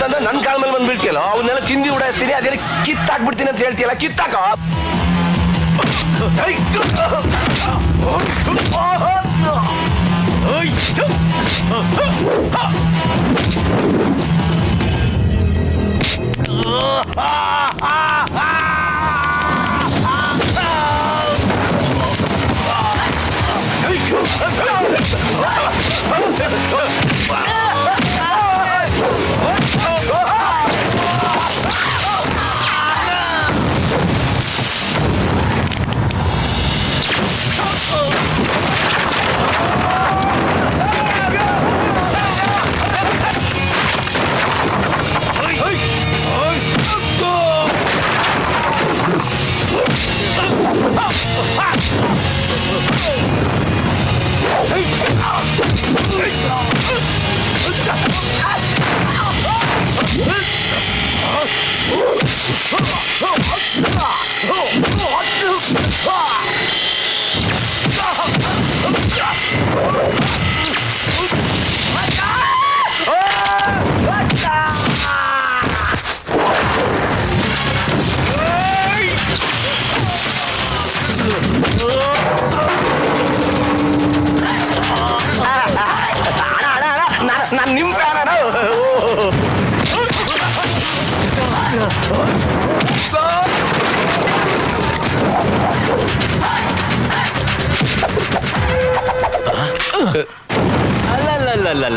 ಅಂದ್ರೆ ನನ್ ಕಾಲ ಮೇಲೆ ಬಂದ್ ಬೀಳ್ತಿಯಲ್ಲ, ಅವನ್ನೆಲ್ಲ ಚಿಂದಿ ಉಡಾಯಿಸ್ತೀನಿ, ಅದೇನ ಕಿತ್ತಾಕ್ಬಿಡ್ತೀನಿ ಅಂತ ಹೇಳ್ತೀಯಲ್ಲ, ಕಿತ್ತಾಕ. ನಾನು ನಿಮ್ ಫ್ಯಾನ.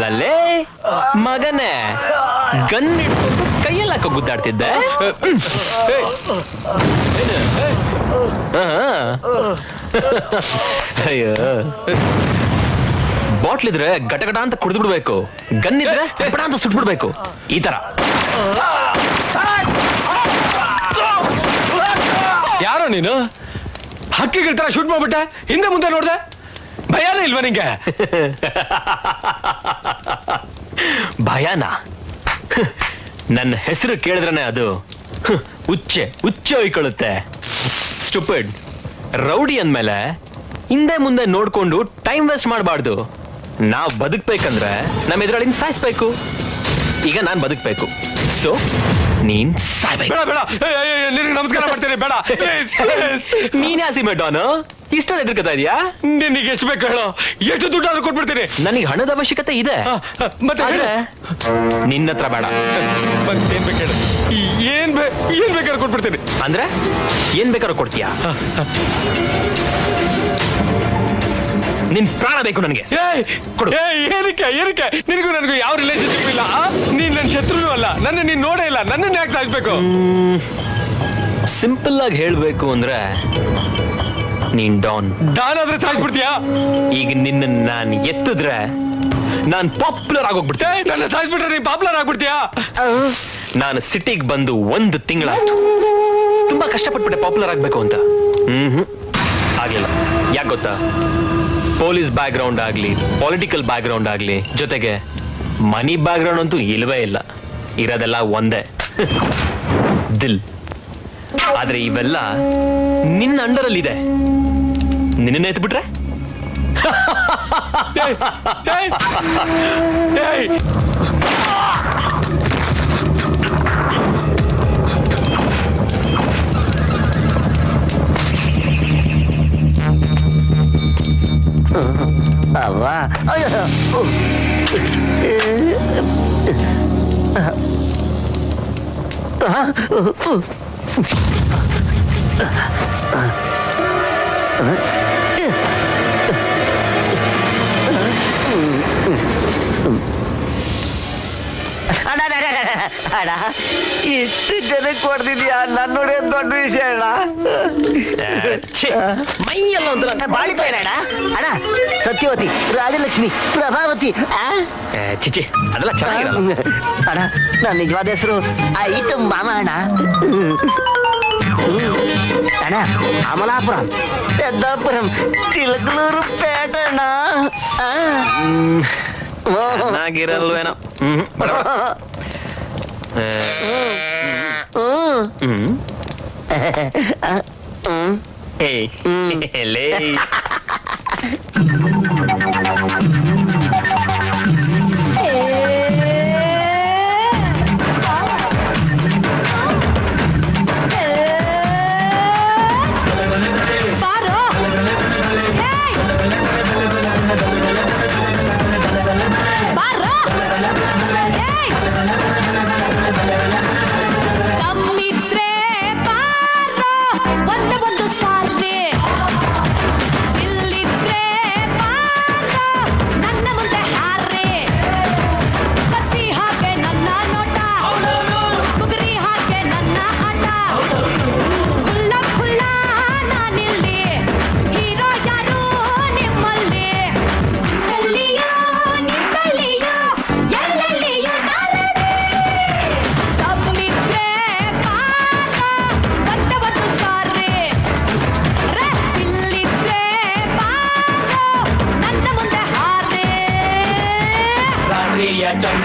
ಅಲ್ಲೇ ಮಗನೇ, ಗನ್ ಇಟ್ಕೊಂಡು ಕೈಯಲ್ಲಿ ಹಾಕೋ ಗುದ್ದಾಡ್ತಿದ್ದೆ. ಅಯ್ಯೋ, ಬಾಟ್ಲಿದ್ರೆ ಗಟಗಟ ಅಂತ ಕುಡಿದ್ಬಿಡ್ಬೇಕು, ಗನ್ ಇದ್ರೆ ಗಡ ಅಂತ ಸುಟ್ಬಿಡ್ಬೇಕು. ಈ ತರ. ಯಾರೋ ನೀನು? ಹಕ್ಕಿಗಳ ತರ ಶೂಟ್ ಮಾಡ್ಬಿಟ್ಟೆ, ಹಿಂದೆ ಮುಂದೆ ನೋಡ್ದೆ, ಭಯನೇ ಇಲ್ವಾ ನಿಂಗೆ? ಭಯನಾ? ನನ್ನ ಹೆಸರು ಕೇಳಿದ್ರನೆ ಅದು ಹುಚ್ಚೆ ಹೊಯ್ಕೊಳ್ಳುತ್ತೆ. ಸ್ಟುಪಿಡ್. ರೌಡಿ ಅಂದ್ಮೇಲೆ ಹಿಂದೆ ಮುಂದೆ ನೋಡ್ಕೊಂಡು ಟೈಮ್ ವೇಸ್ಟ್ ಮಾಡಬಾರ್ದು. ನಾವ್ ಬದುಕ್ಬೇಕಂದ್ರೆ ನಮ್ಮ ಎದುರಾಳಿನ ಸಾಯಿಸ್ಬೇಕು. ಈಗ ನಾನ್ ಬದುಕ್ಬೇಕು, ಸೊ ನೀನ್ ಸಾಯ್ಬೇಕು. ಬೇಡ, ನಿನಗೆ ನಮಸ್ಕಾರ ಮಾಡ್ತೇನೆ, ಬೇಡ. ನೀನೇ ಹಸಿ ಮೆಡ್ಡೋನು, ಇಷ್ಟೊಂದು ಎದುರ್ಕತಾ ಇದೆಯಾ? ನಿನಗೆ ಎಷ್ಟು ಬೇಕು ಹೇಳೋ, ಎಷ್ಟು ದುಡ್ಡು ಆದ್ರೂ ಕೊಟ್ಬಿಡ್ತೀನಿ. ನನಗೆ ಹಣದ ಅವಶ್ಯಕತೆ ಇದೆ, ಮತ್ತೆ ನಿನ್ನ ಹತ್ರ ಬೇಡ. ಮತ್ತೇನ್ ಬೇಕು ಹೇಳು, ಏನ್ ಬೇಕಾದ್ರೂ ಕೊಟ್ಬಿಡ್ತೀನಿ. ಅಂದ್ರೆ ಏನ್ ಬೇಕಾದ್ರೂ ಕೊಡ್ತೀಯಾ? ನಿನ್ ಪ್ರಾಣ ಬೇಕು ನನಗೆ. ಏನಕ್ಕೆ ನಿನಗೂ ನನಗೂ ಯಾವ ರಿಲೇಶನ್ಶಿಪ್ ಇಲ್ಲ. ನೀನ್ ನನ್ನ ಶತ್ರುನೂ ಅಲ್ಲ, ನನ್ನ ನೀನ್ ನೋಡೇ ಇಲ್ಲ, ನನ್ನನ್ನು ಯಾಕೆ ಸಾಯಿಸ್ಬೇಕು? ಸಿಂಪಲ್ ಆಗಿ ಹೇಳ್ಬೇಕು ಅಂದ್ರೆ ನೀನ್ ಡಾನ್ ಆದ್ರೆ ಸಾಯಿಸ್ಬಿಡ್ತೀಯಾ? ಈಗ ನಿನ್ನ ನಾನು ಎತ್ತಿದ್ರೆ ನಾನ್ ಪಾಪ್ಯುಲರ್ ಆಗೋಗ್ಬಿಡ್ತೆ. ನನ್ನ ಸಾಯಿಸ್ಬಿಟ್ರೆ ನೀನ್ ಪಾಪ್ಯುಲರ್ ಆಗ್ಬಿಡ್ತೀಯಾ? ನಾನು ಸಿಟಿಗೆ ಬಂದು 1 ತಿಂಗಳಾಯ್ತು. ತುಂಬಾ ಕಷ್ಟಪಟ್ಬಿಟ್ಟೆ ಪಾಪ್ಯುಲರ್ ಆಗ್ಬೇಕು ಅಂತ. ಆಗ್ಲಿಲ್ಲ. ಯಾಕೆ ಗೊತ್ತಾ? ಪೊಲೀಸ್ ಬ್ಯಾಕ್ ಗ್ರೌಂಡ್ ಆಗ್ಲಿ, ಪೊಲಿಟಿಕಲ್ ಬ್ಯಾಕ್ ಗ್ರೌಂಡ್ ಆಗ್ಲಿ, ಜೊತೆಗೆ ಮನಿ ಬ್ಯಾಕ್ ಗ್ರೌಂಡ್ ಅಂತೂ ಇಲ್ವೇ ಇಲ್ಲ. ಇರೋದೆಲ್ಲ ಒಂದೇ, ದಿಲ್. ಆದ್ರೆ ಇವೆಲ್ಲ ನಿನ್ನ ಅಂಡರಲ್ಲಿ ಇದೆ. ನಿನ್ನ ಎತ್ಬಿಟ್ರೆ ಅವ್ವ, ಅಣ್ಣ, ಇಷ್ಟು ಜನಕ್ಕೆ ಕೊಡ್ತಿದ್ಯಾ? ನನ್ನ ನೋಡಿ ದೊಡ್ಡ ವಿಷಯ ಅಣ್ಣ. ಮೈಯಲ್ಲ ಒಂಥರ ಬಾಳಿಪೇನ ಅಣ್ಣ. ಅಣ್ಣ, ಸತ್ಯವತಿ, ರಾಜಲಕ್ಷ್ಮಿ, ಪ್ರಭಾವತಿ. ಚಿಚಿ, ಅದೆಲ್ಲ ಚೆನ್ನಾಗಿರಲ್ಲ ಅಣ್ಣ. ನನ್ನ ನಿಜವಾದ ಹೆಸರು ಐಟಮ್ ಮಾಮ ಅಣ್ಣ. ಅಣ್ಣ, ಅಮಲಾಪುರಂ, ಪೆದ್ದಾಪುರಂ, ಚಿಲಕಲೂರು ಪೇಟಣ್ಣ. ಚೆನ್ನಾಗಿರಲ್ವೇನೋ.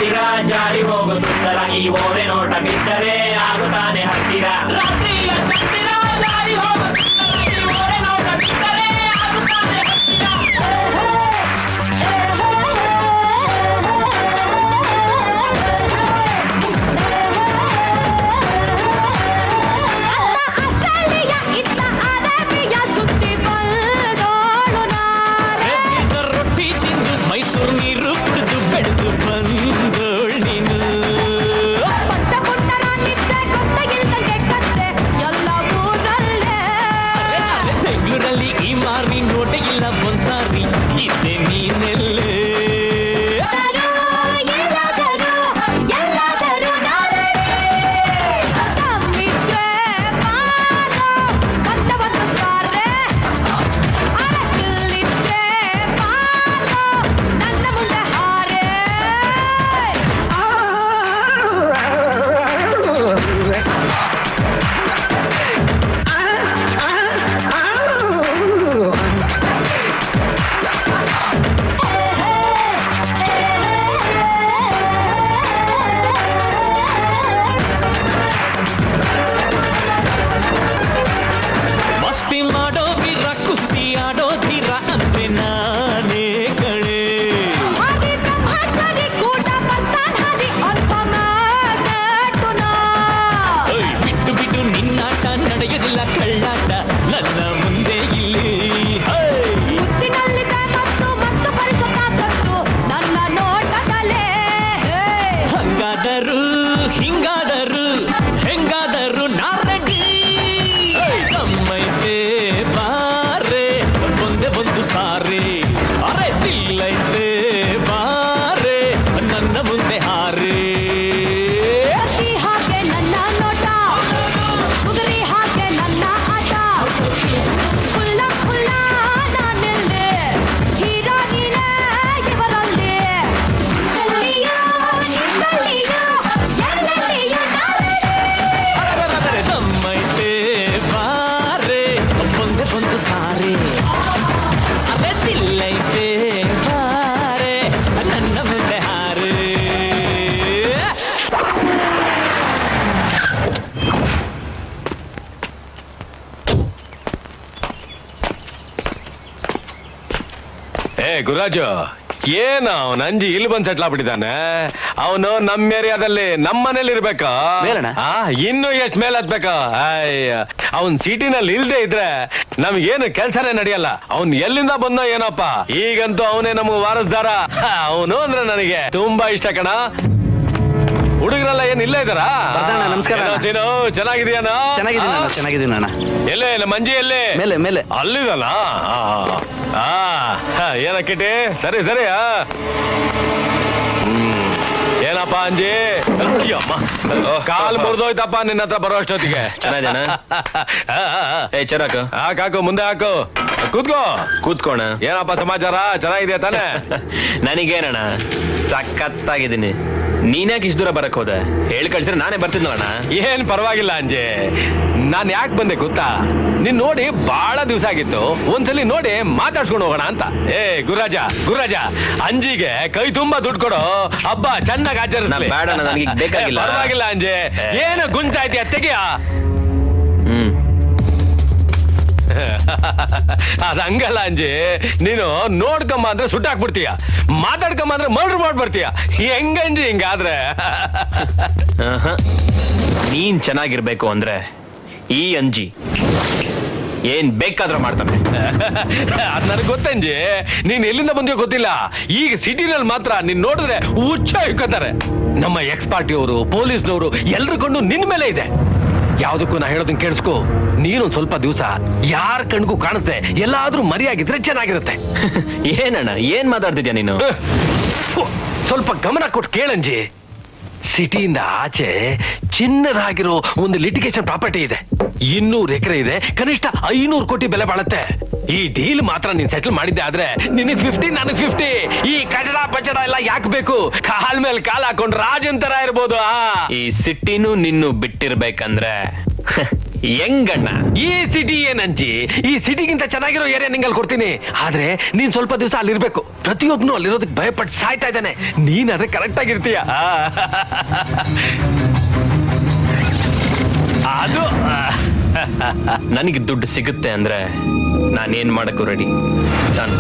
ಹತ್ತಿರ ಜಾರಿ ಹೋಗು ಸುಂದರ ಈ ಓರೆ ನೋಟ ಬಿದ್ದರೆ ಆಗುತ್ತಾನೆ ಹತ್ತಿರ ರಾತ್ರಿಯ ಚಂದಿರ ಜಾರಿ ಹೋಗು ಸುಂದರ ಈ ಓರೆ ನೋಟ ಬಿದ್ದರೆ ಆಗುತ್ತಾನೆ ರೊಟ್ಟಿ ತಿಂದು ಮೈಸೂರು ನೀರು ಕುಡಿದು ಬೆಳೆದು ಬಂದೋಳ್ ನೀನು ಬೆಂಗಳೂರಲ್ಲಿ ಈ ಮಾರಿ ನೋಟೆ ಇಲ್ಲ ಒಂದ್ಸಾರಿ ಇದ್ದೆ ನೀನೆಲ್ಲೇ ಮಸ್ತಿ ಮಾಡೋ ವೀರ ಕುಸ್ತಿ ಆಡೋ ಧೀರ ಅಂತೆ ನಾನೇ ಕಣೆ ಓಯ್, ಬಿಟ್ಟು ಬಿಟ್ಟು ನಿನ್ನಾಟ ನಡೆಯೋದಿಲ್ಲ ಕಳ್ಳಾಟ ನನ್ನ ಮುಂದೆ ಇಲ್ಲಿ ಹೈ. ಹಂಗಾದರು ಹಿಂಗಾದರು ಹೆಂಗಾದರು ನಾ ರೆಡಿ ನಮ್ಮೈತೆ ಬಾರೆ ಒಂದೇ ಒಂದು ಸಾರಿ ಅರೆ ತಿಲ್ಲೈತೆ ಬಾರೆ ನನ್ನ ಮುಂದೆ ಹಾರೆ ಅರೆ ನಮ್ಮೈತೆ ಬಾರೆ ಒಂದೇ ಒಂದು ಸಾರಿ ಅರೆ ತಿಲ್ಲೈತೆ ಬಾರೆ ನನ್ನ ಮುಂದೆ ಹಾರೆ ಏ ಗುರಾಜು ಏನು ಅವನ ಅಂಜಿ ಇಲ್ಲಿ ಬಂದ್ ಸೆಟ್ಲ್ ಆಗ್ಬಿಟ್ಟಿದ್ದಾನೆ ಅವನು ನಮ್ಮ ಏರಿಯಾದಲ್ಲಿ ನಮ್ಮ ಮನೇಲಿ ಇರ್ಬೇಕಾ ಮೇಲಣ್ಣ? ಇನ್ನು ಎಷ್ಟ್ ಮೇಲ್ ಹತ್ಬೇಕಾ ಅಯ್ಯ ಅವನ್ ಸಿಟಿನಲ್ಲಿ ಇಲ್ದೇ ಇದ್ರೆ ನಮ್ಗೇನು ಕೆಲ್ಸನೇ ನಡೆಯಲ್ಲ ಅವ್ನ್ ಎಲ್ಲಿಂದ ಬಂದ ಏನಪ್ಪ ಈಗಂತೂ ಅವನೇ ನಮ್ಗೆ ವಾರಸ್ದಾರ ಅವನು ಅಂದ್ರೆ ನನಗೆ ತುಂಬಾ ಇಷ್ಟ ಕಣ ಹುಡುಗರೆಲ್ಲ ಏನ್ ಇಲ್ಲೇ ಇದ್ದಾರಾ ಬರ್ತಾನ, ನಮಸ್ಕಾರ ಅಣ್ಣ. ಏನೋ ಸೀನು, ಚೆನ್ನಾಗಿದೀಯಾನ ಚೆನ್ನಾಗಿದ್ದೀನಿ ಅಣ್ಣ ಎಲ್ಲೇ ನಮ್ಮ ಅಂಜಿ ಎಲ್ಲೇ ಮೇಲೆ ಅಲ್ಲಿದಲ್ಲ ಏನ ಕಿಟಿ ಸರಿ ಸರಿ ಏನಪ್ಪ ಅಂಜಿ ಅಯ್ಯಮ್ಮ ಕಾಲ್ ಮುರಿದೋಯ್ತಪ್ಪ ನಿನ್ನ ಹತ್ರ ಬರೋ ಅಷ್ಟೊತ್ತಿಗೆ ಚೆನ್ನಾಗಿದೇನಾ? ಏ ಚರಾಕ ಹಾಕು ಮುಂದೆ ಹಾಕು ಕೂತ್ಕೋ ಕೂತ್ಕೋಣ ಏನಪ್ಪ ಸಮಾಚಾರ ಚೆನ್ನಾಗಿದೆಯಾ ತಾನೆ ನನಗೇನಣ್ಣ ಸಖತ್ತಾಗಿದ್ದೀನಿ ನೀನ್ಯಾಕೆ ಇಷ್ಟು ದೂರ ಬರಕ್ ಹೋದೆ ಹೇಳಿ ಕಳ್ಸಿದ್ರೆ ನಾನೇ ಬರ್ತಿದ್ನಣ್ಣ ಏನ್ ಪರವಾಗಿಲ್ಲ ಅಂಜೆ ನಾನ್ ಯಾಕೆ ಬಂದೆ ಗೊತ್ತಾ ನೀನ್ ನೋಡಿ ಬಹಳ ದಿವಸ ಆಗಿತ್ತು ಒಂದ್ಸಲಿ ನೋಡಿ ಮಾತಾಡ್ಸ್ಕೊಂಡು ಹೋಗೋಣ ಅಂತ ಏ ಗುರಾಜ ಅಂಜಿಗೆ ಕೈ ತುಂಬಾ ದುಡ್ಡು ಕೊಡು ಹಬ್ಬ ಚೆನ್ನಾಗಿ ಆಚರಿಸ್ಲಿ ಬೇಡ ಅಣ್ಣ, ನನಗೆ ಈಗ ಬೇಕಾಗಿಲ್ಲ. ಪರವಾಗಿಲ್ಲ ಅಂಜೆ ಏನು ಗುಂಚಾಯ್ತಿಯ ತೆಗಿಯ ಹ್ಮ್ ಅದ ಹಂಗಲ್ಲ ಅಂಜಿ ನೀನು ನೋಡ್ಕೊಂಬ ಅಂದ್ರೆ ಸುಟ್ಟಾಕ್ಬಿಡ್ತೀಯ ಮಾತಾಡ್ಕೊಂಬ ಅಂದ್ರೆ ಮರ್ಡರ್ ಮಾಡ್ಬಿಡ್ತೀಯ ಹೆಂಗಂಜಿ ಹಿಂಗಾದ್ರೆ ಆಹಾ. ನೀನ್ ಚೆನ್ನಾಗಿರ್ಬೇಕು ಅಂದ್ರೆ ಈ ಅಂಜಿ ಏನ್ ಬೇಕಾದ್ರೂ ಮಾಡ್ತಾನೆ ಅದ್ ನನಗೆ ಗೊತ್ತಂಜಿ ನೀನ್ ಎಲ್ಲಿಂದ ಬಂದಿಯೋ ಗೊತ್ತಿಲ್ಲ ಈಗ ಸಿಟಿನಲ್ಲಿ ಮಾತ್ರ ನೀನ್ ನೋಡಿದ್ರೆ ಹುಚ್ಚ ಇಕ್ಕೋತಾರೆ ನಮ್ಮ ಎಕ್ಸ್ ಪಾರ್ಟಿಯವರು ಪೊಲೀಸ್ನವರು ಎಲ್ರು ಕೊಂಡು ನಿನ್ ಮೇಲೆ ಇದೆ ಯಾವ್ದಕ್ಕೂ ನಾ ಹೇಳೋದನ್ನ ಕೇಳಿಸ್ಕೊ ನೀನೊಂದ್ ಸ್ವಲ್ಪ ದಿವಸ ಯಾರ ಕಣ್ಗೂ ಕಾಣಿಸ್ದೆ ಎಲ್ಲಾದ್ರೂ ಮರಿಯಾಗಿದ್ರೆ ಚೆನ್ನಾಗಿರುತ್ತೆ ಏನಣ್ಣ ಏನ್ ಮಾತಾಡ್ತಿದ್ಯಾ ನೀನು ಸ್ವಲ್ಪ ಗಮನ ಕೊಟ್ಟು ಕೇಳಂಜಿ ಸಿಟಿಯಿಂದ ಆಚೆ ಚಿನ್ನದಾಗಿರೋ ಒಂದು ಲಿಟಿಗೇಷನ್ ಪ್ರಾಪರ್ಟಿ ಇದೆ 200 ಎಕರೆ ಇದೆ ಕನಿಷ್ಠ 500 ಕೋಟಿ ಬೆಲೆ ಬಾಳುತ್ತೆ ಈ ಡೀಲ್ ಮಾತ್ರ ನೀನ್ ಸೆಟಲ್ ಮಾಡಿದ್ದೆ ಆದ್ರೆ ನಿನಗ್ 50 ನನಗ್ 50 ಈ ಕಚಡ ಪಚಡ ಎಲ್ಲ ಯಾಕೆ ಬೇಕು ಕಾಲ್ ಮೇಲೆ ಕಾಲ್ ಹಾಕೊಂಡು ರಾಜನ್ ತರ ಇರ್ಬೋದು ಈ ಸಿಟಿನೂ ನಿನ್ನು ಬಿಟ್ಟಿರ್ಬೇಕಂದ್ರೆ ಹೆಂಗಣ್ಣ? ಈ ಸಿಟಿ ಏನಂಜಿ, ಈ ಸಿಟಿಗಿಂತ ಚೆನ್ನಾಗಿರೋ ಏರಿಯಾ ನಿಂಗಲ್ಲಿ ಕೊಡ್ತೀನಿ. ಆದ್ರೆ ನೀನ್ ಸ್ವಲ್ಪ ದಿವಸ ಅಲ್ಲಿರ್ಬೇಕು. ಪ್ರತಿಯೊಬ್ನು ಅಲ್ಲಿರೋದಕ್ಕೆ ಭಯಪಟ್ಟು ಸಾಯ್ತಾ ಇದ್ದಾನೆ. ನೀನ್ ಅದೇ ಕರೆಕ್ಟ್ ಆಗಿರ್ತೀಯ. ಅದು ನನಗೆ ದುಡ್ಡು ಸಿಗುತ್ತೆ ಅಂದ್ರೆ ನಾನೇನ್ ಮಾಡಕ್ಕೂ ರೆಡಿ. ನಾನು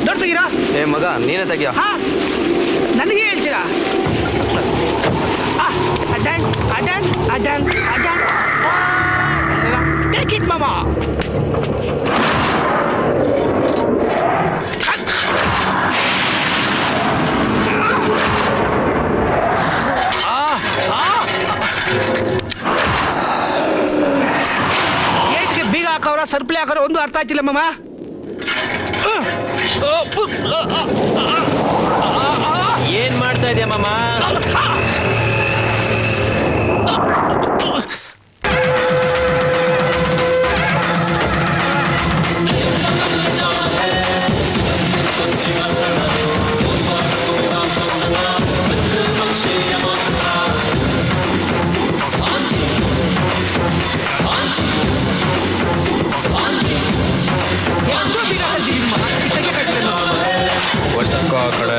ನೋಡ್ತೀರಾ? ಏ ಮಗ, ನೀನೇ ತೆಗಿಯ. ನನಗೆ ಹೇಳ್ತೀರಾ? ಅಡ್ಡನ್ ಅಡ್ಡನ್ ಅಡ್ಡನ್ ಅಡ್ಡನ್ ಟೇಕ್ ಇಟ್ ಮಾಮ. ಏಟ್ಗೆ ಬೀಗ ಹಾಕವ್ರ ಸರ್ಪ್ಲೆ ಹಾಕೋರ ಒಂದು ಅರ್ಥ ಆಯ್ತಿಲ್ಲ ಮಾಮ. ಏನ್ ಮಾಡ್ತಾ ಇದೆಯಾ ಮಾಮ? ಕಡೆ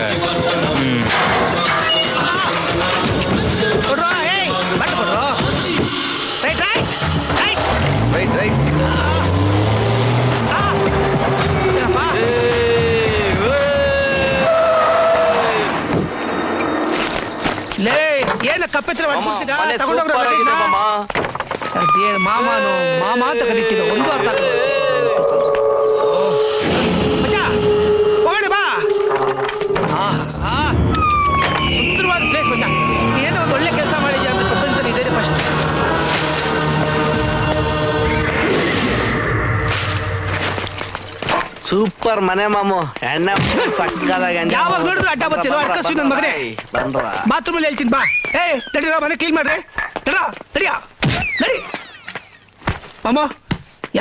ರೈಟ್ ರೈಟ್. ಲೇ ಏನ ಕಪ್ಪೆತ್ರ ಮನೆ ಸೂಪರ್ ಆಗಿದೆ ಮಾಮ. ಅದೇನು ಮಾಮಾನು ಮಾಮ ಅಂತ ಕರಿತೀರ, ಒಂದು ಅರ್ಥ ಆಗಲ್ಲ. ಹೋಗೋಣ ಬಾ. ಸುಂದರವಾದ ಪ್ಲೇಸ್ ಮಚ್ಚ. ಏನೋ ಒಂದು ಒಳ್ಳೆ ಕೆಲಸ ಮಾಡಿದ್ಯಾ ಅಂತ ಪ್ರಪಂಚದಲ್ಲಿ ಇದೆ ಫಸ್ಟ್. ಸೂಪರ್ ಮನೆ ಮಾಮು. ಎಣ್ಣೆ ಸಕ್ಕದಾಗ ಯಾವಾಗ ನೋಡಿದ್ರು ಅಡ್ಡ ಬರ್ತಿರೋ ಅರ್ಕಸು ನನ್ನ ಮಗನೇ. ಬಾತ್ರೂಮ್ ಅಲ್ಲಿ ಹೇಳ್ತೀನಿ ಬಾ. ಏ ನಡಿರೋ, ಮನೆ ಕ್ಲೀನ್ ಮಾಡ್ರಿ. ನಡಿಯಾ ನಡಿ ಮಾಮ.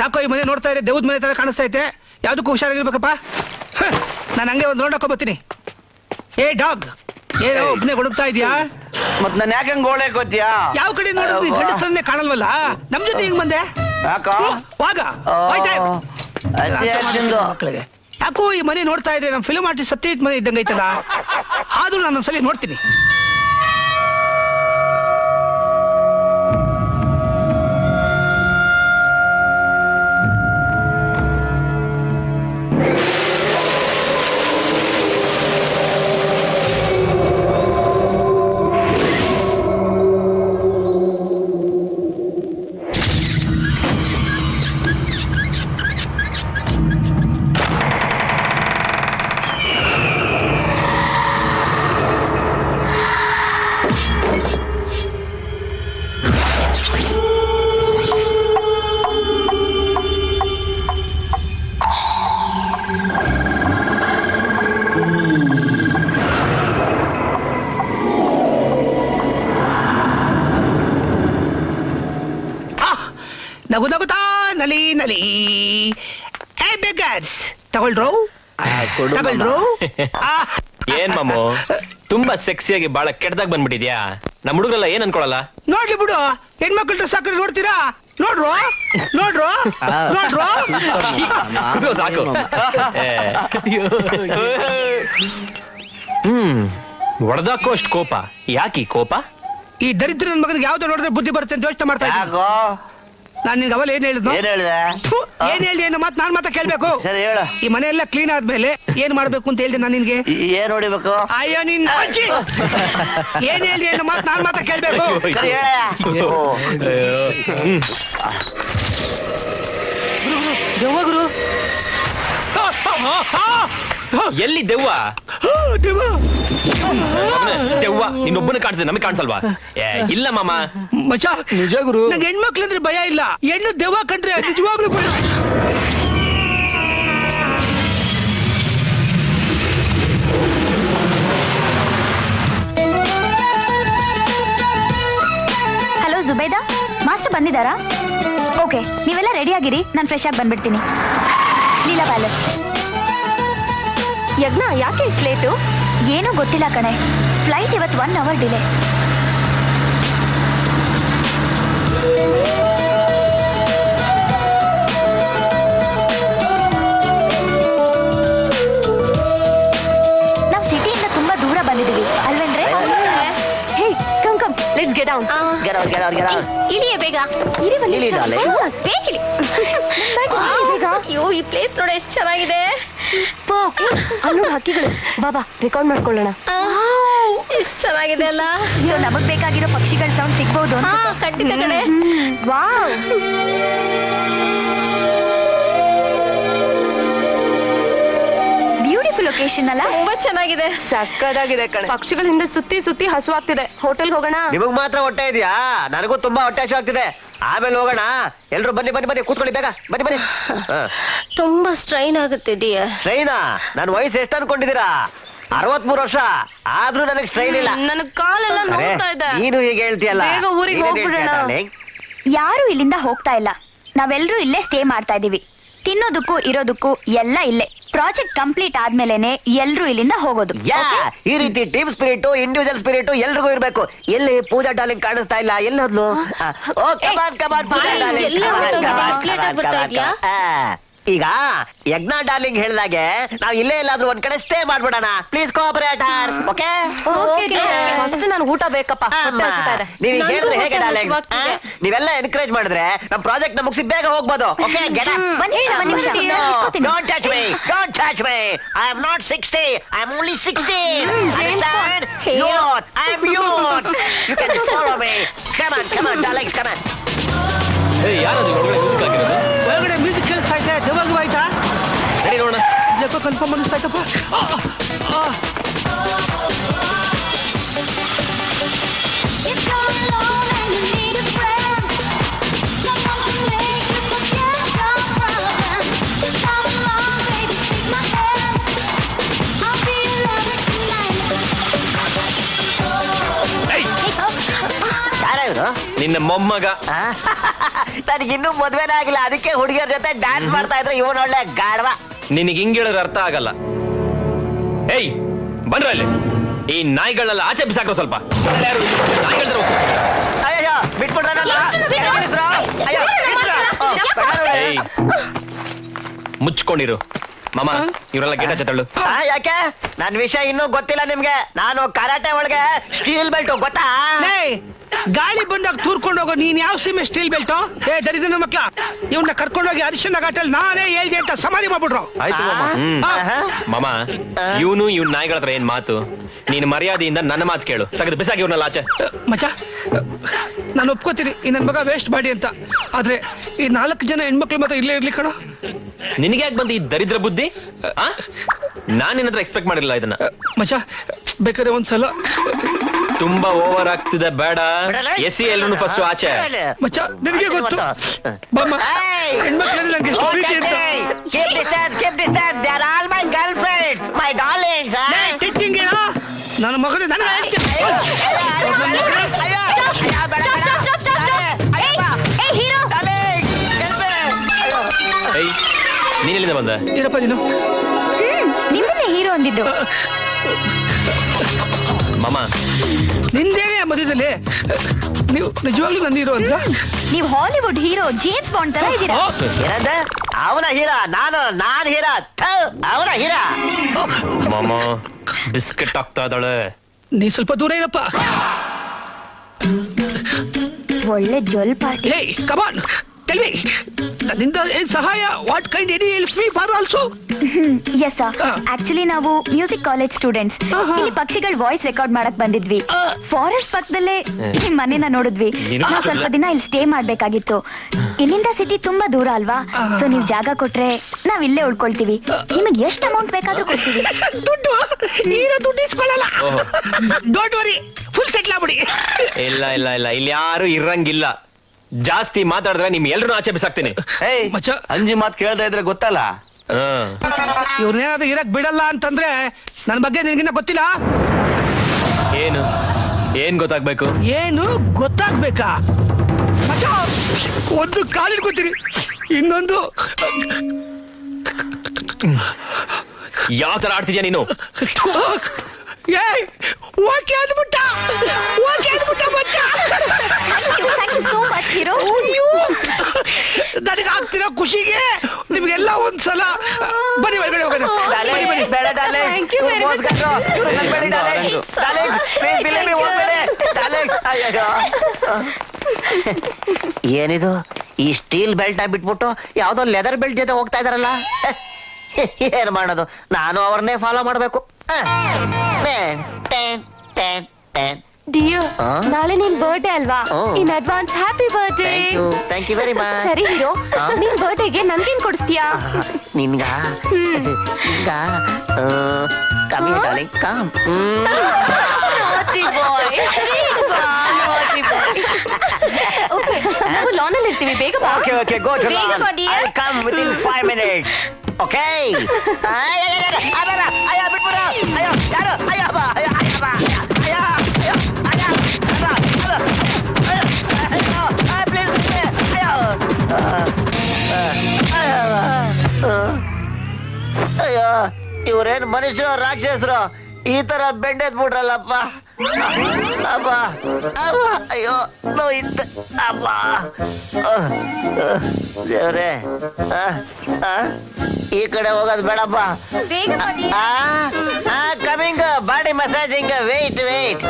ಯಾಕೋ ಈ ಮನೆ ನೋಡ್ತಾ ಇದ್ರೆ ದೇವ್ದ ಮನೆ ತರ ಕಾಣಿಸ್ತಾ ಐತೆ. ಯಾವ್ದಕ್ಕೂ ಹುಷಾರಾಗಿರ್ಬೇಕಪ್ಪ. ನಾನು ಹಂಗೆ ಒಂದು ರೌಂಡ್ ಹಾಕೊಂಡ್ಬರ್ತೀನಿ. ಏ ಡಾಗ್, ಏನೋ ಒಬ್ಬನೇ ಹುಡುಕ್ತಾ ಇದೀಯಾ? ಮತ್ ನಾನು ಯಾಕೆ ಗೋಳೆ ಗೊತ್ತೀಯಾ? ಯಾವ ಕಡೆ ನೋಡಿದ್ರು ಗಂಡಸರನ್ನೇ ಕಾಣಲ್ವಲ್ಲ. ನಮ್ ಜೊತೆ ಹಿಂಗ್ ಬಂದೆ ಯಾಕೋ? ವಾಗ ಮಕ್ಕಳಿಗೆ ಯಾಕೋ ಈ ಮನೆ ನೋಡ್ತಾ ಇದ್ರೆ ನಮ್ ಫಿಲ್ಮ್ ಆರ್ಟಿಸ್ಟ್ ಸತ್ಯಜಿತ್ ಮನೆ ಇದ್ದಂಗೆ ಐತಲ್ಲ. ಆದ್ರೂ ನಾನು ಒಂದ್ಸಲಿ ನೋಡ್ತೀನಿ. ನಗು ನಗುತ್ತಾ ನಲಿ ನಲಿ. ಏ ಬೆಗರ್ಸ್ ತಗೊಳ್ರು ತಗೊಳ್ರು. ಏನ್ ಮಾಮು, ತುಂಬಾ ಸೆಕ್ಸಿಯಾಗಿ ಬಹಳ ಕೆಟ್ಟದಾಗ ಬಂದ್ಬಿಟ್ಟಿದ್ಯಾ? ನಮ್ಮ ಹುಡುಗರೆಲ್ಲ ಏನ್ ಅನ್ಕೊಳಲ್ಲ? ನೋಡ್ಲಿ ಬಿಡು, ಹೆಣ್ಮಕ್ಳು ಡ್ರೆಸ್ ಹಾಕಿದ್ರೆ ನೋಡ್ತೀರಾ? ನೋಡ್ರು ನೋಡ್ರು ನೋಡ್ರು. ಇದು ಸಾಕು. ಹೊಡೆದಾಕೋ ಅಷ್ಟು ಕೋಪ ಯಾಕೆ? ಕೋಪ ಈ ದರಿದ್ರ ನನ್ನ ಮಗನಿಗೆ ಯಾವ್ದು ನೋಡಿದ್ರೆ ಬುದ್ಧಿ ಬರುತ್ತೆ ಅಂತ ಯೋಚನೆ ಮಾಡ್ತಾ ಇದ್ದೀನಿ. ನಾನು ನಿನ್ಗೆ ಅವಲ್ಲ ಏನ್ ಹೇಳಿದ್ನು? ಏನ್ ಹೇಳಿ ಅನ್ನೋ ಮಾತು ನಾನ್ ಮಾತ್ರ ಕೇಳ್ಬೇಕು. ಸರಿ ಹೇಳ. ಈ ಮನೆಯೆಲ್ಲ ಕ್ಲೀನ್ ಆದ್ಮೇಲೆ ಏನ್ ಮಾಡ್ಬೇಕು ಅಂತ ಹೇಳಿದೆ ನಾನು ನಿನ್ಗೆ. ಏನ್ ಹೊಡಿಬೇಕು? ಅಯ್ಯೋ ನಿನ್ ಅಜ್ಜಿ. ಏನ್ ಹೇಳಿ ಅನ್ನೋ ಮಾತು ನಾನ್ ಮಾತ್ರ ಕೇಳ್ಬೇಕು. ದೆವ್ವಗುರು ಎಲ್ಲಿ ದೆವ್ವ? ದೆವ್ವ ನಿನ್ನೊಬ್ಬನ ಕಾಣಿಸ್ತದೆ, ನಮಗೆ ಕಾಣಿಸಲ್ವಾ? ಇಲ್ಲ ಮಾಮ. ಮಚ ನಿಜ ಗುರು, ನಂಗೆ ಹೆಣ್ಮಕ್ಳು ಅಂದ್ರೆ ಭಯ ಇಲ್ಲ. ಹೆಣ್ಣು ದೆವ್ವ ಕಂಡ್ರೆ ನಿಜವಾಗ್ಲೂ ಭಯ. ಬಂದಿದ್ದಾರಾ? ಓಕೆ, ನೀವೆಲ್ಲ ರೆಡಿ ಆಗಿರಿ, ನಾನು ಫ್ರೆಶ್ ಆಗಿ ಬಂದ್ಬಿಡ್ತೀನಿ. ಲೀಲಾ ಪ್ಯಾಲೇಸ್. ಯಜ್ಞ, ಯಾಕೆ ಇಷ್ಟು ಲೇಟು? ಏನೂ ಗೊತ್ತಿಲ್ಲ ಕಣೆ, ಫ್ಲೈಟ್ ಇವತ್ತು 1 hour ಡಿಲೇ. ನಾವು ಸಿಟಿಯಿಂದ ತುಂಬಾ ದೂರ ಬಂದಿದ್ದೀವಿ ಅಲ್ವೇನ್ರೆ? ಹೇ, ಕಮ್ ಲೆಟ್ಸ್ ಗೆಟ್ ಡೌನ್. ಇಳಿಯೇ ಬೇಗ. ಅಯ್ಯೋ, ಈ ಪ್ಲೇಸ್ ನೋಡ ಎಷ್ಟು ಚೆನ್ನಾಗಿದೆ. ಅಲ್ಲೂ ಹಕ್ಕಿಗಳು. ಬಾಬಾ ರೆಕಾರ್ಡ್ ಮಾಡ್ಕೊಳ್ಳೋಣ. ಎಷ್ಟು ಚೆನ್ನಾಗಿದೆ ಅಲ್ಲ. ಸೊ ನಮಗ್ ಬೇಕಾಗಿರೋ ಪಕ್ಷಿಗಳ ಸೌಂಡ್ ಸಿಗ್ಬಹುದು. ಖಂಡಿತ ಕಡೆ. ವಾವ್, ಬ್ಯೂಟಿಫುಲ್ ಲೊಕೇಶನ್ ಅಲ್ಲ? ತುಂಬಾ ಚೆನ್ನಾಗಿದೆ. ಸಕ್ಕದಾಗಿದೆ ಕಣೆ. ಪಕ್ಷಿಗಳಿಂದ ಸುತ್ತಿ ಸುತ್ತಿ ಹಸುವಾಗ್ತಿದೆ. ಹೋಟೆಲ್ಗೆ ಹೋಗೋಣ. ನಿಮಗ್ ಮಾತ್ರ ಹೊಟ್ಟೆ ಇದೆಯಾ? ನನಗೂ ತುಂಬಾ ಹೊಟ್ಟೆ ಹಸಿವು ಆಗ್ತಿದೆ. ಆಮೇಲೆ ಹೋಗೋಣ. ಎಲ್ರು ಬನ್ನಿ ಬನ್ನಿ ಬನ್ನಿ, ಕೂತ್ಕೊಳ್ಳಿ ಬೇಗ. ಬನ್ನಿ ಬನ್ನಿ. ತುಂಬಾ ಸ್ಟ್ರೈನ್ ಆಗುತ್ತೆ ಡಿಯರ್. ಸ್ಟ್ರೈನಾ? ನನ್ನ ವಯಸ್ಸು ಎಷ್ಟು ಅನ್ಕೊಂಡಿದ್ದೀರಾ? 63 ವರ್ಷ ಆದ್ರೂ ನನಗೆ ಸ್ಟ್ರೈನ್ ಇಲ್ಲ. ನನ್ನ ಕಾಲೆಲ್ಲ ನೋವ್ತಾ ಇದೆ. ನೀನು ಹೀಗೆ ಹೇಳ್ತೀಯಲ್ಲ. ಬೇಗ ಊರಿಗೆ ನೀನೇನ್ ಹೋಗ್ಬಿಡೋಣ. ಹೇಳ್ತೀಯ darling? ಯಾರು ಇಲ್ಲಿಂದ ಹೋಗ್ತಾ ಇಲ್ಲ, ನಾವೆಲ್ಲರೂ ಇಲ್ಲೇ ಸ್ಟೇ ಮಾಡ್ತಾ ಇದೀವಿ. ತಿನ್ನೋದಕ್ಕೂ ಇರೋದಕ್ಕೂ ಎಲ್ಲ ಇಲ್ಲೇ. ಪ್ರಾಜೆಕ್ಟ್ ಕಂಪ್ಲೀಟ್ ಆದ್ಮೇಲೆನೆ ಎಲ್ರೂ ಇಲ್ಲಿಂದ ಹೋಗೋದು. ಯಾ, ಈ ರೀತಿ ಟೀಮ್ ಸ್ಪಿರಿಟ್, ಇಂಡಿವಿಜುವಲ್ ಸ್ಪಿರಿಟ್ ಎಲ್ರಿಗೂ ಇರ್ಬೇಕು. ಎಲ್ಲಿ ಪೂಜಾ ಡಾರ್ಲಿಂಗ್ ಕಾಣಿಸ್ತಾ ಇಲ್ಲ, ಎಲ್ಲೋದ್ಲು? ಕಮಾನ್ ಪೂಜಾ ಡಾರ್ಲಿಂಗ್. ಎಲ್ಲ ಹೊರಟೋಗಿದೆ. ಇಷ್ಟ್ late ಆಗಿ ಬರ್ತಾ ಇದ್ಯಾ? ಈಗ ಯಜ್ಞ ಡಾರ್ಲಿಂಗ್ ಹೇಳ್ದಾಗೆ ನಾವ್ ಇಲ್ಲೇ ಎಲ್ಲಾದ್ರೂ ಒಂದ್ ಕಡೆ ಸ್ಟೇ ಮಾಡ್ಬಿಡೋಣ. ಪ್ಲೀಸ್ ಕೋಆಪರೇಟರ್. ಓಕೆ? ಫಸ್ಟ್ ನಾನು ಊಟ ಬೇಕಪ್ಪ. ಹೊಟ್ಟೆ ಹಸಿತಾ ಇದೆ. ನೀವ್ ನನ್ಗೂ ಹೇಳಿದ್ರೆ ಹೇಗೆ ಹೊಟ್ಟೆ ಡಾರ್ಲಿಂಗ್? ಹಸಿವಾಗ್ತಿದೆ. ನೀವೆಲ್ಲ ಎನ್ಕರೇಜ್ ಮಾಡಿದ್ರೆ ನಮ್ ಪ್ರಾಜೆಕ್ಟ್ ನ ಮುಗಿಸಿ ಬೇಗ ಹೋಗ್ಬೋದು. ಓಕೆ? ಒಂದ್ ನಿಮಿಷ, ಇಟ್ಕೊತೀನಿ. Don't touch me. Don't touch me. I am not 60. I am only 16. Understand? Youth. I am youth. You can follow me. Come on, darlings, come on. ಯಾರದು ಒಳಗಡೆ ಮ್ಯೂಸಿಕ್ ಆಗಿರೋದು? ಒಳಗಡೆ ಮ್ಯೂಸಿಕ್ ಕೇಳಿಸ್ತಾ ಇದೆ. ದೆವ್ವಗೂ ಆಯ್ತಾ? ನಡಿ ನೋಡೋಣ. ಯಾಕೋ ಕನ್ಫರ್ಮ್ ಅನಿಸ್ತಾಯ್ತಪ್ಪ. ಯಾರು? ನಿನ್ನ ಮೊಮ್ಮಗ. ನನಗಿನ್ನೂ ಮದ್ವೆನೇ ಆಗಿಲ್ಲ, ಅದಕ್ಕೆ ಹುಡುಗಿಯರ ಜೊತೆ ಡ್ಯಾನ್ಸ್ ಮಾಡ್ತಾ ಇದ್ರೆ ಇವನ್ ಒಳ್ಳೆ ಗಾಡ್ವ. ನಿನಗೆ ಹಿಂಗ್ ಹೇಳಿದ್ರೆ ಅರ್ಥ ಆಗಲ್ಲ. ಏಯ್, ಬಂದ್ರ ಅಲ್ಲಿ. ಈ ನಾಯಿಗಳನ್ನೆಲ್ಲ ಆಚೆ ಬಿಸಾಕ್ರು ಸ್ವಲ್ಪ. ಯಾರು ನಾಯಿಗಳ ತರ ಹೋಗ್ತಾರೆ? ಅಯ್ಯೋ ಬಿಟ್ಬಿಟ್ರಲ್ಲ. ಏಯ್, ಮುಚ್ಕೊಂಡಿರು. ಮಾಮ, ಇವರೆಲ್ಲ ಗೆಟ ಚತಳು. ಯಾಕೆ? ನನ್ ವಿಷಯ ಇನ್ನೂ ಗೊತ್ತಿಲ್ಲ ನಿಮ್ಗೆ. ನಾನು ಕರಾಟೆ ಒಳಗೆ ಸ್ಟೀಲ್ ಬೆಲ್ಟ್ ಗೊತ್ತಾ? ಏಯ್, ಗಾಳಿ ಬಂದಾಗ ತೂರ್ಕೊಂಡು ಹೋಗೋ ನೀನ್ ಯಾವ ಸೀಮೆ ಸ್ಟೀಲ್ ಬೆಲ್ಟು? ಏ ದರಿದ್ರ ಮಕ್ಳ, ಇವನ್ನ ಕರ್ಕೊಂಡೋಗಿ ಅರಿಶಿನ ಘಾಟಲ್ಲಿ ನಾನೇ ಹೇಳ್ದೆ ಅಂತ ಸಮಾಧಿ ಮಾಡ್ಬಿಟ್ರು. ಆಯ್ತು ಮಾಮ. ಇವನು ಇವ್ನ ನಾಯಿಗಳ ಹತ್ರ ಏನ್ ಮಾತು? ನೀನ್ ಮರ್ಯಾದೆಯಿಂದ ನನ್ನ ಮಾತು ಕೇಳು. ತೆಗೆದು ಬಿಸಾಕಿ ಇವ್ರನ್ನೆಲ್ಲ ಆಚೆ. ಮಚ್ಚ, ನಾನು ಒಪ್ಕೋತೀನಿ ಈ ನನ್ ಮಗ ವೇಸ್ಟ್ ಮಾಡಿ ಅಂತ. ಆದ್ರೆ ಈ 4 ಜನ ಹೆಣ್ಮಕ್ಳು ಮಾತ್ರ ಇಲ್ಲೇ ಇರ್ಲಿ ಕಣೋ. ನಿನಗೆ ಯಾಕೆ ಬಂದು ಈ ದರಿದ್ರ ಬುದ್ಧಿ? ನಾನ್ ನಿನ್ನ ಹತ್ರ ಎಕ್ಸ್ಪೆಕ್ಟ್ ಮಾಡಿರಲಿಲ್ಲ ಇದನ್ನ. ಮಚ್ಚ, ಬೇಕಾದ್ರೆ ಒಂದ್ಸಲ. ತುಂಬಾ ಓವರ್ ಆಗ್ತಿದೆ, ಬೇಡ. ಎಸಿ ಎಲ್ಲರೂ ಫಸ್ಟ್ ಆಚೆ. ಮಚ್ಚ, ನಿನಗೆ ಗೊತ್ತು ಬಾಮ್ಮ, ಹೆಣ್ಮಕ್ಳಲ್ಲಿ ನಂಗೆ ಎಷ್ಟು ಪ್ರೀತಿ ಅಂತ. ಟೀಚಿಂಗ್ ಏನೋ ನನ್ನ ಮಗನ ನನಗೆ ನೀನೆಲ್ಲಿಂದ ಬಂದ? ಏನಪ್ಪ ನೀನು? ನಿಮ್ಮನ್ನೇ ಹೀರೋ ಅಂದಿದ್ದು. ಮಾಮ, ನಿಂದೇನೆ ಮಧ್ಯದಲ್ಲಿ. ನೀವು ನಿಜವಾಗ್ಲೂ ನನ್ನ ಹೀರೋ ಅಂತ? ನೀವು ಹಾಲಿವುಡ್ ಹೀರೋ ಜೇಮ್ಸ್ ಬಾಂಡ್ ತರ ಇದ್ದೀರಾ. ಅವನ ಹೀರಾ ನಾನ್ ಹೀರಾ. ಅವನ ಹೀರಾ. ಮಾಮ, ಬಿಸ್ಕೆಟ್ ಆಗ್ತಾ ಇದ್ದಾಳೆ. ನೀ ಸ್ವಲ್ಪ ದೂರ ಇರಪ್ಪ. ಒಳ್ಳೆ ಜೊಲ್ ಪಾರ್ಟಿ. ಏಯ್, ಕಮಾನ್, ಟೆಲ್ ಮೀ, ನನ್ನಿಂದ ಏನ್ ಸಹಾಯ? What kind any help me for also? Yes sir, actually ನಾವು ಮ್ಯೂಸಿಕ್ ಕಾಲೇಜ್ ಸ್ಟೂಡೆಂಟ್ಸ್. ಇಲ್ಲಿ ಪಕ್ಷಿಗಳ ವಾಯ್ಸ್ ರೆಕಾರ್ಡ್ ಮಾಡಕ್ ಬಂದಿದ್ವಿ. ಫಾರೆಸ್ಟ್ ಪಕ್ಕದಲ್ಲೇ ನಿಮ್ ಮನೇನ ನೋಡಿದ್ವಿ. ನಾವು ಸ್ವಲ್ಪ ದಿನ ಇಲ್ಲಿ ಸ್ಟೇ ಮಾಡ್ಬೇಕಾಗಿತ್ತು. ಇಲ್ಲಿಂದ ಸಿಟಿ ತುಂಬಾ ದೂರ ಅಲ್ವಾ? ಸೊ ನೀವ್ ಜಾಗ ಕೊಟ್ರೆ ನಾವ್ ಇಲ್ಲೇ ಉಳ್ಕೊಳ್ತೀವಿ. ನಿಮಗೆ ಎಷ್ಟು ಅಮೌಂಟ್ ಬೇಕಾದ್ರೂ ಕೊಡ್ತೀವಿ. ದುಡ್ಡು ನೀನು ದುಡ್ಡು ಇಸ್ಕೊಳ್ಳಲ್ಲ. ಡೋಂಟ್ ವರಿ, ಫುಲ್ ಸೆಟ್ಲ್ ಆಗ್ಬಿಡಿ. ಇಲ್ಲ ಇಲ್ಲ ಇಲ್ಲ, ಇಲ್ಲಿ ಯಾರು ಇರಂಗಿಲ್ಲ. ಜಾಸ್ತಿ ಮಾತಾಡಿದ್ರೆ ನಿಮ್ ಎಲ್ರು ಆಚೆ ಬಿಸಾಕ್ತೀನಿ. ಮಚ್ಚ, ಅಂಜಿ ಮಾತು ಕೇಳ್ತಾ ಇದ್ರೆ ಗೊತ್ತಲ್ಲ. ಇವ್ರನ್ನೇನಾದ್ರು ಇರಕ್ ಬಿಡಲ್ಲ ಅಂತಂದ್ರೆ ನನ್ ಬಗ್ಗೆ ನಿನ್ಗಿನ್ನ ಗೊತ್ತಿಲ್ಲ. ಏನು ಗೊತ್ತಾಗ್ಬೇಕು? ಏನು ಗೊತ್ತಾಗ್ಬೇಕಾ? ಅಚ್ಚ! ಒಂದು ಕಾಲಿಡ್ಕೊತೀರಿ, ಇನ್ನೊಂದು ಯಾವ ತರ ಆಡ್ತಿದ್ಯಾ ನೀನು? ಏಯ್ ಓಕೆ ಅಂದ್ಬಿಟ್ಟ, ಓಕೆ ಅಂದ್ಬಿಟ್ಟ ಮಚ್ಚ. Thank you so much hero. ನನಗೆ ಆಗ್ತಿರೋ ಖುಷಿಗೆ ನಿಮ್ಗೆಲ್ಲ ಒಂದ್ಸಲ ಬನ್ನಿ ಒಳಗಡೆ ಹೋಗೋಣ. ಬನ್ನಿ, ಬನ್ನಿ. ಬೇಡ darling. Thank you ಇವ್ರು very much. ಮೋಸ್ಗಾರರು. ಇವ್ರು ನನ್ಬೇಡಿ darling. Darling, please believe me, ಹೋಗ್ಬೇಡಿ. Darling, ಅಯ್ಯಯ್ಯೋ. ಏನಿದು ಈ ಸ್ಟೀಲ್ ಬೆಲ್ಟ್ ಬಿಟ್ಬಿಟ್ಟು ಯಾವ್ದೋ ಲೆದರ್ ಬೆಲ್ಟ್ ಜೊತೆ ಹೋಗ್ತಾ ಇದಾರಲ್ಲ? ಏನ್ ಮಾಡೋದು, ನಾನು ಅವ್ರನ್ನೇ ಫಾಲೋ ಮಾಡ್ಬೇಕು. ಡಿಯರ್, ಆ? ನಾಳೆ ನಿನ್ ಬರ್ಡೇ ಅಲ್ವಾ? ಓ. In advance happy birthday. Thank you very much. ಸರಿ ಹೀರೋ, ಆ? ನಿನ್ ಬರ್ಡೇಗೆ ನನ್ಗೇನ್ ಕೊಡಿಸ್ತೀಯಾ? ನಿನ್ಗ ಈಗ ಕಮ್ಮಿ darling come. Naughty boy. Naughty boy. Okay, ನಾವು ಲಾನ್ ಅಲ್ಲಿ ಇರ್ತೀವಿ, ಬೇಗ ಬಾ. Okay, okay, go to ಬೇಗ lawn. ಬಾ, dear. I'll come within 5 minutes. Okay. ಅಯ್ಯ ಬಿಟ್ಬಿಡು. ಅಯ್ಯೋ ಯಾರು? ಅಯ್ಯ ಬಾ, ಅಯ್ಯ ಬಾ, ಅಯ್ಯ, ಅಯ್ಯೋ, ಅಯ್ಯ, please, ಅಯ್ಯೋ, ಇವ್ರೇನ್ ಮನುಷ್ಯರು ರಾಕ್ಷಸರು ಈ ತರ ಬೆಂಡೆದ್ ಬಿಡ್ರಲ್ಲಪ್ಪ. ಅಪ್ಪ ಅಪ್ಪ, ಅಯ್ಯೋ ನೋಯ್ತ ಅಪ್ಪ. ದೇವ್ರೆ, ಈ ಕಡೆ ಹೋಗೋದು ಬೇಡಪ್ಪ. ಬೇಗ ಬಾ, dear. Coming body massaging. Wait wait.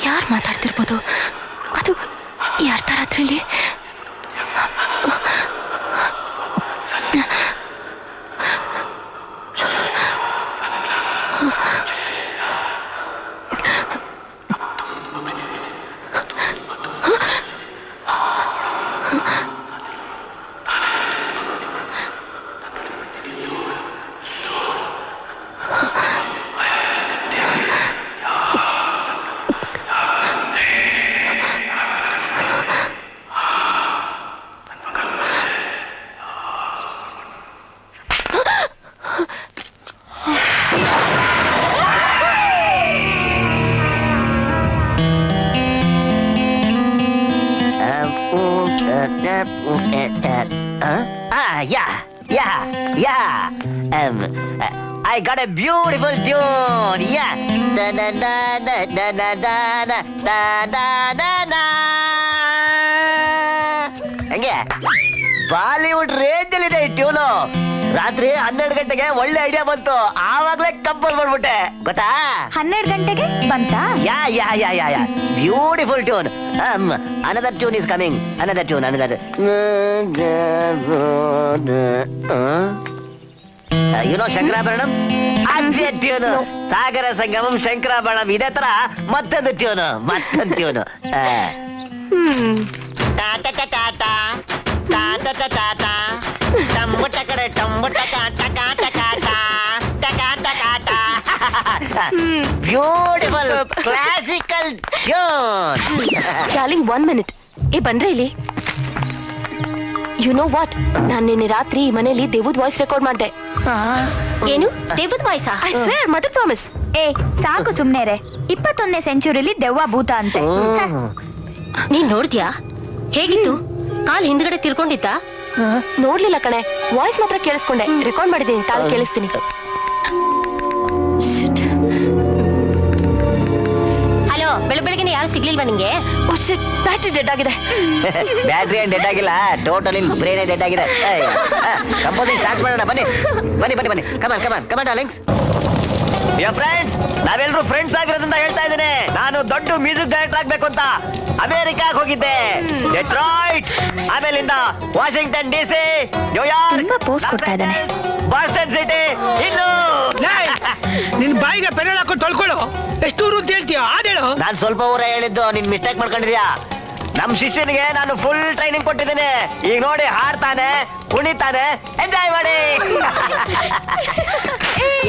ಯಾರು ಮಾತಾಡ್ತಿರ್ಬೋದು? ಅದು ಈ ಅರ್ಧ ರಾತ್ರಿಲಿ. Yeah. I got a beautiful tune. Yeah. Da da da da da da da da da da da. ಹಂಗೆ ಬಾಲಿವುಡ್ ರೇಂಜ್ ಅಲ್ಲಿ ಇದೆ ಈ ಟ್ಯೂನು. ರಾತ್ರಿ 12 ಗಂಟೆಗೆ ಒಳ್ಳೆ ಐಡಿಯಾ ಬಂತು, ಆವಾಗ್ಲೇ ಕಂಪೋಸ್ ಮಾಡ್ಬಿಟ್ಟೆ, ಗೊತ್ತಾ? 12 ಗಂಟೆಗೆ ಬಂತಾ? Yeah beautiful tune. Another tune is coming. Another tune. You know Shankarabharanam? ಅದೇ ಟ್ಯೂನು. ಸಾಗರ ಸಂಗಮಂ ಶಂಕರಾಭರಣಂ ಇದೇ ತರ ಮತ್ತೊಂದು tune. Beautiful classical tune. Darling 1 minute. ಬಂದ್ರೆ ಇಲ್ಲಿ. ಯು ನೋ ವಾಟ್, ನಾನು ನಿನ್ನೆ ರಾತ್ರಿ ಈ ಮನೆಯಲ್ಲಿ ದೇವದ್ ವಾಯ್ಸ್ ರೆಕಾರ್ಡ್ ಮಾಡಿದೆ. ಏನು ದೇವದ್ voice? I swear, mother promise. ಸಾಕು ಸುಮ್ನೆ ರೇ. 21ನೇ ಸೆಂಚುರಿಲಿ ದೆವ್ವ ಭೂತ ಅಂತೆ. ನೀನ್ ನೋಡ್ದ್ಯಾ? ಹೇಗಿತ್ತು? ಕಾಲ್ ಹಿಂದ್ಗಡೆ ತಿರ್ಕೊಂಡಿದ್ದ? ನೋಡ್ಲಿಲ್ಲ ಕಣೆ, ವಾಯ್ಸ್ ಮಾತ್ರ ಕೇಳಿಸ್ಕೊಂಡೆ. ರೆಕಾರ್ಡ್ ಮಾಡಿದ್ದೀನಿ, ತಾವು ಕೇಳಿಸ್ತೀನಿ. ಹಲೋ, ಬೆಳಗ್ಗೆ ಯಾರು ಸಿಗ್ಲಿಲ್ವಾ ನಿಂಗೆ? ಬ್ಯಾಟ್ರಿ ಡೆಡ್ ಆಗಿದೆ. ಬ್ಯಾಟ್ರಿ ಏನ್ ಡೆಡ್ ಆಗಿಲ್ಲ, ಟೋಟಲಿ ಬ್ರೈನ್ ಡೆಡ್ ಆಗಿದೆ. ಕಂಪೋಸಿಂಗ್ ಸ್ಟಾರ್ಟ್ ಮಾಡೋಣ, ಬನ್ನಿ. ಕಮಾನ್ ಡಾರ್ಲಿಂಗ್ಸ್. ಫ್ರೆಂಡ್ಸ್, ನಾವೆಲ್ಲರೂ ಫ್ರೆಂಡ್ಸ್ ಆಗಿರೋದ್ರಿಂದ ಹೇಳ್ತಾ ಇದ್ದೇನೆ, ನಾನು ದೊಡ್ಡ ಮ್ಯೂಸಿಕ್ ಡೈರೆಕ್ಟರ್ ಆಗ್ಬೇಕು ಅಂತ ಅಮೆರಿಕಾಗ್ ಹೋಗಿದ್ದೆ. ಡೆಟ್ರಾಯ್ಟ್, ಆಮೇಲಿಂದ ವಾಷಿಂಗ್ಟನ್ DC, ನ್ಯೂಯಾರ್ಕ್, ತುಂಬಾ ಪೋಸ್ ಕೊಡ್ತಾ ಇದ್ದಾನೆ. ಬಾಸ್ಟನ್ ಸಿಟಿ, ಇನ್ನು ನಿನ್ ಬಾಯಿಗೆ ಪೆನ್ನೆಲ್ಲ ಹಾಕೊಂಡು ತೊಳ್ಕೊಳ್ಳು. ಎಷ್ಟು ಊರು ಅಂತ ಹೇಳ್ತೀಯ ಆಡೇಳು. ನಾನ್ ಸ್ವಲ್ಪ ಊರ ಹೇಳಿದ್ದು ನೀನ್ ಮಿಸ್ಟೇಕ್ ಮಾಡ್ಕೊಂಡಿದ್ಯಾ. ನಮ್ ಶಿಷ್ಯನಿಗೆ ನಾನು ಫುಲ್ ಟ್ರೈನಿಂಗ್ ಕೊಟ್ಟಿದ್ದೀನಿ. ಈಗ ನೋಡಿ ಹಾಡ್ತಾನೆ, ಕುಣಿತಾನೆ, ಎಂಜಾಯ್ ಮಾಡಿ.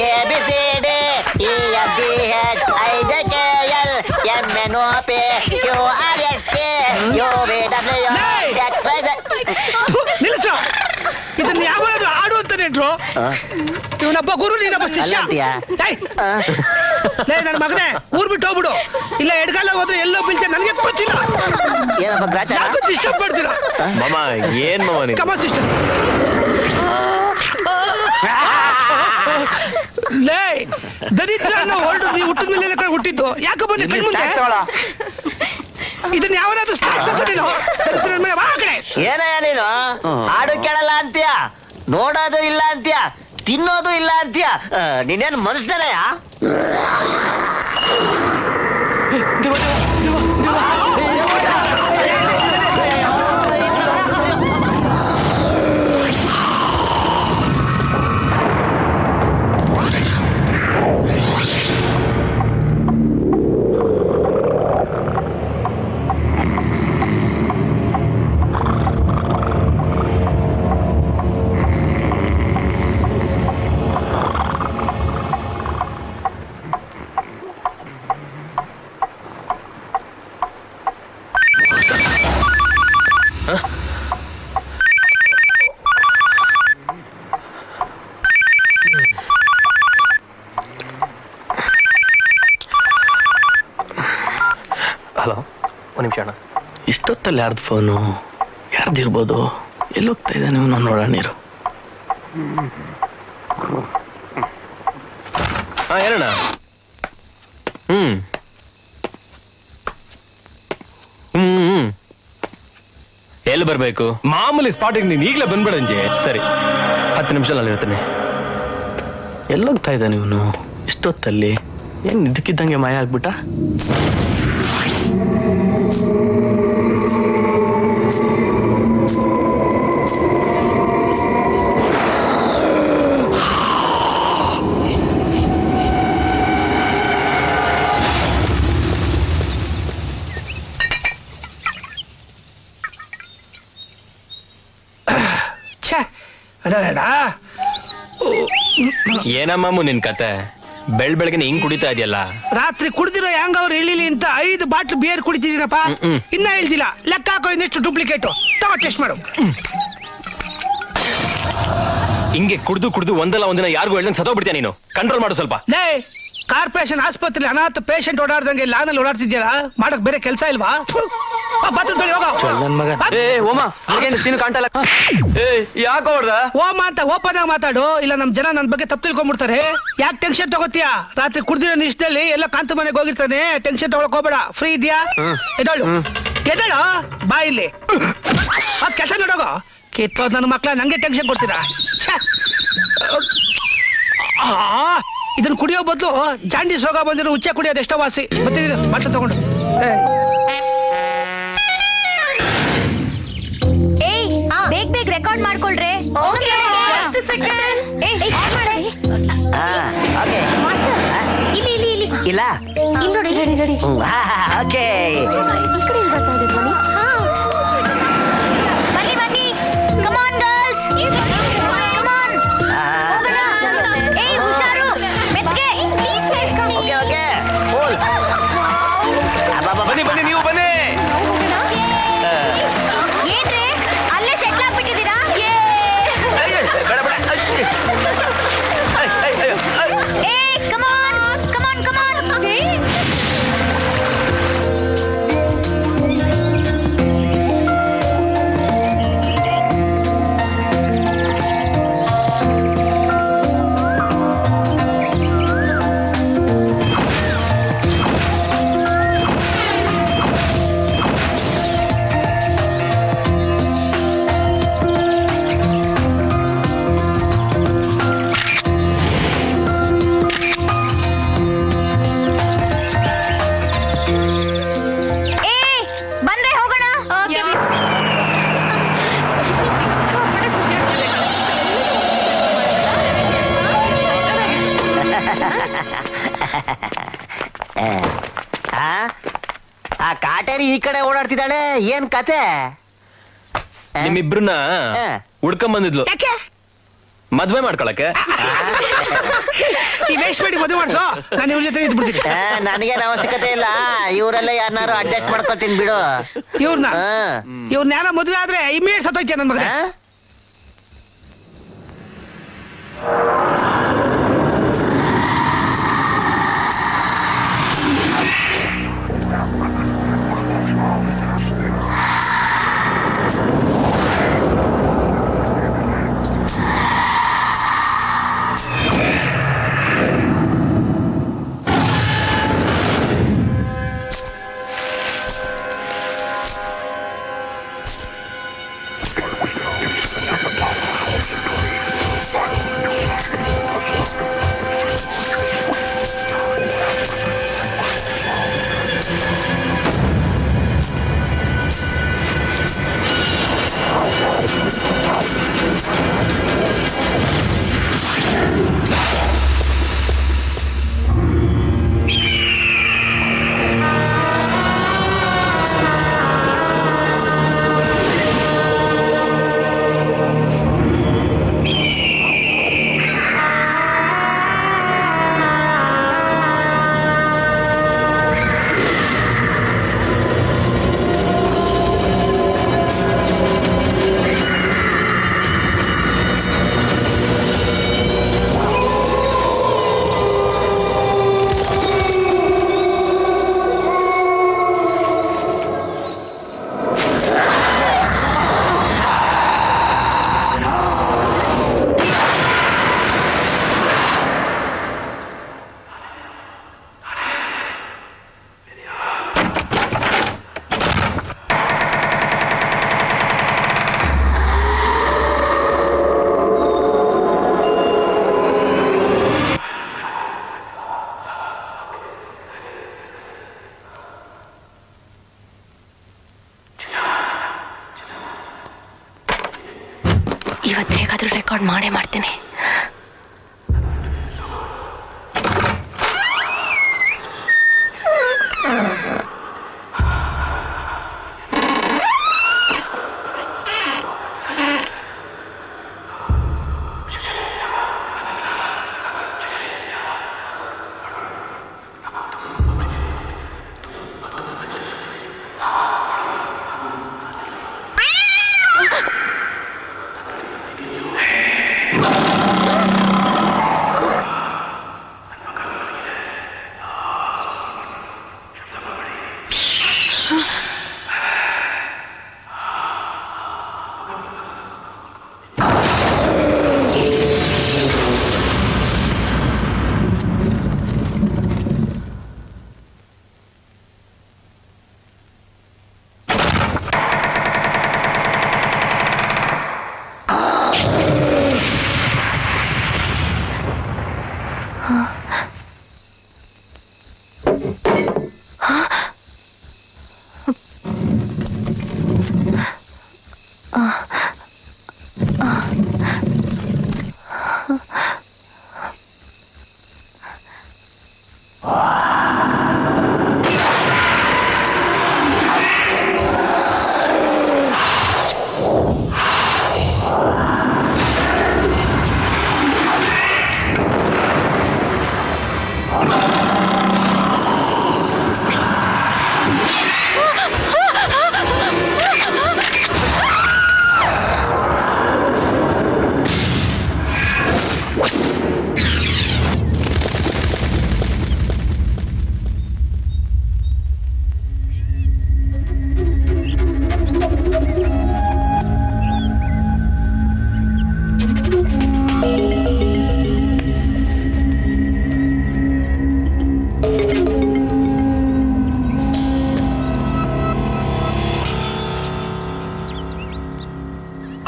ABCD EFGH IJKL MNOP QRST UVW XYZ. ನಿಲ್ಲಿಸ. ಇದನ್ನ ಯಾವಾಗಲೂ ಆಡು ಅಂತ ನೆಂಟ್ರು. ಇವನೊಬ್ಬ ಗುರು, ನೀನೊಬ್ಬ ಶಿಷ್ಯ. ಅಲ್ಲಂತೀಯ? ಏಯ್! ಲೇ ನನ್ನ ಮಗನೇ, ಊರ್ ಬಿಟ್ಟು ಹೋಗ್ಬಿಡು. ಇಲ್ಲ ಎಡ್ಗಾಲ ಹೋದ್ರೆ ಎಲ್ಲೋ ಬೀಳ್ತೆ, ನನಗೆ ಗೊತ್ತಿಲ್ಲ. ಏನಪ್ಪ ಗ್ರಾಚಾರ? ಯಾಕೋ ಡಿಸ್ಟರ್ಬ್ ಮಾಡ್ತೀರಾ? ಮಾಮ ಏನ್ ಮಾಮ ನೀನು? ಕಮ ಸಿಸ್ಟರ್. ಲೇ ದರಿದ್ರ ಅನ್ನೋ ಹೊರಡು ನೀವು ಹುಟ್ಟಿದ ಮೇಲೆ ಕಡೆ ಹುಟ್ಟಿದ್ದು. ಯಾಕೆ ಬಂದು ಕಣ್ಮುಂದೆ? ಇದನ್ನ ಯಾವನಾದ್ರೂ ಸ್ಟಾರ್ಟ್ ಅಂತ ನೀನು ದರಿದ್ರ ಮೇಲೆ ಬಾ ಆ ಕಡೆ. ಏನಯ್ಯ ನೀನು ಹಾಡು ಕೇಳಲ್ಲ ಅಂತೀಯ, ನೋಡೋದು ಇಲ್ಲ ಅಂತೀಯ, ತಿನ್ನೋದು ಇಲ್ಲ ಅಂತೀಯ. ನೀನೇನು ಮನುಷ್ಯನಯ್ಯ? ಹಲೋ, ಒಂದು ನಿಮಿಷ ಅಣ್ಣ. ಇಷ್ಟೊತ್ತಲ್ಲಿ ಯಾರ್ದು ಫೋನು? ಯಾರ್ದಿರ್ಬೋದು? ಎಲ್ಲಿ ಹೋಗ್ತಾ ಇದ್ದಾನೆ ಇವನು? ನೋಡೋಣ ನೀರು. ಹಾ ಹೇಳಣ್ಣ. ಹ್ಮ್ ಹ್ಮ್ ಎಲ್ಲಿ ಬರ್ಬೇಕು? ಮಾಮೂಲಿ ಸ್ಪಾಟಿಗೆ ನೀನು ಈಗಲೇ ಬಂದ್ಬಿಡಂಜಿ. ಸರಿ, 10 ನಿಮಿಷದಲ್ಲಿ ಇರ್ತೀನಿ. ಎಲ್ಲೋಗ್ತಾ ಇದ್ದಾನೆ ಇವನು ಇಷ್ಟೊತ್ತಲ್ಲಿ? ಹೆಂಗ್ ನಿದ್ದಕ್ಕಿದ್ದಂಗೆ ಮಾಯ ಆಗ್ಬಿಟ್ಟ? ಏನಮ್ಮ ನಿನ್ ಕತೆ? ಬೆಳಗ್ಗೆ ಹಿಂಗ್ ಕುಡಿತಾ ಇದೆಯಲ್ಲ? ರಾತ್ರಿ ಕುಡ್ದಿರೋ ಹೆಂಗ ಅವ್ರು ಹೇಳಿಲಿ ಅಂತ 5 ಬಾಟ್ಲು ಬಿಯರ್ ಕುಡಿತಿದ್ದೀರಪ್ಪ. ಇನ್ನ ಹೇಳ್ತಿಲ್ಲ. ಲೆಕ್ಕ ಹಾಕೋ ಇನ್ನೆಷ್ಟು ಡೂಪ್ಲಿಕೇಟ್. ತಗೋ ಟೆಸ್ಟ್ ಮಾಡು. ಹಿಂಗೆ ಕುಡ್ದು ಒಂದಲ್ಲ ಒಂದಿನ ಯಾರಿಗೂ ಹೇಳ್ದಂಗೆ ಸತ್ತೋಗ್ಬಿಡ್ತೀಯ ನೀನು. ಕಂಟ್ರೋಲ್ ಮಾಡು ಸ್ವಲ್ಪ. ಲೇ, ಕಾರ್ಪೊರೇಷನ್ ಆಸ್ಪತ್ರೆ ಅನಾಥ ಪೇಷಂಟ್ ಓಡಾಡ್ದಂಗೆ ಲಾನಲ್ಲಿ ಓಡಾಡ್ತಿದ್ಯಲ್ಲ, ಮಾಡಕ್ ಬೇರೆ ಕೆಲಸ ಇಲ್ವಾ? ಬಾತ್ರೂಮ್ ಹೋಗ. ನನ್ ಮಗ. ಏ ಓಮ, ನೀನು ಕಾಣ್ತಲ್ಲ. ಏ ಯಾಕೆ ಹೊಡ್ದ? ಓಮ ಅಂತ ಓಪನ್ ಆಗಿ ಮಾತಾಡು, ಇಲ್ಲ ನಮ್ ಜನ ನನ್ ಬಗ್ಗೆ ತಪ್ಪು ತಿಳ್ಕೊಂಡ್ಬಿಡ್ತಾರೆ. ಯಾಕೆ ಟೆನ್ಷನ್ ತಗೋತೀಯ? ರಾತ್ರಿ ಕುಡ್ದಿರೋ ನಿಷ್ಠದಲ್ಲಿ ಎಲ್ಲ ಕಾಂತ ಮನೆಗೆ ಹೋಗಿರ್ತಾನೆ. ಟೆನ್ಷನ್ ತಗೊಳಕ್ ಹೋಗ್ಬೇಡ. ಫ್ರೀ ಇದೆಯಾ? ಎದಳು ಬಾ ಇಲ್ಲಿ. ಆ ಕೆಲಸ ನೋಡೋಗ. ಕಿತ್ತೋದ್ ನನ್ನ ಮಕ್ಳ ನಂಗೆ ಟೆನ್ಷನ್ ಕೊಡ್ತೀರಾ? ಇದನ್ನ ಕುಡಿಯೋ ಬದಲು ಜಾಂಡೀಸ್ ರೋಗ ಬಂದಿರೋ ಉಚ್ಚ ಕುಡಿಯೋದು ಎಷ್ಟೋ ವಾಸಿ. ಬರ್ತಿದ್ದೀರ ಬಾಟ್ಲು ತಗೊಂಡು. ಬೇಗ ರೆಕಾರ್ಡ್ ಮಾಡ್ಕೊಳ್ರೆ. ಇಲ್ಲ ಓಕೆ. ಬನ್ನಿ ಬನ್ನಿ, ಕಮಾನ್ ಗರ್ಲ್ಸ್, ಕಮಾನ್. ಏಯ್ ಹುಷಾರು, ಮೆತ್ಗೆ. Okay okay cool. ಬನ್ನಿ ಬನ್ನಿ, ನೀವು ಬನ್ನಿ. ಏನ್ರಿ ಅಲ್ಲೇ ಸೆಟ್ಲ್ ಆಗ್ಬಿಟ್ಟಿದ್ದೀರಾ? ಏಯ್ ಕಮಾನ್ ಕಮಾನ್ ಕಮಾನ್. ಆ ಕಾಟೇರಿ ಈ ಕಡೆ ಓಡಾಡ್ತಿದ್ದಾಳೆ, ಏನ್ ಕತೆ? ನಿಮ್ಮಿಬ್ರನ್ನ ಹುಡ್ಕೊಂಡ್ ಬಂದಿದ್ಲು ಯಾಕೆ ಮದ್ವೆ ಮಾಡ್ಕೊಳಕ್ಕೆ. ಈ ವೇಸ್ಟ್ ಮಾಡಿ ಮದುವೆ ಮಾಡ್ಸೋ, ನಾನು ಇವ್ರ ಜೊತೆ ಇದ್ಬಿಡ್ತೀನಿ. ನನಗೇನು ಅವಶ್ಯಕತೆ ಇಲ್ಲ, ಇವರೆಲ್ಲ ಯಾರನ್ನಾರು ಅಡ್ಜಸ್ಟ್ ಮಾಡ್ಕೊತೀನಿ ಬಿಡು. ಇವ್ರನ್ನ ಯಾರ ಮದುವೆ ಆದ್ರೆ ಇಮಿಡಿಯೇಟ್ ಸತ್ತೋಯ್ತೆ ನನ್ ಮಗನೇ. ಇವತ್ತು ಹೇಗಾದ್ರೂ ರೆಕಾರ್ಡ್ ಮಾಡೇ ಮಾಡ್ತೀನಿ.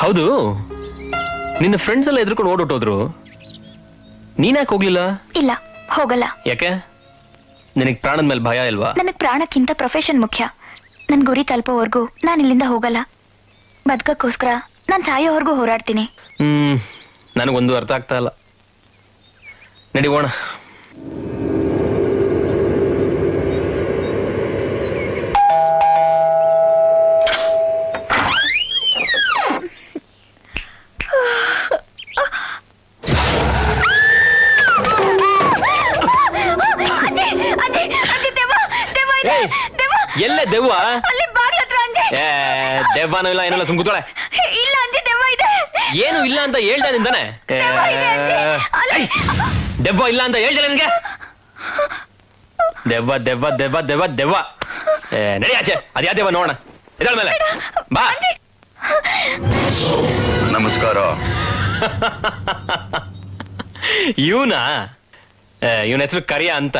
ಹೌದು, ನಿನ್ನ ಫ್ರೆಂಡ್ಸ್ ಎಲ್ಲ ಎದ್ರುಕೊಂಡು ಓಡೋಟೋದ್ರು, ನೀನ್ಯಾಕೆ ಹೋಗ್ಲಿಲ್ಲ? ಇಲ್ಲ, ಹೋಗಲ್ಲ. ಯಾಕೆ? ನಿನಗೆ ಪ್ರಾಣದ ಮೇಲೆ ಭಯ ಇಲ್ವಾ? ನನಗ್ ಪ್ರಾಣಕ್ಕಿಂತ ಪ್ರೊಫೆಷನ್ ಮುಖ್ಯ. ನನ್ ಗುರಿ ತಲುಪೋವರೆಗೂ ನಾನು ಇಲ್ಲಿಂದ ಹೋಗಲ್ಲ. ಬದುಕಕ್ಕೋಸ್ಕರ ನಾನ್ ಸಾಯೋವರೆಗೂ ಹೋರಾಡ್ತೀನಿ. ನನಗೊಂದು ಅರ್ಥ ಆಗ್ತಾ ಇಲ್ಲ. ನಡಿಗೋಣ. ಇದೆ ಏಯ್, ದೆವ್ವ ಎಲ್ಲೇ ದೆವ್ವ? ಅಲ್ಲಿ ಬಾಗ್ಲ ಹತ್ರ ಅಂಜಿ ಏ ದೆವ್ವನೂ ಇಲ್ಲ ಏನಿಲ್ಲ ಸುಮ್ ಕೂತ್ಕೊಳ್ಳೆ. ಇಲ್ಲ ಅಂಜಿ ದೆವ್ವ ಇದೆ ಏನು ಇಲ್ಲ ಅಂತ ಹೇಳ್ತಾ ನಿಂತಾನೆ. ದೆವ್ವ ಇದೆ ಅಂಜಿ ಅಲ್ಲಿ ದೆವ್ವ ಇಲ್ಲ ಅಂತ ಹೇಳ್ದೆ ನಿನ್ಗೆ. ದೆವ್ವ ದೆವ್ವ ದೆವ್ವ ದೆವ್ವ ದೆವ್ವ. ನಡಿ ಆಚೆ, ಅದ್ ಯಾವ ದೆವ್ವ ನೋಡೋಣ. ಇದಳ ಮೇಲೆ ಬಾ. ನಮಸ್ಕಾರ. ಇವನ ಇವನ ಹೆಸರು ಕರಿಯ ಅಂತ.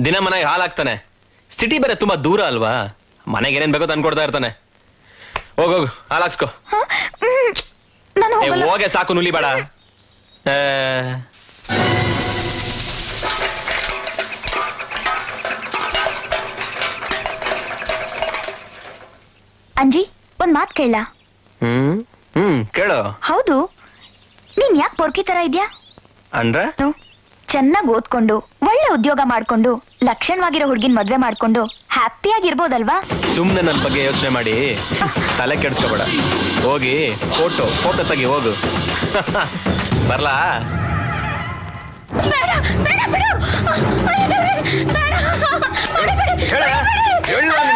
ದಿನ ಮನೆಗೆ ಹಾಲಾಗ್ತಾನೆ. ಸಿಟಿ ಬೇರೆ ತುಂಬಾ ದೂರ ಅಲ್ವಾ, ಮನೆಗೆ ಏನೇನ್ ಬೇಕೋ ತಂದ್ಕೊಡ್ತಾ ಇರ್ತಾನೆ. ಹೋಗೋಗು ಹಾಲಾಕ್ಸ್ಕೊ. ನಾನು ಹೋಗಲ್ಲ. ಹೋಗೆ ಸಾಕು, ನುಲಿ ಬೇಡ. ಅಂಜಿ ಒಂದ್ ಮಾತ್ ಕೇಳ. ಕೇಳು. ಹೌದು, ನೀನ್ ಯಾಕೆ ಪೊರ್ಕಿ ತರ ಇದ್ಯಾ? ಅಂದ್ರೆ ಚೆನ್ನಾಗಿ ಓದ್ಕೊಂಡು ಒಳ್ಳೆ ಉದ್ಯೋಗ ಮಾಡ್ಕೊಂಡು ಲಕ್ಷಣವಾಗಿರೋ ಹುಡ್ಗಿನ್ ಮದ್ವೆ ಮಾಡ್ಕೊಂಡು ಹ್ಯಾಪಿ ಆಗಿರ್ಬೋದಲ್ವಾ? ಸುಮ್ನೆ ನನ್ ಬಗ್ಗೆ ಯೋಚನೆ ಮಾಡಿ ತಲೆ ಕೆಡ್ಸ್ಕೊಬೇಡ. ಹೋಗಿ ಫೋಟೋ ತೆಗಿ ಹೋಗು. ಬರ್ಲಾ? ಬೇಡ ಬೇಡ ಬಿಡು. ಅಯ್ಯೋ ದೇವ್ರೇ, ಬೇಡ.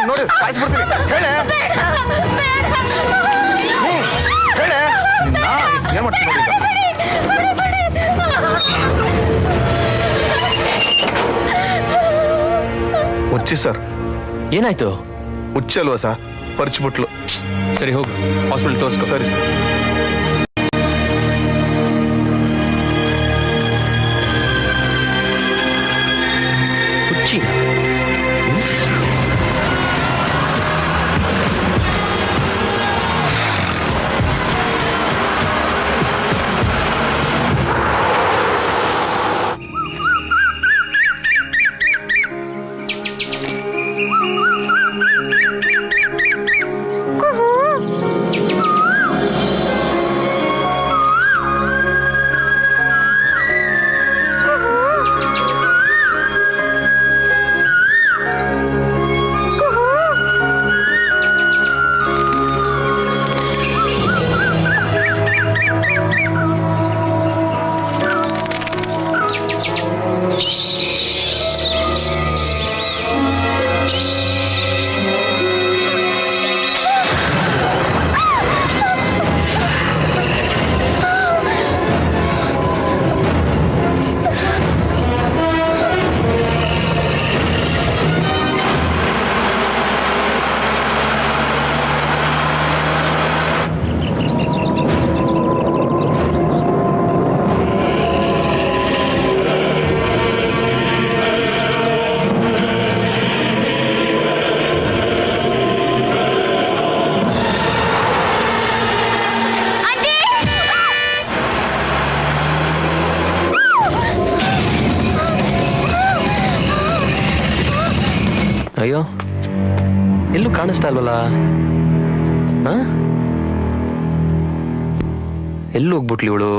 ನೋಡಿ ಸಾಯಿಸ್ಬಿಡ್ತೀನಿ. ಹೇಳೆ ಬೇಡ, ಬೇಡ. ಹೇಳೆ ಏನ್ ಮಾಡ್ತೀನಿ ನೋಡಿ ಈಗ. ಹುಚ್ಚಿ ಸರ್. ಏನಾಯ್ತು? ಹುಚ್ಚಿ ಅಲ್ವಾ ಸರ್, ಪರಿಚ್ಬಿಟ್ಲು. ಸರಿ ಹೋಗು, ಹಾಸ್ಪಿಟಲ್ ತೋರಿಸ್ಕೊ. ಸರಿ ಸರ್. ಹುಚ್ಚಿ? ಅಯ್ಯೋ, ಎಲ್ಲೂ ಕಾಣಿಸ್ತಾ ಇಲ್ವಲ್ಲ. ಎಲ್ಲೂ ಹೋಗ್ಬಿಟ್ಲಿ ಇವಳು.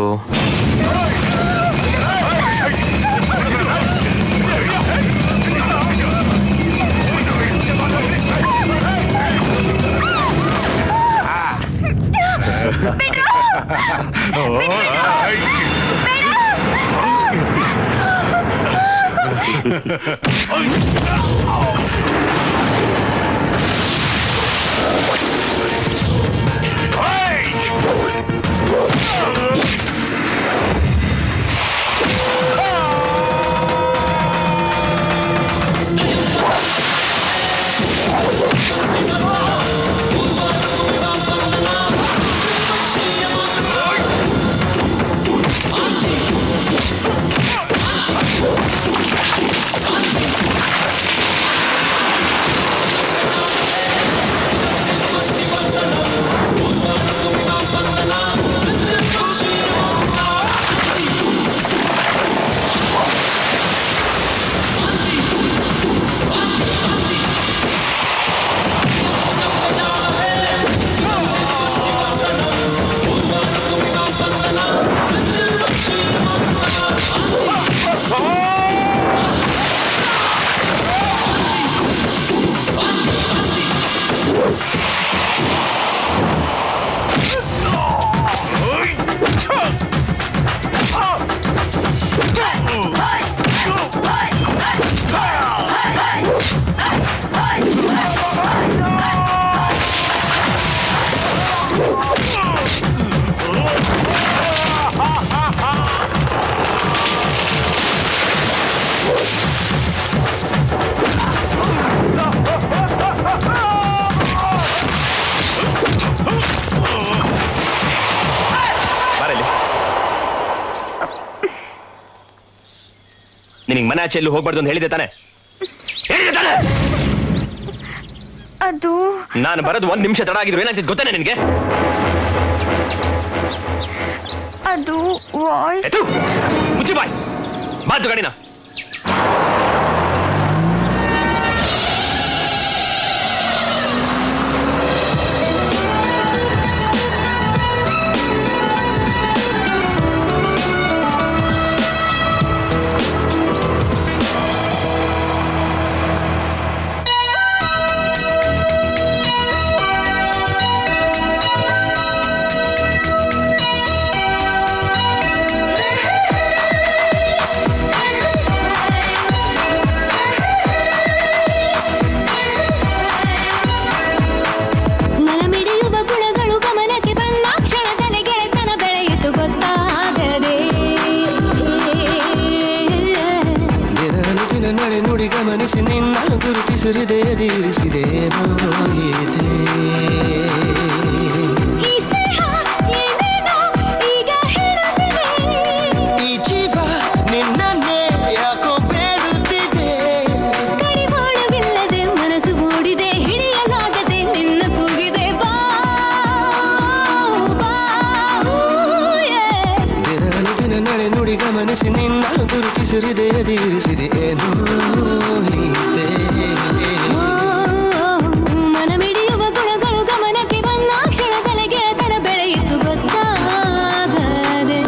ನಿನಗೆ ಮನೆ ಆಚೆ ಎಲ್ಲೂ ಹೋಗ್ಬಾರ್ದು ಅಂತ ಹೇಳಿದೆ ತಾನೆ? ಹೇಳಿದೆ ತಾನೆ? ಅದು ನಾನು ಬರೋದು 1 ನಿಮಿಷ ತಡ ಆಗಿದ್ರು ಏನಾಗ್ತಿತ್ತು ಗೊತ್ತಾನೆ ನಿನಗೆ? ಅದು ವಾಯ್ಸ್. ಎತ್ತು ಮುಚ್ಚಿ ಬಾಯ್, ಬಾತು ಗಾಡಿನ. ಮನಮಿಡಿಯುವ ಗುಣಗಳು ಗಮನಕ್ಕೆ ಬಂದ ಕ್ಷಣದಲ್ಲಿ ಗೆಳೆತನ ಬೆಳೆಯಿತು ಗೊತ್ತಾಗದೆ. ದಿನ ನಡೆ ನುಡಿ ಗಮನಿಸಿ ನಿನ್ನ ಗುರುತಿಸಿ ಹೃದಯದಿರಿಸಿದೇನೋ ಇದೆ. ಈ ಸ್ನೇಹ ಏನೇನೋ ಈಗ ಹೇಳುತ್ತಿದೆ. ಈ ಜೀವ ನಿನ್ನನ್ನೇ ಯಾಕೋ ಬೇಡುತ್ತಿದೆ. ಕಡಿವಾಣವಿಲ್ಲದೆ ಮನಸ್ಸು ಮೂಡಿದೆ, ಹಿಡಿಯಲಾಗದೆ ನಿನ್ನ ಕೂಗಿದೆ. ಬಾ ಬಾ, ದಿನ ನಡೆ ನುಡಿ ಗಮನಿಸಿ ನಿನ್ನ ಗುರುತಿಸಿ ಹೃದಯದಿರಿಸಿದೆ ಏನೋ ಇದೆ. ಮನಮಿಡಿಯುವ ಗುಣಗಳು ಗಮನಕ್ಕೆ ಬಂದ ಕ್ಷಣದಲ್ಲಿ ಗೆಳೆತನ ಬೆಳೆಯಿತು ಗೊತ್ತಾಗದೆ.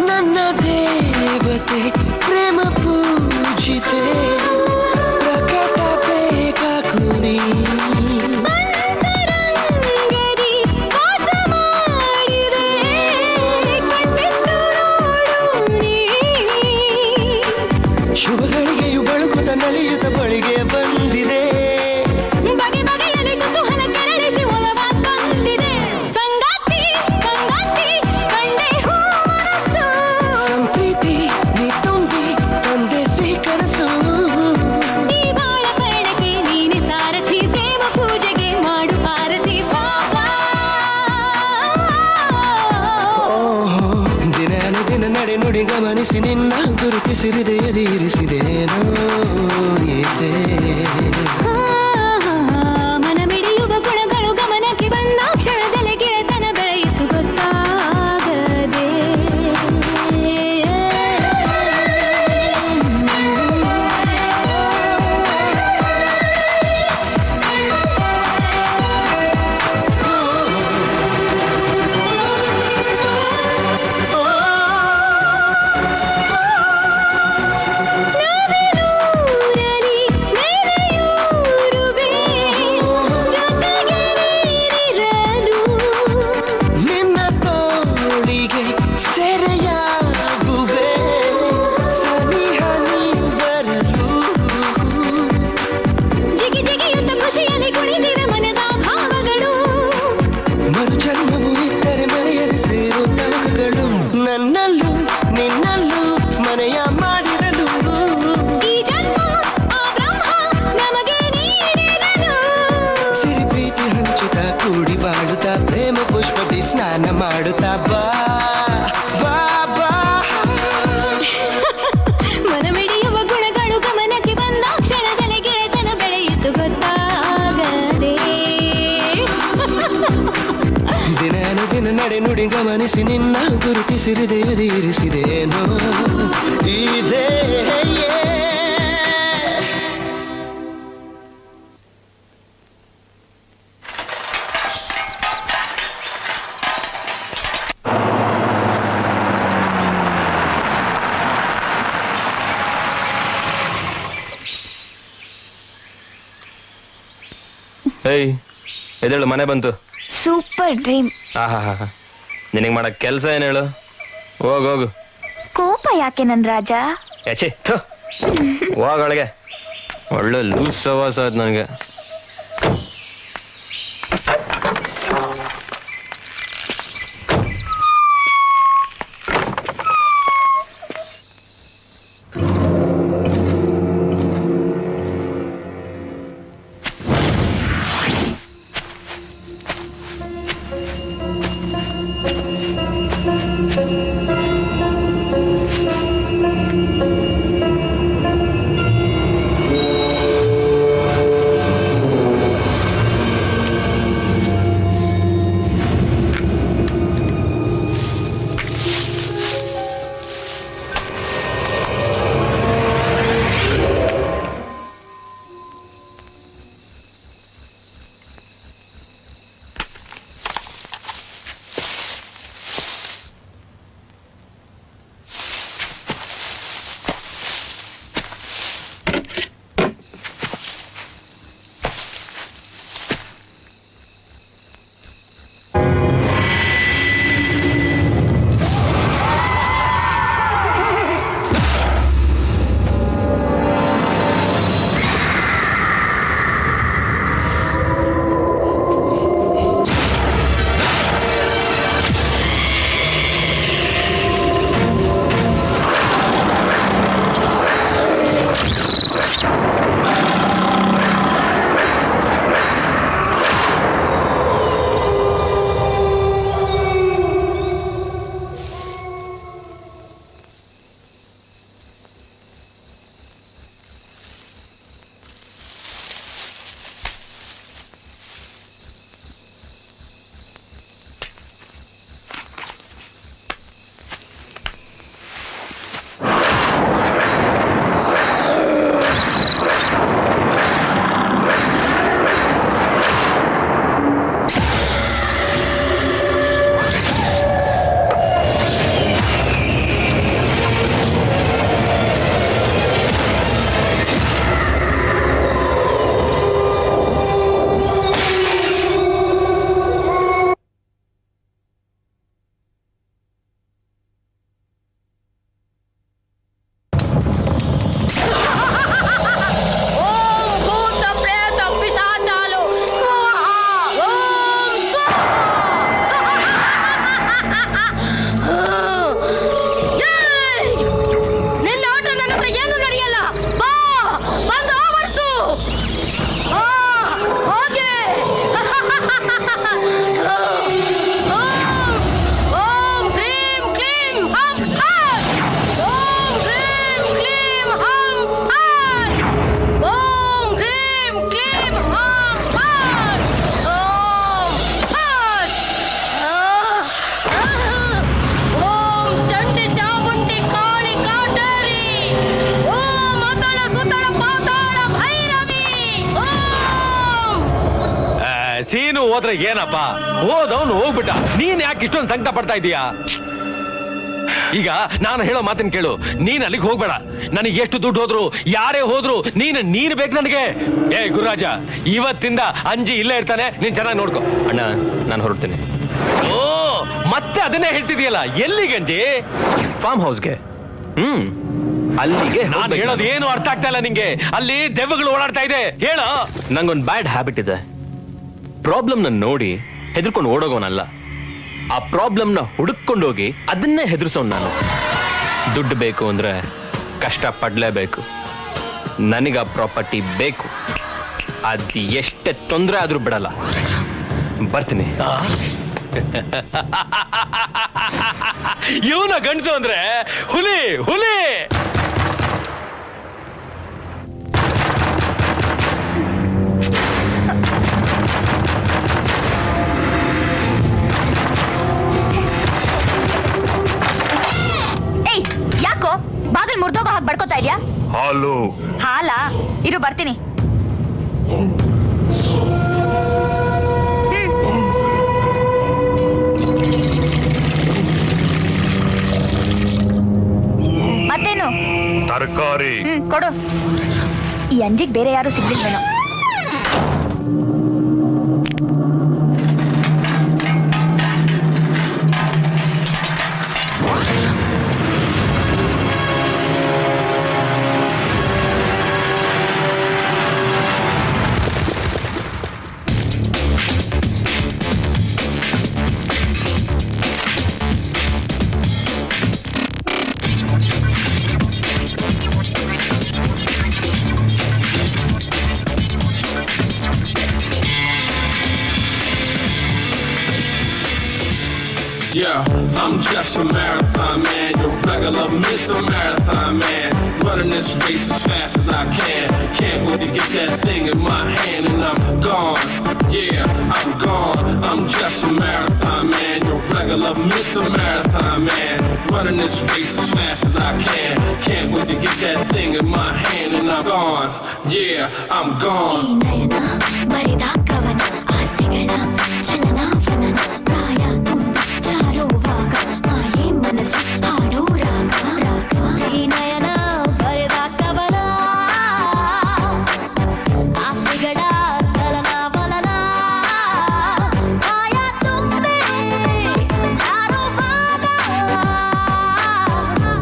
ನನ್ನ ದೇವತೆ ಪ್ರೇಮ ಪೂಜಿತೆ ಪ್ರಕಟ ಬೇಕಾಗುನಿ. ಅಂತರಂಗದಿ ವಾಸ ಮಾಡಿದೆ, ಕಣ್ಣಿಟ್ಟು ನೋಡು ನೀ. ಶುಭಗಳಿಗೆಯು ಬಳುಕುತ ನಲಿಯುತ್ತ ಬಳಿಗೆ ಬಂದಿದೆ. ಬಗೆ ಬಗೆಯಲ್ಲಿ ಕುತೂಹಲ ಕೆರಳಿಸಿ ಒಲವ ತಂದಿದೆ. ಸಂಗಾತಿ ಸಂಗಾತಿ ಕಂಡೆ ಹೂವನಸು. ಸಂಪ್ರೀತಿ ನೀ ತುಂಬಿ ತಂದೆಸಿ ಕನಸು. ಈ ಬಾಳ ಪಯಣಕ್ಕೆ ನೀನೆ ಸಾರಥಿ, ಪ್ರೇಮ ಪೂಜೆಗೆ ಮಾಡು ಆರತಿ. ಬಾಬಾ ದಿನ ನಡೆ ನುಡಿ ಗಮನಿಸಿ ನಿನ್ನ ಗುರುತಿಸಿ ಹೃದಯದಿರಿಸಿದೇನೋ ಇದೆ. ಮನಮಿಡಿಯುವ ಗುಣಗಳು ಗಮನಕ್ಕೆ ಬಂದ ಕ್ಷಣದಲ್ಲಿ ಗೆಳೆತನ ಬೆಳೆಯಿತು ಗೊತ್ತಾಗದೆ. ನವಿಲೂರಲಿ ನೆರೆಯೂರುವೆ, ಜೊತೆಗೆ ನೀನಿರಲು. ನಿನ್ನ ತೋಳಿಗೆ ಸೆರೆಯಾಗುವೆ ಸನಿಹ ನೀ ಬರಲು. ಜಿಗಿ ಜಿಗಿಯುತ್ತ ಖುಷಿಯಲ್ಲಿ ಕುಣಿದಿವೆ ಮನದ ಭಾವಗಳು. ಮರುಜನ್ಮವು ಇದ್ದರೆ ಮರೆಯದೆ ಸೇರೋ ತನಕಗಳು. ನನ್ನಲ್ಲೂ ನಿನ್ನಲ್ಲೂ ಮನೆಯ ಮಾಡಿರಲು. ಈ ಜನ್ಮ ಆ ಬ್ರಹ್ಮ ನಮಗೆ ನೀಡಿರಲು. ಸಿರಿ ಪ್ರೀತಿ ಹಂಚುತ್ತಾ ಕೂಡಿ ಬಾಳುತ್ತಾ ಪ್ರೇಮ ಪುಷ್ಪದಿ ಸ್ನಾನ ಮಾಡುತ್ತಾ ಬಾ ಬಾ ಬಾ. ಮನಮಿಡಿಯುವ ಗುಣಗಳು ಗಮನಕ್ಕೆ ಬಂದ ಕ್ಷಣದಲ್ಲಿ ಗೆಳೆತನ ಬೆಳೆಯಿತು ಗೊತ್ತಾಗದೆ. ದಿನ ನಡೆ ನುಡಿ ಗಮನಿಸಿ ನಿನ್ನ ಗುರುತಿಸಿ ಹೃದಯದಿರಿಸಿದೇನೋ ಇದೆ. ಏಯ್ ಎದೇಳು, ಮನೆ ಬಂತು. Super dream. ಆಹಾ, ನಿನಗೆ ಮಾಡಕ್ ಕೆಲಸ ಏನ್ ಹೇಳು? ಹೋಗು. ಕೋಪ ಯಾಕೆ ನನ್ ರಾಜ? ಯಾಚೆ ಹೋಗೊಳಗೆ. ಒಳ್ಳೆ ಲೂಸ್ ಸವಾಸ ಆದ್ ನನಗೆ. ಸೀನು ಹೋದ್ರೆ ಏನಪ್ಪ, ಹೋದವನು ಹೋಗ್ಬಿಟ್ಟ, ನೀನ್ ಯಾಕೆ ಇಷ್ಟೊಂದು ಸಂಕಟ ಪಡ್ತಾ ಇದೀಯಾ? ಈಗ ನಾನು ಹೇಳೋ ಮಾತಿನ ಕೇಳು, ನೀನ್ ಅಲ್ಲಿಗೆ ಹೋಗ್ಬೇಡ. ನನಗೆ ಎಷ್ಟು ದುಡ್ಡು ಹೋದ್ರು, ಯಾರೇ ಹೋದ್ರು ನೀನ್ ಬೇಕು ನನಗೆ. ಏ ಗುರುರಾಜ, ಇವತ್ತಿಂದ ಅಂಜಿ ಇಲ್ಲೇ ಇರ್ತಾನೆ, ನೀನ್ ಚೆನ್ನಾಗಿ ನೋಡ್ಕೊ. ಅಣ್ಣ, ನಾನು ಹೊರಡ್ತೀನಿ. ಓ, ಮತ್ತೆ ಅದನ್ನೇ ಹೇಳ್ತಿದೀಯಲ್ಲ, ಎಲ್ಲಿಗೆ ಅಂಜಿ? ಫಾರ್ಮ್ ಹೌಸ್ಗೆ. ಅಲ್ಲಿಗೆ ನಾನು ಹೇಳೋದು ಏನು ಅರ್ಥ ಆಗ್ತಾ ಇಲ್ಲ ನಿಂಗೆ. ಅಲ್ಲಿ ದೆವ್ವಗಳು ಓಡಾಡ್ತಾ ಇದೆ, ಹೇಳ. ನಂಗೊಂದು ಬ್ಯಾಡ್ ಹ್ಯಾಬಿಟ್ ಇದೆ. ಪ್ರಾಬ್ಲಮ್ನ ನೋಡಿ ಹೆದರ್ಕೊಂಡು ಓಡೋಗೋನಲ್ಲ, ಆ ಪ್ರಾಬ್ಲಮ್ನ ಹುಡುಕೊಂಡೋಗಿ ಅದನ್ನೇ ಹೆದರ್ಸೋನ್ ನಾನು. ದುಡ್ಡು ಬೇಕು ಅಂದ್ರೆ ಕಷ್ಟ ಪಡ್ಲೇಬೇಕು. ನನಗ ಪ್ರಾಪರ್ಟಿ ಬೇಕು, ಅದ್ ಎಷ್ಟೇ ತೊಂದರೆ ಆದ್ರೂ ಬಿಡಲ್ಲ. ಬರ್ತೀನಿ. ಇವನ ಗಂಡಸು ಅಂದ್ರೆ ಹುಲಿ ಹುಲಿ. ಯಾಕೋ ಬಾಗಿಲು ಮುರಿದೋಗೋ ಹಾಗೆ ಬಡ್ಕೋತಾ ಇದ್ಯಾ? ಹಾಲು. ಹಾಲಾ? ಇರು ಬರ್ತೀನಿ. ಮತ್ತೇನು? ತರಕಾರಿ. ಕೊಡು. ಈ ಅಂಜಿಗೆ ಬೇರೆ ಯಾರು ಸಿಗ್ಲಿಲ್ವೇನೋ. Yeah, I'm just a marathon man, your regular Mr. Marathon man. Running this race as fast as I can. Can't wait to get that thing in my hand and I'm gone. Yeah, I'm gone. I'm just a marathon man, your regular Mr. Marathon man. Running this race as fast as I can. Can't wait to get that thing in my hand and I'm gone. Yeah, I'm gone. ನಯನ ಬರೆದ ಕವನ ಆಸೆಗಳ ಚಲನಾವಲನ ಪ್ರಾಯ ತುಂಬ ಜಾರುವಾಗ ಮಾಯೆ ಮನಸ್ಸು ಹಾಡೋ ರಾಗ ಈ ನಯನ ಬರೆದ ಕವನ ಆಸೆಗಳ ಚಲನಾವಲನ ಪ್ರಾಯ ತುಂಬೆ ಜಾರುವಾಗ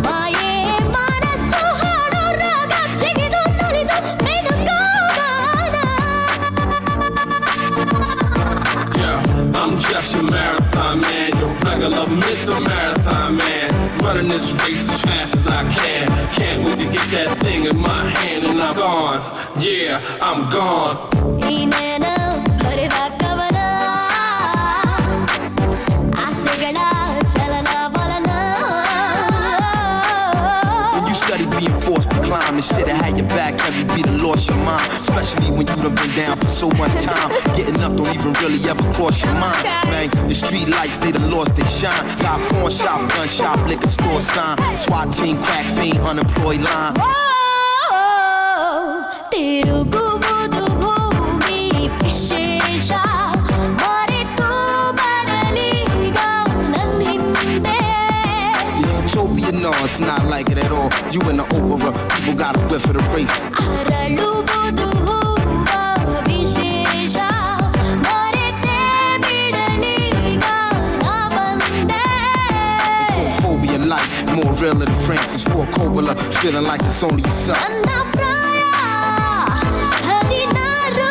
ಮಾಯೆ ಮನಸ್ಸು ಹಾಡೋ ರಾಗ ಜಿಗಿದು ನಲಿದು Yeah, I'm just a marathon man, your regular Mr. Marathon man. Running this race as fast as I can. Can't wait to get that thing in my hand and I'm gone. Yeah, I'm gone. ಈ ನಯನ ಬರೆದ ಕವನ ಆಸೆಗಳ ಚಲನಾವಲನ When you study being forced to climb and shit, I had your back heavy, be the lost your mind. Especially when you done been down for so much time. Getting up don't even really ever cross your mind. Man, the street lights, they the lost they shine. Got pawn shop, gun shop, liquor store sign. SWAT team, crack fiend, unemployed line. ತಿರುಗುವುದು ಭೂಮಿ ವಿಶೇಷ ಮರೆತು ಬರಲೀಗ ನನ್ನ ಹಿಂದೆ Utopia, no, it's not like it at all. You in the opera, people got a whiff of the race. ಅರಳುವುದು ಹೂವ ವಿಶೇಷ ಮರೆತೇ ಬಿಡಲೀಗ ನಾ ಬಂದೆ Phobia life, more realer than Francis Ford Coppola. Feeling like it's only yourself. ನನ್ನ ಪ್ರಾಯ 16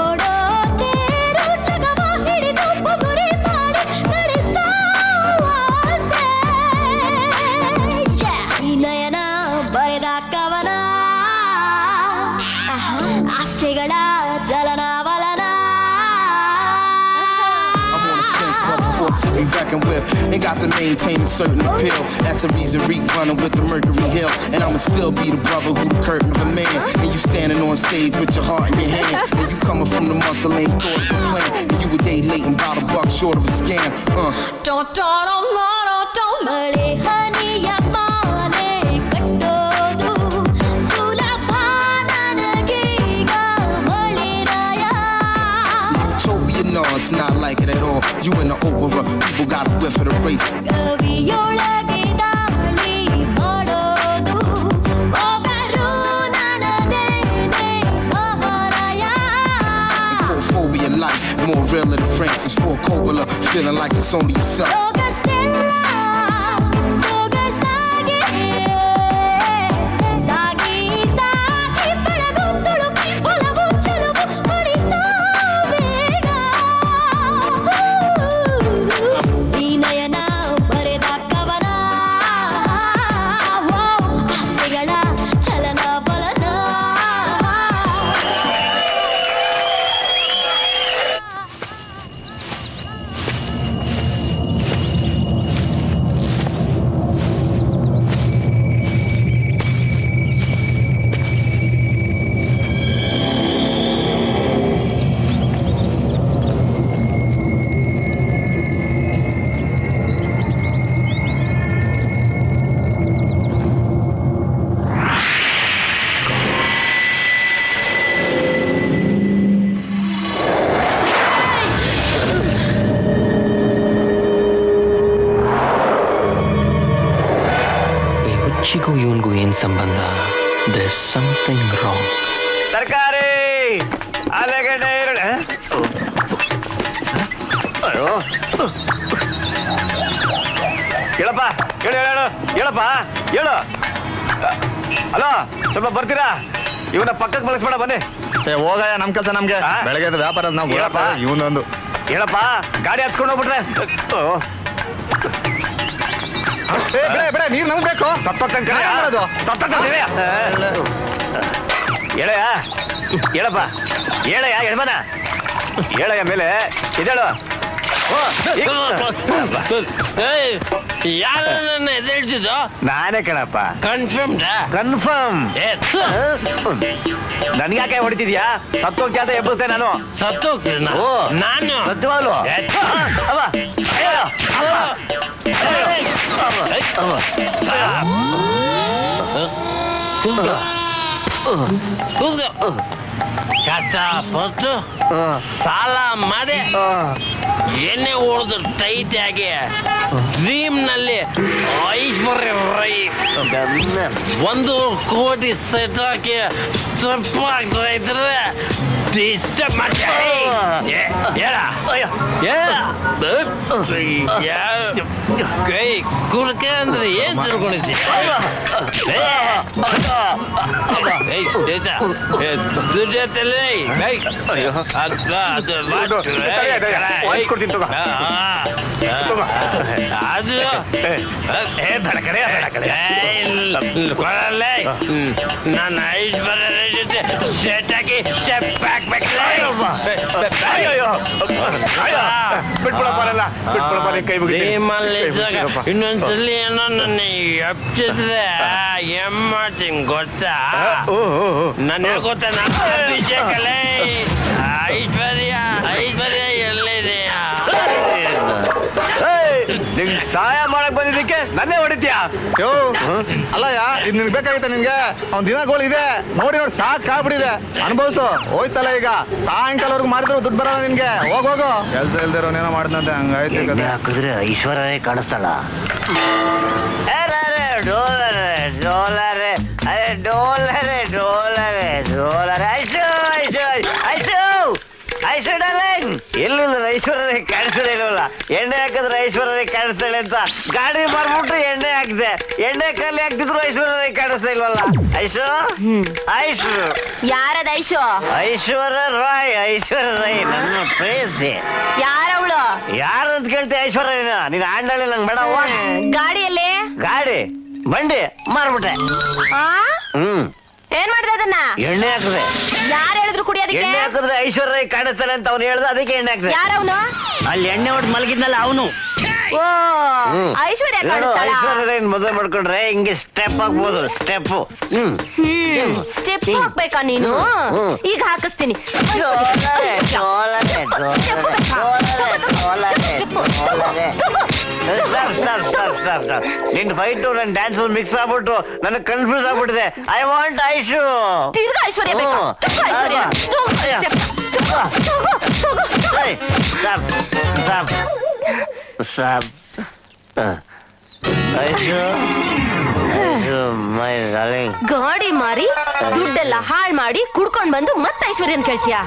ಓಡೋತೇರು ಜಗವ ಹಿಡಿದು ಬುಗುರಿ ಮಾಡಿ ನಡೆಸೋ ಆಸೆ. ಈ ನಯನ ಬರೆದ ಕವನ ಆಸೆಗಳ ಚಲನಾವಲನ I'm on the fence, but before to be reckoned with. Ain't got to maintain a certain appeal. That's the reason Reek running with the Mercury Hill. And I'ma still be the brother who the curtain of a man. And you standing on stage with your heart in your hand. And you coming from the muscle, ain't thought of a plan. And you a day late and about $1 short of a scam. ಮಳೆ ಹನಿಯ ಮಾಲೆ ಕಟ್ಟೋದು ಸುಲಭ ನನಗೀಗ ಮಳೆರಾಯ Utopia, no, it's not like it at all. You in the opera, people got a whiff of the race. ಕವಿಯೊಳಗೆ ದಾಳಿ ಮಾಡೋದು ಒಗರು ನನದೇನೆ ಮಹಾರಾಯ Phobia life, more realer than Francis Ford Coppola. Feeling like it's only yourself. ಸೊಗಸೆಲ್ಲ ಸೊಗಸಾಗಿ ಸಾಗಿ ಸಾಗಿ ಬೆಳಗು ತುಳುಕಿ ಒಲವು ಚೆಲುವು ಹೊಡಿಸೋ ಬೇಗ ಈ ನಯನ ಬರೆದ ಕವನ ಆಸೆಗಳ ಚಲನಾವಲನ ಹುಚ್ಚಿಗೂ ಇವನ್ಗೂ ಏನ್ ಸಂಬಂಧ? There's something wrong. ತರಕಾರಿ ಆಲೂಗಡ್ಡೆ ಈರುಳ್ಳಿ ಅಯ್ಯೋ ಹೇಳಪ್ಪ ಹೇಳು ಹೇಳು ಹೇಳಪ್ಪ ಹೇಳು. ಹಲೋ ಸ್ವಲ್ಪ ಬರ್ತೀರಾ? ಇವನ ಪಕ್ಕಕ್ಕೆ ಬಳಸ್ಬೇಡ ಬನ್ನಿ. ಹೋಗಯ್ಯ ನಮ್ ಕೆಲಸ ನಮ್ಗೆ ಬೆಳಗ್ಗೆ ವ್ಯಾಪಾರ ನಾವು ಇವನೊಂದು ಹೇಳಪ್ಪ ಗಾಡಿ ಹತ್ಕೊಂಡು ಹೋಗ್ಬಿಟ್ರೆ ನೀರ್ ನಮ್ಗೆ ಬೇಕು ಹೇಳಯ್ಯ ಹೇಳಪ್ಪ ಹೇಳಯ್ಯ ಯಜಮಾನ ಹೇಳಯ್ಯ ಮೇಲೆ ಇದೇಳು ಯಾರು ನನ್ನ ಎದ್ದೇಳ್ತಿದ್ದು? ನಾನೇ ಕಣಪ್ಪ. ಕನ್ಫರ್ಮ್. ನನ್ಗ್ಯಾಕೆ ಹೊಡಿತಿದ್ಯಾ? ಸತ್ತೋಗ್ತಾ ಎಬ್ಬುತ್ತೆ ನಾನು. ಸತ್ತೋಗ್ತೀನಿ ನಾನು. ಸತ್ಯವಾಗ್ಲು ಕಷ್ಟಪಟ್ಟು ಸಾಲ ಮಾಡಿ ಎಣ್ಣೆ ಹೊಡೆದು ಟೈಟ್ ಆಗಿ ಡ್ರೀಮ್ ನಲ್ಲಿ ಐಶ್ವರ್ಯ ರೈ 1 ಕೋಟಿ ಸೆಟ್ ಹಾಕಿ ತಪ್ಪಾಗ್ತಾ ಇದ್ರೆ ಡಿಸ್ಟರ್ಬ್ ಮಾಡಿ ಕುಡ್ಕೆ ಅಂದ್ರೆ ಏನ್ ತಿಳ್ಕೊಂಡಿದ್ದಿ? ಅದು ನನ್ನ ಐಶ್ವರ್ಯ ಜೊತೆ ಸೆಟ್ ಹಾಕಿ ಸ್ಟೆಪ್ ಹಾಕ್ಬೇಕಲ್ಲ. ಇನ್ನೊಂದ್ಸಲಿ ಏನೋ ನನ್ನ ಎಪ್ಸಿದ್ರೆ ಏನ್ ಮಾಡ್ತೀನಿ ಗೊತ್ತಾ? ನನ್ನ ಗೊತ್ತಾ? ನಾನು ಅಭಿಷೇಕಲೇ ಐಶ್ವರ್ಯ ಎಲ್ಲಿದೆಯಾ? ನಿಂಗ್ ಸಹಾಯ ಮಾಡಕ್ ಬಂದಿದ್ದಕ್ಕೆ ನನ್ನೇ ಹೊಡಿತೀಯಾ? ಅಲ್ಲಯ್ಯ ಇದು ನಿನ್ಗೆ ಬೇಕಾಗಿತ್ತ ನಿನ್ಗೆ? ಅವ್ನ ದಿನಗಳು ಇದೆ ನೋಡಿ ಸಾಕಾಗ್ಬಿಟ್ಟಿದೆ. ಅನುಭವಿಸು. ಹೋಯ್ತಲ್ಲ ಈಗ ಸಾಯಂಕಾಲವರೆಗೂ ಮಾಡಿದ್ರು ದುಡ್ಡು ಬರಲ್ಲ ನಿನ್ಗೆ. ಹೋಗು ಕೆಲ್ಸ ಇಲ್ದಿರೋನೇನೋ ಮಾಡ್ದಂತೆ ಹಂಗಾಯ್ತು. ಹಾಕಿದ್ರೆ ಐಶ್ವರ್ಯ ಕಾಣಿಸ್ತಲ್ಲ. ಡೋಲರೆ ಡೋಲರೆ ಅರೆ ಡೋಲರೆ ಡೋಲರೆ ಡೋಲರೆ ಐಶು ಐಶು ಐಶು ಐಶು ಡಾರ್ಲಿಂಗ್. ಎಲ್ಲೂ ಐಶ್ವರ್ಯ ಕಾಣಿಸ್ತಾಳೆ ಇಲ್ವಲ್ಲ? ಎಣ್ಣೆ ಹಾಕಿದ್ರೆ ಐಶ್ವರ್ಯ ಕಾಣಿಸ್ತಾಳೆ ಅಂತ ಗಾಡಿ ಬರ್ಬಿಟ್ರು ಎಣ್ಣೆ ಹಾಕಿದೆ. ಎಣ್ಣೆ ಖಾಲಿ ಹಾಕ್ತಿದ್ರು ಐಶ್ವರ್ಯ ಕಾಣಿಸ್ತಾ ಇಲ್ವಲ್ಲ? ಐಶು ಐಶು ಯಾರದ ಐಶು? ಐಶ್ವರ್ಯ ರೈ ನನ್ನ ಪ್ರೇಯಸಿ. ಯಾರವಳು? ಯಾರು ಅಂತ ಕೇಳ್ತೀಯ? ಐಶ್ವರ್ಯನ ನೀನ್ ಆಂಡಳಿ ನಂಗೆ ಬೇಡ. ಗಾಡಿಯಲ್ಲಿ ಗಾಡಿ ಬಂಡಿ ಮಾರ್ಬಿಟ್ಟೆ. ಏನ್ ಮಾಡಿದೆ ಅದನ್ನ? ಎಣ್ಣೆ ಹಾಕಿದೆ. ಯಾರು ಹೇಳಿದ್ರು ಕುಡಿಯೋದಕ್ಕೆ? ಎಣ್ಣೆ ಹಾಕಿದ್ರೆ ಐಶ್ವರ್ಯ ಕಾಣಿಸ್ತಾನೆ ಅಂತ ಅವ್ನು ಹೇಳ್ದ, ಅದಕ್ಕೆ ಎಣ್ಣೆ ಹಾಕಿದೆ. ಯಾರವನು? ಅಲ್ಲಿ ಎಣ್ಣೆ ಹೊಡೆದು ಮಲಗಿದ್ನಲ್ಲ ಅವನು. ಓ ಐಶ್ವರ್ಯ ಕಾಣಿಸ್ತಾಳ? ಐಶ್ವರ್ಯ ಮದುವೆ ಮಾಡ್ಕೊಂಡ್ರೆ ಹಿಂಗೆ ಸ್ಟೆಪ್ ಹಾಕ್ಬೋದು. ಸ್ಟೆಪ್ ಸ್ಟೆಪ್ ಹಾಕ್ಬೇಕಾ ನೀನು? ಈಗ ಹಾಕಿಸ್ತೀನಿ. ನಿನ್ ಫೈಟು ನನ್ ಡ್ಯಾನ್ಸ್ ಮಿಕ್ಸ್ ಆಗ್ಬಿಟ್ಟು ನನಗೆ ಕನ್ಫ್ಯೂಸ್ ಆಗ್ಬಿಟ್ಟಿದೆ. I want Aishu. ತಿರ್ಗಾ ಐಶ್ವರ್ಯ ಬೇಕಾ? ಗಾಡಿ ಮಾರಿ ದುಡ್ಡೆಲ್ಲ ಹಾಳ್ ಮಾಡಿ ಕುಡ್ಕೊಂಡ್ ಬಂದು ಮತ್ತೆ ಐಶ್ವರ್ಯನ್ ಕೇಳ್ತೀಯಾ?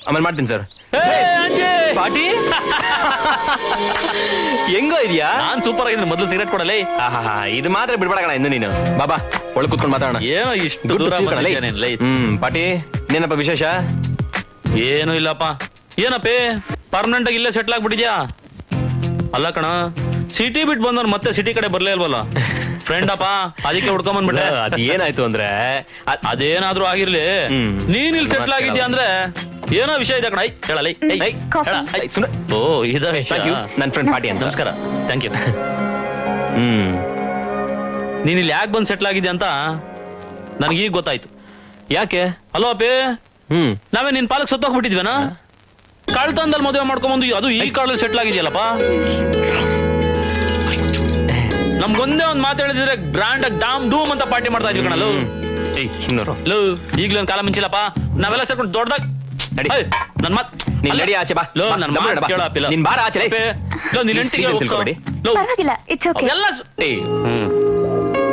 ಆಮೇಲೆ ಮಾಡ್ತೀನಿ ಸರ್. ಪಾಟಿ ಹೆಂಗೋ ಇದೆಯಾ? ನಾನ್ ಸೂಪರ್ ಆಗಿದ್ದೀನಿ. ಮೊದಲು ಸಿಗರೇಟ್ ಕೊಡಲೇ. ಇದು ಮಾತ್ರ ಬಿಡ್ಬೇಡ ಕಣ ಇನ್ನು ನೀನು. ಬಾಬಾ ಒಳಗೆ ಕೂತ್ಕೊಂಡು ಮಾತಾಡೋಣ. ಏನೋ ಇಷ್ಟು ದೂರ ಪಾಟಿ, ಏನಪ್ಪ ವಿಶೇಷ? ಏನು ಇಲ್ಲಪ್ಪ. ಏನಪ್ಪೇ ಪರ್ಮನೆಂಟ್ ಆಗಿ ಇಲ್ಲೇ ಸೆಟ್ಲ್ ಆಗ್ಬಿಟ್ಟಿದ್ಯಾ? ಅಲ್ಲ ಕಣ, ಸಿಟಿ ಬಿಟ್ಟು ಬಂದವ್ರು ಮತ್ತೆ ಸಿಟಿ ಕಡೆ ಬರ್ಲೇ ಅಲ್ವಲ್ಲ? ಫ್ರೆಂಡ್ ಅಪ್ಪ, ಅದಕ್ಕೆ ಹುಡ್ಕೊಂಬಂದ್ಬಿಟ್ಟೆ. ಅದ್ ಏನಾಯ್ತು ಅಂದ್ರೆ ಅದೇನಾದ್ರೂ ಆಗಿರ್ಲಿ, ನೀನ್ ಇಲ್ಲಿ ಸೆಟ್ಲ್ ಆಗಿದ್ಯಾ ಅಂದ್ರೆ ಏನೋ ವಿಷಯ ಇದೆ ಕಣ. ಹೇಳಲ್ಲ. ಓ ಇದ ನನ್ ಫ್ರೆಂಡ್ ಪಾರ್ಟಿ ಅಂತ. ನಮಸ್ಕಾರ, ಥ್ಯಾಂಕ್ ಯು. ನೀನ್ ಇಲ್ಲಿ ಯಾಕೆ ಬಂದು ಸೆಟ್ಲ್ ಆಗಿದ್ಯಾ ಅಂತ ನನಗೀಗ ಗೊತ್ತಾಯ್ತು. ಯಾಕೆ? ಹಲೋ ಅಪ್ಪಿ, ನಾವೇ ನಿನ್ ಪಾಲಕ್ ಸತ್ತೋಗ್ಬಿಟ್ಟಿದ್ವೇನಾ? ಕಳ್ತನದಲ್ಲಿ ಮದುವೆ ಮಾಡ್ಕೊಂಬಂದು ಅದು ಈ ಕಾಲದಲ್ಲಿ ಸೆಟ್ಲ್ ಆಗಿದ್ಯಲ್ಲಪ್ಪ. ನಮ್ಗೊಂದೇ ಒಂದ್ ಮಾತು ಹೇಳಿದ್ರೆ ಗ್ರ್ಯಾಂಡ್ ಆಗಿ ಡಾಮ್ ಡೂಮ್ ಅಂತ ಪಾರ್ಟಿ ಮಾಡ್ತಾ ಇದ್ವಿ ಕಣಲು. ಈಗ್ಲೂ ಒಂದ್ ಕಾಲ ಮುಂಚಿಲ್ಲಪ್ಪ, ನಾವೆಲ್ಲ ಸೇರ್ಕೊಂಡು ದೊಡ್ಡದಾಗ ನನ್ ಮಾತ್ ನೀನ್ ನಡಿ ಆಚೆ ಬಾ. ನನ್ ಮಾತು ಕೇಳಪ್ಪಿಲ್ಲ. ನೀನ್ ಬಾರ ಆಚೆ. ನಿನ್ ಹೆಂಡತಿಗೆ ಪರವಾಗಿಲ್ಲ, ಇಟ್ಸ್ ಓಕೆ. ಎಲ್ಲ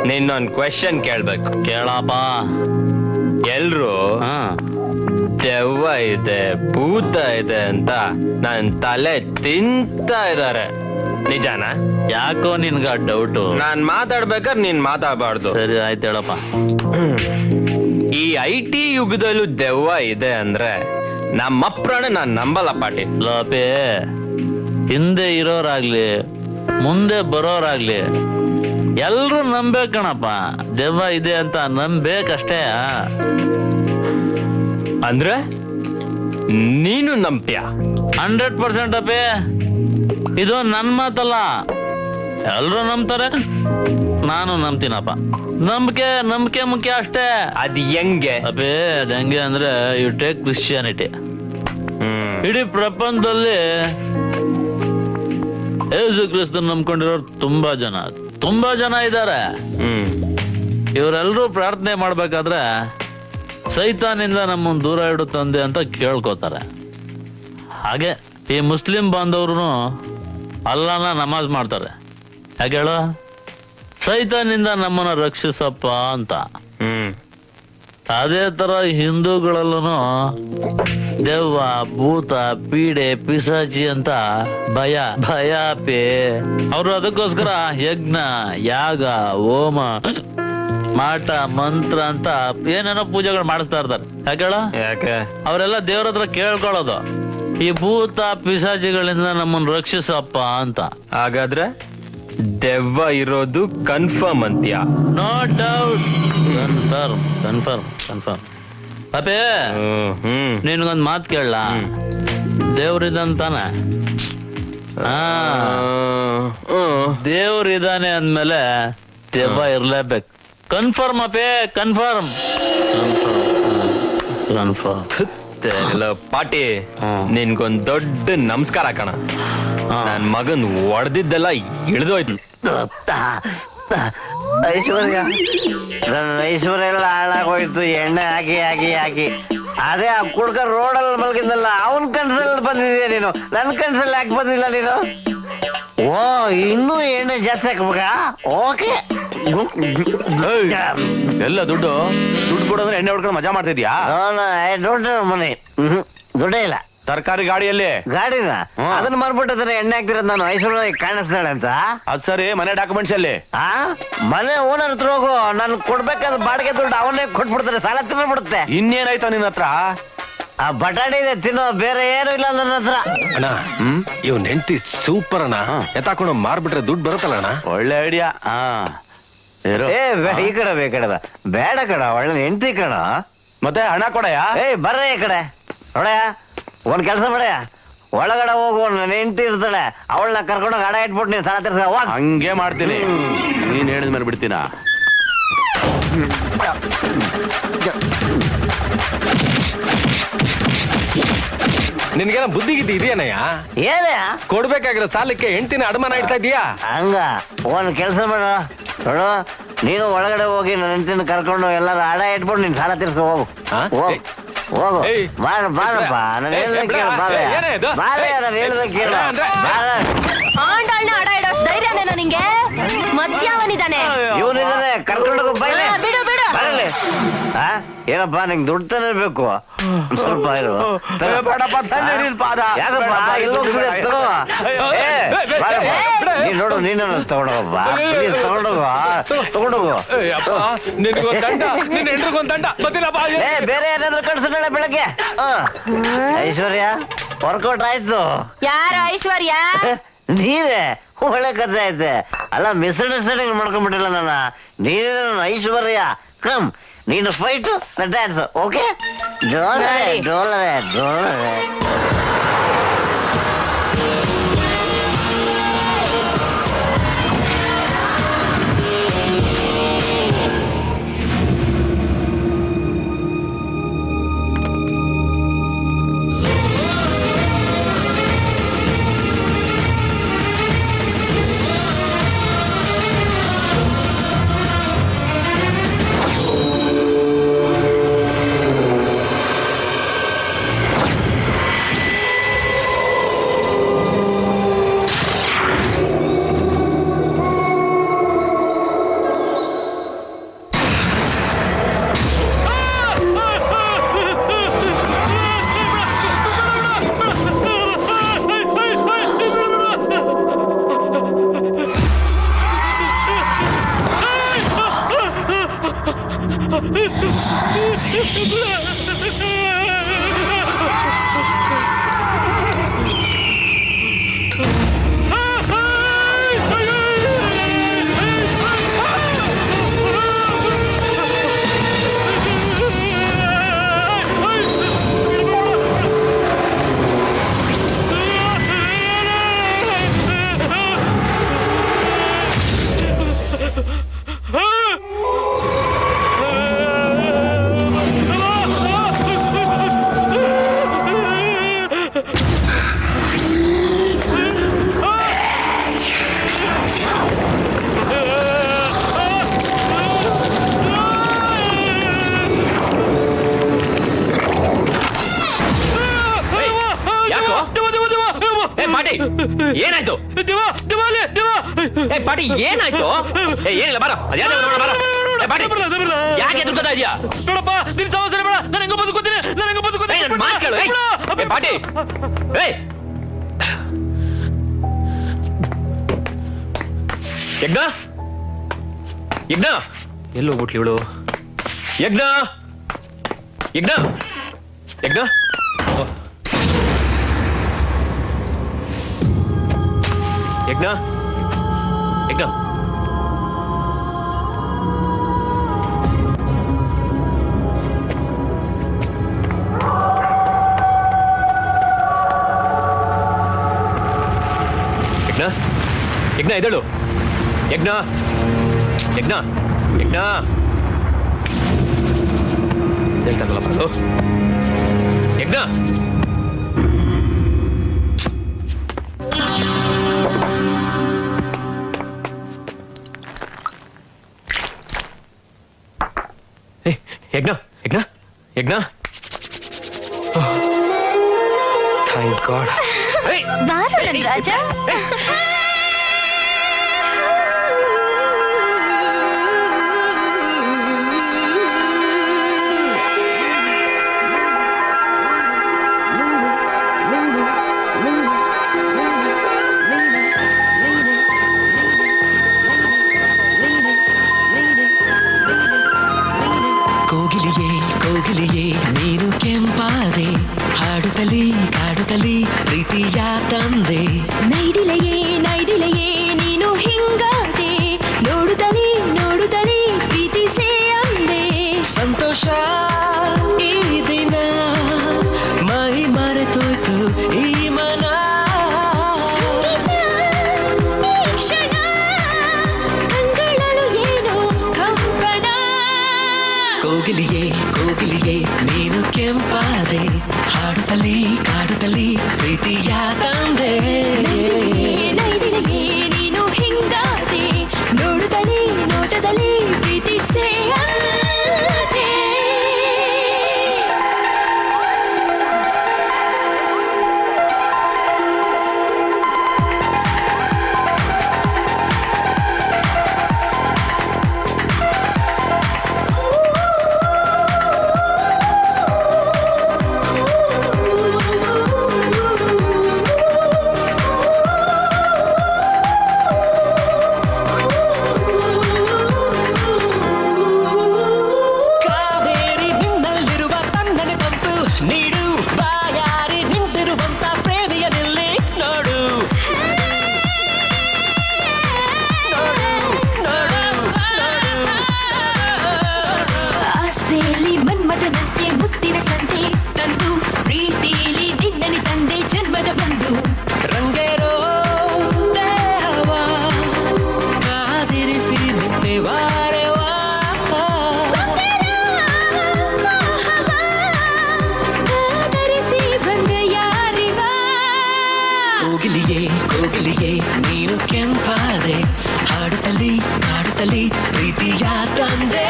ನಿನ್ನೊಂದ್ ಕ್ವೆಶ್ಚನ್ ಕೇಳ್ಬೇಕು. ಕೇಳಪ್ಪ. ಎಲ್ರು ದೆವ್ವ ಇದೆ, ಭೂತ ಇದೆ ಅಂತ ನನ್ ತಲೆ ತಿಂತಾ ಇದಾರೆ, ನಿಜಾನ? ಯಾಕೋ ನಿನ್ಗ ಡೌಟು? ನಾನ್ ಮಾತಾಡ್ಬೇಕಾದ್ರೆ ನೀನ್ ಮಾತಾಡ್ಬಾರ್ದು. ಸರಿ ಆಯ್ತು, ಹೇಳಪ್ಪ. ಈ IT ಯುಗದಲ್ಲೂ ದೆವ್ವ ಇದೆ ಅಂದ್ರೆ ನಮ್ಮಪ್ರಾಣ ನಾನ್ ನಂಬಲ್ಲ ಪಾಟಿ. ಲಪೇ, ಹಿಂದೆ ಇರೋರಾಗ್ಲಿ ಮುಂದೆ ಬರೋರಾಗ್ಲಿ ಎಲ್ರು ನಂಬೇಕಣಪ್ಪ. ದೆವ್ವ ಇದೆ ಅಂತ ನಂಬೇಕಷ್ಟೇ. ಅಂದ್ರೆ ನೀನು ನಂಬ್ತೀಯ? 100% ಅಪ್ಪೇ, ಇದು ನನ್ ಮಾತಲ್ಲ. ಎಲ್ರು ನಂಬ್ತಾರೆ, ನಾನು ನಂಬ್ತೀನಪ್ಪ. ನಂಬಿಕೆ ಮುಖ್ಯ ಅಷ್ಟೇ. ಅದ್ ಹೆಂಗೆ ಅಪ್ಪೇ? ಅದ್ ಹೆಂಗೆ ಅಂದ್ರೆ, ಯು ಟೇಕ್ ಕ್ರಿಶ್ಚಿಯಾನಿಟಿ. ಇಡೀ ಪ್ರಪಂಚದಲ್ಲಿ ಯೇಸು ಕ್ರಿಸ್ತನ್ ನಂಬ್ಕೊಂಡಿರೋರು ತುಂಬಾ ಜನ ಇದ್ದಾರೆ. ಇವರೆಲ್ಲರೂ ಪ್ರಾರ್ಥನೆ ಮಾಡ್ಬೇಕಾದ್ರೆ ಸೈತಾನಿಂದ ನಮ್ಮನ್ನು ದೂರ ಇಡು ತಂದೆ ಅಂತ ಕೇಳ್ಕೋತಾರೆ. ಹಾಗೆ ಈ ಮುಸ್ಲಿಂ ಬಾಂಧವರು ಅಲ್ಲಾನ ನಮಾಜ್ ಮಾಡ್ತಾರೆ. ಯಾಕೆ ಹೇಳು? ಸೈತಾನಿಂದ ನಮ್ಮನ್ನ ರಕ್ಷಿಸಪ್ಪ ಅಂತ. ಅದೇ ತರ ಹಿಂದೂಗಳಲ್ಲೂ ದೆವ್ವ, ಭೂತ, ಪೀಡೆ, ಪಿಸಾಚಿ ಅಂತ ಭಯ ಪೇ. ಅವರು ಅದಕ್ಕೋಸ್ಕರ ಯಜ್ಞ, ಯಾಗ, ಹೋಮ, ಮಾಟ, ಮಂತ್ರ ಅಂತ ಏನೇನೋ ಪೂಜೆಗಳು ಮಾಡಿಸ್ತಾ ಇರ್ತಾರೆ. ಯಾಕೆ? ಅವರೆಲ್ಲ ದೇವ್ರ ಹತ್ರ ಕೇಳ್ಕೊಳ್ಳೋದು, ಈ ಭೂತ ಪಿಸಾಚಿಗಳಿಂದ ನಮ್ಮನ್ನ ರಕ್ಷಿಸಪ್ಪ ಅಂತ. ಹಾಗಾದ್ರೆ ದೆವ್ವ ಇರೋದು ಕನ್ಫರ್ಮ್ ಅಂತ್ಯ? No doubt, confirm. ಅಪ್ಪೇ, ನಿನ್ಗೊಂದ್ ಮಾತು ಕೇಳಲ್ಲ? ದೇವ್ರಿದಂತಾನೆ. ದೇವ್ರಿದಾನೆ ಅಂದ್ಮೇಲೆ ದೆವ್ವ ಇರ್ಲೇಬೇಕು. ಕನ್ಫರ್ಮ್ ಅಪ್ಪೇ, ಕನ್ಫರ್ಮ್. ಪಾಟಿ, ನಿನ್ಗೊಂದ್ ದೊಡ್ಡ ನಮಸ್ಕಾರ ಕಣ. ನನ್ ಮಗನ್ ಹೊಡೆದಿದ್ದೆಲ್ಲ ಇಳಿದೋಯ್ತು. ಐಶ್ವರ್ಯ, ನನ್ನ ಐಶ್ವರ್ಯ ಎಲ್ಲ ಹಾಳಾಗೋಯ್ತು. ಎಣ್ಣೆ ಹಾಕಿ ಅದೇ ಆ ಕುಡ್ಕ ರೋಡಲ್ಲಿ ಮಲಗಿದ್ನಲ್ಲ, ಅವನ್ ಕನ್ಸಲ್ಲಿ ಬಂದಿದ್ಯಾ ನೀನು? ನನ್ನ ಕನ್ಸಲ್ಲಿ ಯಾಕೆ ಬಂದಿಲ್ಲ ನೀನು? ಓ, ಇನ್ನೂ ಎಣ್ಣೆ ಜಾಸ್ತಿ ಹಾಕ್ಬೇಕಾ? ಓಕೆ. ಎಲ್ಲ ದುಡ್ಡು ಕೊಡೋದ್ರೆ ಎಣ್ಣೆ ಹೊಡ್ಕೊಂಡು ಮಜಾ ಮಾಡ್ತಿದ್ಯಾ? ದುಡ್ಡು ಮನೆ ದುಡ್ಡೇ ಇಲ್ಲ. ಸರ್ಕಾರಿ ಗಾಡಿಯಲ್ಲಿ ಗಾಡಿನ ಅದನ್ನ ಮಾರ್ಬಿಟ್ಟಿದ್ರೆ ಎಣ್ಣೆ ಹಾಕ್ತಿರೋದು ನಾನು. ಐಶ್ವರ್ಯ ಕಾಣಿಸ್ತಾಳೆ ಅಂತ. ಅದ್ ಸರಿ, ಮನೆ ಡಾಕ್ಯುಮೆಂಟ್ಸ್ ಅಲ್ಲಿ? ಮನೆ ಓನರ್ ಹತ್ರ ಹೋಗು, ನಾನು ಕೊಡ್ಬೇಕಾದ ಬಾಡಿಗೆ ದುಡ್ಡು ಅವನ್ನೇ ಕೊಟ್ಬಿಡ್ತಾರೆ, ಸಾಲ ತಿನ್ಬಿಡುತ್ತೆ. ಇನ್ನೇನಾಯ್ತು ನಿನ್ನ ಹತ್ರ? ಆ ಬಟಾಣಿ ಇದೆ ತಿನ್ನೋ, ಬೇರೆ ಏನು ಇಲ್ಲ ನನ್ನ ಹತ್ರ. ಅಣ್ಣ, ಇವ್ನ ಹೆಂಡತಿ ಸೂಪರ್ ಅಣ್ಣ. ಎತ್ತಾಕೊಂಡು ಮಾರ್ಬಿಟ್ರೆ ದುಡ್ಡು ಬರುತ್ತಲ್ಲ ಅಣ್ಣ. ಒಳ್ಳೆ ಐಡಿಯಾ. ಈ ಕಡೆ ಬೇಡ ಕಣ, ಒಳ್ಳೆ ಹೆಂಡತಿ ಕಣ. ಮತ್ತೆ ಹಣ ಕೊಡಯ್ಯ. ಬರ್ರಿ ಈ ಕಡೆ ನೋಡಯ್ಯ, ಒಂದ್ ಕೆಲಸ ಮಾಡಯ್ಯ, ಒಳಗಡೆ ಹೋಗು, ನನ್ನ ಹೆಂಡತಿ ಇರ್ತಾಳೆ, ಅವಳನ್ನ ಕರ್ಕೊಂಡೋಗಿ ಹಣ ಇಟ್ಬಿಟ್ಟು ನೀನ್ ಸಾಲ ತೀರ್ಸ. ಹಂಗೆ ಮಾಡ್ತೀನಿ, ನೀನ್ ಹೇಳಿದ ಮೇಲೆ ಬಿಡ್ತೀನ. ನಿನ್ಗೇನ ಬುದ್ಧಿಗಿದ್ದಿ ಇದೆಯನಯ್ಯ? ಏನೇ ಕೊಡ್ಬೇಕಾಗಿರೋ ಸಾಲಕ್ಕೆ ಹೆಂಡತಿನ ಅಡಮಾನ ಇಡ್ತಾ ಇದೀಯಾ? ಹಂಗ ಒಂದ್ ಕೆಲಸ ಮಾಡ ನೋಡು, ನೀನು ಒಳಗಡೆ ಹೋಗಿ ನನ್ನ ಹೆಂಡತಿನ ಕರ್ಕೊಂಡು ಎಲ್ಲಾರು ಹಣ ಇಟ್ಬಿಟ್ಟು ನೀನ್ ಸಾಲ ತೀರ್ಸ. ಹೋಗು ಹೋಗು, ಬಾರಪ್ಪ, ನಾನು ಹೇಳ್ದ ಕೇಳ. ನಾನು ಹೇಳ್ದ ಕೇಳ. ಆಂಡಾಳ್ನ ಅಡ ಇಡೋಷ್ಟು ಧೈರ್ಯನೇನ ನಿಂಗೆ? ಮದ್ಯಾವನಿದಾನೆ ಇವನಿದಾನೆ, ಕರ್ಕೊಂಡೋಗ ಬೈಲೆ. ಬಿಡು ಬರಲಿ. ಏನಪ್ಪ, ನಿಂಗೆ ದುಡ್ಡು ತಾನೇ ಬೇಕು? ಸ್ವಲ್ಪ ಇರು. ನೀನ್ ನೋಡು, ನೀನು ತಗೊಂಡೋಗಪ್ಪ, ತಗೊಂಡೋಗು. ಬೇರೆ ಏನಾದ್ರು ಕಳ್ಸೋಣ ಬೆಳಗ್ಗೆ. ಐಶ್ವರ್ಯ, ವರ್ಕೌಟ್ ಆಯ್ತು. ಯಾರ ಐಶ್ವರ್ಯ? ನೀನೇ ಒಳ್ಳೆ ಕಥೆ ಐತೆ. ಅಲ್ಲ ಮಿಸ್ಅಂಡರ್ಸ್ಟ್ಯಾಂಡಿಂಗ್ ಮಾಡ್ಕೊಂಡ್ಬಿಟ್ಟಿಲ್ಲ ನನ್ನ. ನೀನೇ ನನ್ನ ಐಶ್ವರ್ಯ. ಕಮ್, ನೀನು ಫೈಟು ನಾ ಡ್ಯಾನ್ಸ್. ಓಕೆ? ಡೋಲರೆ ಡೋಲರೆ ಡೋಲರೆ. ಏನಾಯ್ತು ಪಾಟಿ? ಏನಾಯ್ತು? ಏನಿಲ್ಲ ಬಾರ, ಯಾಕೆ ಎದುರ್ಕೋತಾ ಇದೆಯಾ? ನೋಡಪ್ಪ, ನಿನ್ ಸಮಸ್ಯೆ ಬೇಡ, ನಾನು ಹೆಂಗೋ ಬದುಕೋತೀನಿ, ನಾನು ಹೆಂಗೋ ಬದುಕೋತೀನಿ. ಮಾತು ಪಾಟಿ. ಯಜ್ಞ ಯಜ್ಞ ಎಲ್ಲೋ ಹೋಗ್ಬಿಟ್ಲಿ ಇವಳು? ಯಜ್ಞ ಯಜ್ಞ ಯಜ್ಞ ಯಜ್ಞ ಯಜ್ಞ ಯಜ್ಞ ಯಜ್ಞ ಎದ್ದೇಳು. ಯಜ್ಞ ಯಜ್ಞ ಯಜ್ಞ ಹೇಳ್ತಾರಲ್ಲ ಬರೋದು. ಯಜ್ಞ ಯಜ್ಞ ಯಜ್ಞ ಯಜ್ಞ ಥ್ಯಾಂಕ್ ಗಾಡ್. ರಾಜ ಕೋಗಿಲಿಯೇ ನೀನು ಕೆಂಪಾದೆ, ಹಾಡುತ್ತಲೇ ಕಾಡುತ್ತಲೇ ಪ್ರೀತಿಯ ತಂದೆ. ನೈಡಿಲೆಯೇ ನೀನು ಹಿಂಗಾದೆ, ನೋಡುತ್ತಲೇ ನೋಡುತ್ತಲೇ ಪ್ರೀತಿಸೇ ಅಂದೆ. ಸಂತೋಷ ಈ ದಿನ ಮೈ ಮರೆತೋಯ್ತು ಈ ಮನ. ಕ್ಷಣ ಕಂಗಳಲು ಏನೋ ಕಂಪನ. ಕೋಗಿಲಿಯೇ ನೀನು ಕೆಂಪಾದೆ, ಹಾಡುತ್ತಲೇ ಕಾಡುತ್ತಲೇ ಪ್ರೀತಿಯ ತಂದೆ. ನೈದಿಲೆಯೇ ನೀನು ಹಿಂಗಾದೆ, ನೋಡುತ್ತಲೇ ನೋಟದಲ್ಲಿ ಪ್ರೀತಿಸೇ ಅಂದೆ. ಬಂದೆ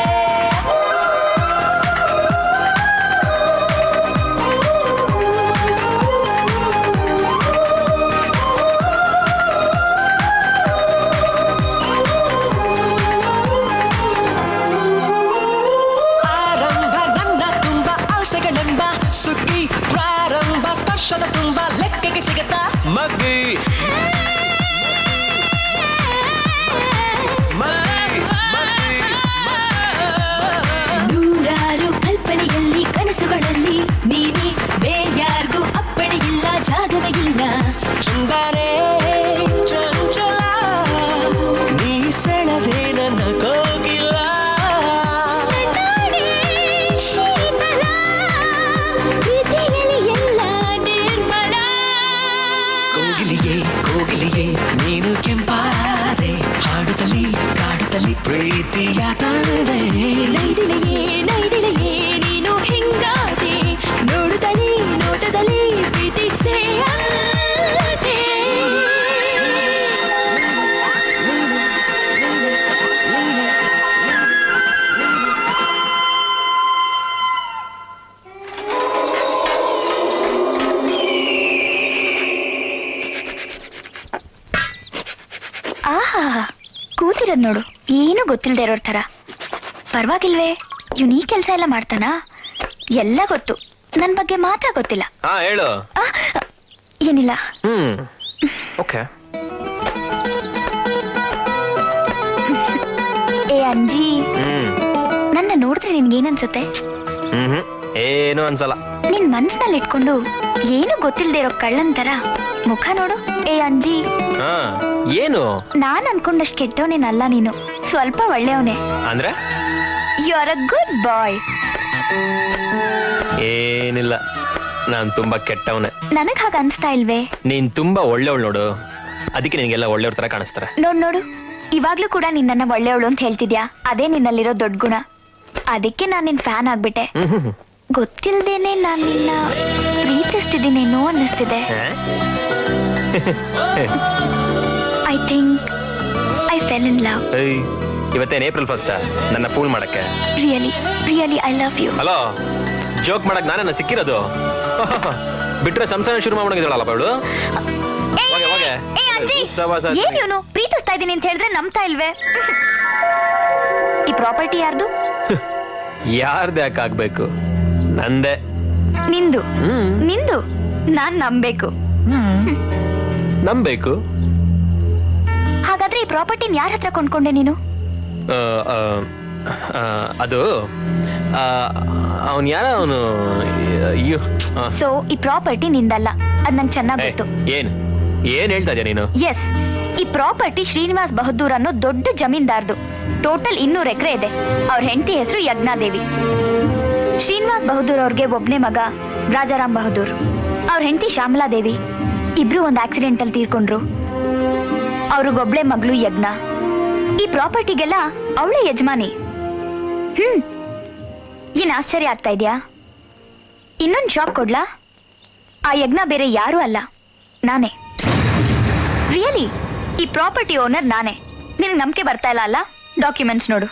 ಆರಂಭ ನನ್ನ ತುಂಬ ಆಸೆಗಳೆಂಬ ಸುಗ್ಗಿ ಪ್ರಾರಂಭ ಸ್ಪರ್ಶದ ತುಂಬ ಲೆಕ್ಕಕ್ಕೆ ಸಿಗತ್ತಾ ಮಗ್ಗಿ ನೂರಾರು ಕಲ್ಪನೆಯಲ್ಲಿ ಕನಸುಗಳಲ್ಲಿ ನೀನೆ ಬೇರ್ಯಾರ್ಗೂ ಅಪ್ಪಣೆ ಇಲ್ಲ ಜಾಗವೇ ಇಲ್ಲ ಚಂದಾನೆ ಚಂಚಲ ನೀ ಸೆಳೆದೆ ನನ್ನ ಕೋಗಿಲ ಶೀತಲ ಪ್ರೀತಿಯಲ್ಲಿ ಎಲ್ಲ ನಿರ್ಮಲ ಕೋಗಿಲಿಯೇ ಕೋಗಿಲಿಯೇ ನೀನು ಕೆಂಪಾದೆ ಹಾಡುತ್ತಲಿ ಕಾಡುತ್ತಲಿ ಪ್ರೀತಿಯ ತಂದೆ ನೈದಿಲೆಯೇ ನೈದಿಲೆಯೇ ನೀನು ಹಿಂಗಾದೆ ನೋಡುತ್ತಲೇ ನೋಟದಲ್ಲಿ ಪ್ರೀತಿಸೇ ಆದೆ. ಆಹಾ ಕೂತಿರೋದ್ ನೋಡು, ಏನು ಗೊತ್ತಿಲ್ಲದೆ ಇರೋರ್ ತರ. ಪರವಾಗಿಲ್ವೇ, ಇವ್ನು ಈ ಕೆಲಸ ಎಲ್ಲ ಮಾಡ್ತಾನಾ? ಎಲ್ಲ ಗೊತ್ತು, ನನ್ ಬಗ್ಗೆ ಮಾತ್ರ ಗೊತ್ತಿಲ್ಲ. ಹಾ ಹೇಳು. ಏನಿಲ್ಲ. ಓಕೆ. ಏ ಅಂಜಿ, ನನ್ನ ನೋಡಿದ್ರೆ ನಿನ್ಗೇನನ್ಸುತ್ತೆ? ಏನು ಅನ್ಸಲ್ಲ. ನಿನ್ ಮನ್ಸಿನಲ್ಲಿ ಇಟ್ಕೊಂಡು ಏನು ಗೊತ್ತಿಲ್ಲದೆ ಇರೋ ಕಳ್ಳನ್ ತರ ಮುಖ ನೋಡು. ಏ ಅಂಜಿ, ಹಾ ಏನು? ನಾನ್ ಅನ್ಕೊಂಡಷ್ಟು ಕೆಟ್ಟವನೇನಲ್ಲ ನೀನು, ಸ್ವಲ್ಪ ಒಳ್ಳೆಯವನೇ. ಅಂದ್ರೆ ಯು ಆರ್ ಅ ಗುಡ್ ಬಾಯ್. ಏನಿಲ್ಲ, ನಾನ್ ತುಂಬಾ ಕೆಟ್ಟವನೇ. ನನಗ್ ಹಾಗ ಅನ್ಸ್ತಾ ಇಲ್ವೇ? ನೀನ್ ತುಂಬಾ ಒಳ್ಳೆವಳು ನೋಡು, ಅದಕ್ಕೆ ನಿನ್ಗೆಲ್ಲ ಒಳ್ಳೆಯವ್ರ ತರ ಕಾಣಿಸ್ತಾರೆ. ನೋಡು, ಇವಾಗ್ಲೂ ಕೂಡ ನಿನ್ನ ಒಳ್ಳೆಯವಳು ಅಂತ ಹೇಳ್ತಿದ್ಯಾ. ಅದೇ ನಿನ್ನಲ್ಲಿರೋ ದೊಡ್ಡ ಗುಣ. ಅದಕ್ಕೆ ನಾನ್ ನಿನ್ ಫ್ಯಾನ್ ಆಗ್ಬಿಟ್ಟೆ. ಗೊತ್ತಿಲ್ದೇನೆ ನಾನ್ ನಿನ್ನ ಪ್ರೀತಿಸ್ತಿದ್ದೀನೇನೋ ಅನ್ನಿಸ್ತಿದೆ. I think I fell in love. ಇವತ್ತೇನ್ ಏಪ್ರಿಲ್ ಫಸ್ಟ್ ನನ್ನ ಫೂಲ್ ಮಾಡಕ್ಕೆ? Really I love you. Hello, joke ಮಾಡಕ್ ನಾನೇನ ಸಿಕ್ಕಿರೋದು? ಬಿಟ್ರೆ ಸಂಸಾರ ಶುರು ಮಾಡ್ಕೊಂಡಿದ್ದಾಳಲ್ಲ ಅವಳು. ಏನ್ ಇವನು ಪ್ರೀತಿಸ್ತಾ ಇದೀನಿ ಅಂತ ಹೇಳಿದ್ರೆ ನಂಬ್ತಾ ಇಲ್ವೇ? ಈ ಪ್ರಾಪರ್ಟಿ ಯಾರ್ದು? ಯಾರ್ದು ಯಾಕೆ ಆಗ್ಬೇಕು? ನಂದೆ. ನಿಂದು ನಾನ್ ನಂಬೇಕು. ನಂಬೇಕು. ಹಾಗಾದ್ರೆ ಈ ಪ್ರಾಪರ್ಟಿನ ಯಾರ ಹತ್ರ ಕೊಂಡ್ಕೊಂಡೆ ನೀನು? ಅದು ಅವನ್ ಯಾರ ಅವನು. ಸೊ ಈ ಪ್ರಾಪರ್ಟಿ ನಿಂದಲ್ಲ, ಅದ್ ನಂಗೆ ಚೆನ್ನಾಗ್ ಗೊತ್ತು. ಏನ್ ಹೇಳ್ತಾ ಇದೀಯ ನೀನು? ಎಸ್, ಈ ಪ್ರಾಪರ್ಟಿ ಶ್ರೀನಿವಾಸ್ ಬಹದ್ದೂರ್ ಅನ್ನೋ ದೊಡ್ಡ ಜಮೀನ್ದಾರ್ದು. ಟೋಟಲ್ 200 ಎಕರೆ ಇದೆ. ಅವ್ರ ಹೆಂಡತಿ ಹೆಸರು ಯಜ್ಞಾದೇವಿ. ಶ್ರೀನಿವಾಸ್ ಬಹದ್ದೂರ್ ಅವ್ರಿಗೆ ಒಬ್ನೇ ಮಗ ರಾಜಾರಾಮ್ ಬಹದ್ದೂರ್. ಅವ್ರ ಹೆಂಡತಿ ಶ್ಯಾಮಲಾದೇವಿ. ಇಬ್ರು ಒಂದ್ ಆಕ್ಸಿಡೆಂಟ್ ಅಲ್ಲಿ ತೀರ್ಕೊಂಡ್ರು. ಅವ್ರಿಗೊಬ್ಳೆ ಮಗಳು ಯಜ್ಞ. ಈ ಪ್ರಾಪರ್ಟಿಗೆಲ್ಲ ಅವಳೇ ಯಜಮಾನಿ. ಏನ್ ಆಶ್ಚರ್ಯ ಆಗ್ತಾ ಇದ್ಯಾ? ಇನ್ನೊಂದು ಶಾಕ್ ಕೊಡ್ಲಾ? ಆ ಯಜ್ಞ ಬೇರೆ ಯಾರು ಅಲ್ಲ, ನಾನೇ. ರಿಯಲಿ, ಈ ಪ್ರಾಪರ್ಟಿ ಓನರ್ ನಾನೇ. ನಿನಗೆ ನಂಬಿಕೆ ಬರ್ತಾ ಇಲ್ಲ ಅಲ್ಲ? ಡಾಕ್ಯುಮೆಂಟ್ಸ್ ನೋಡು.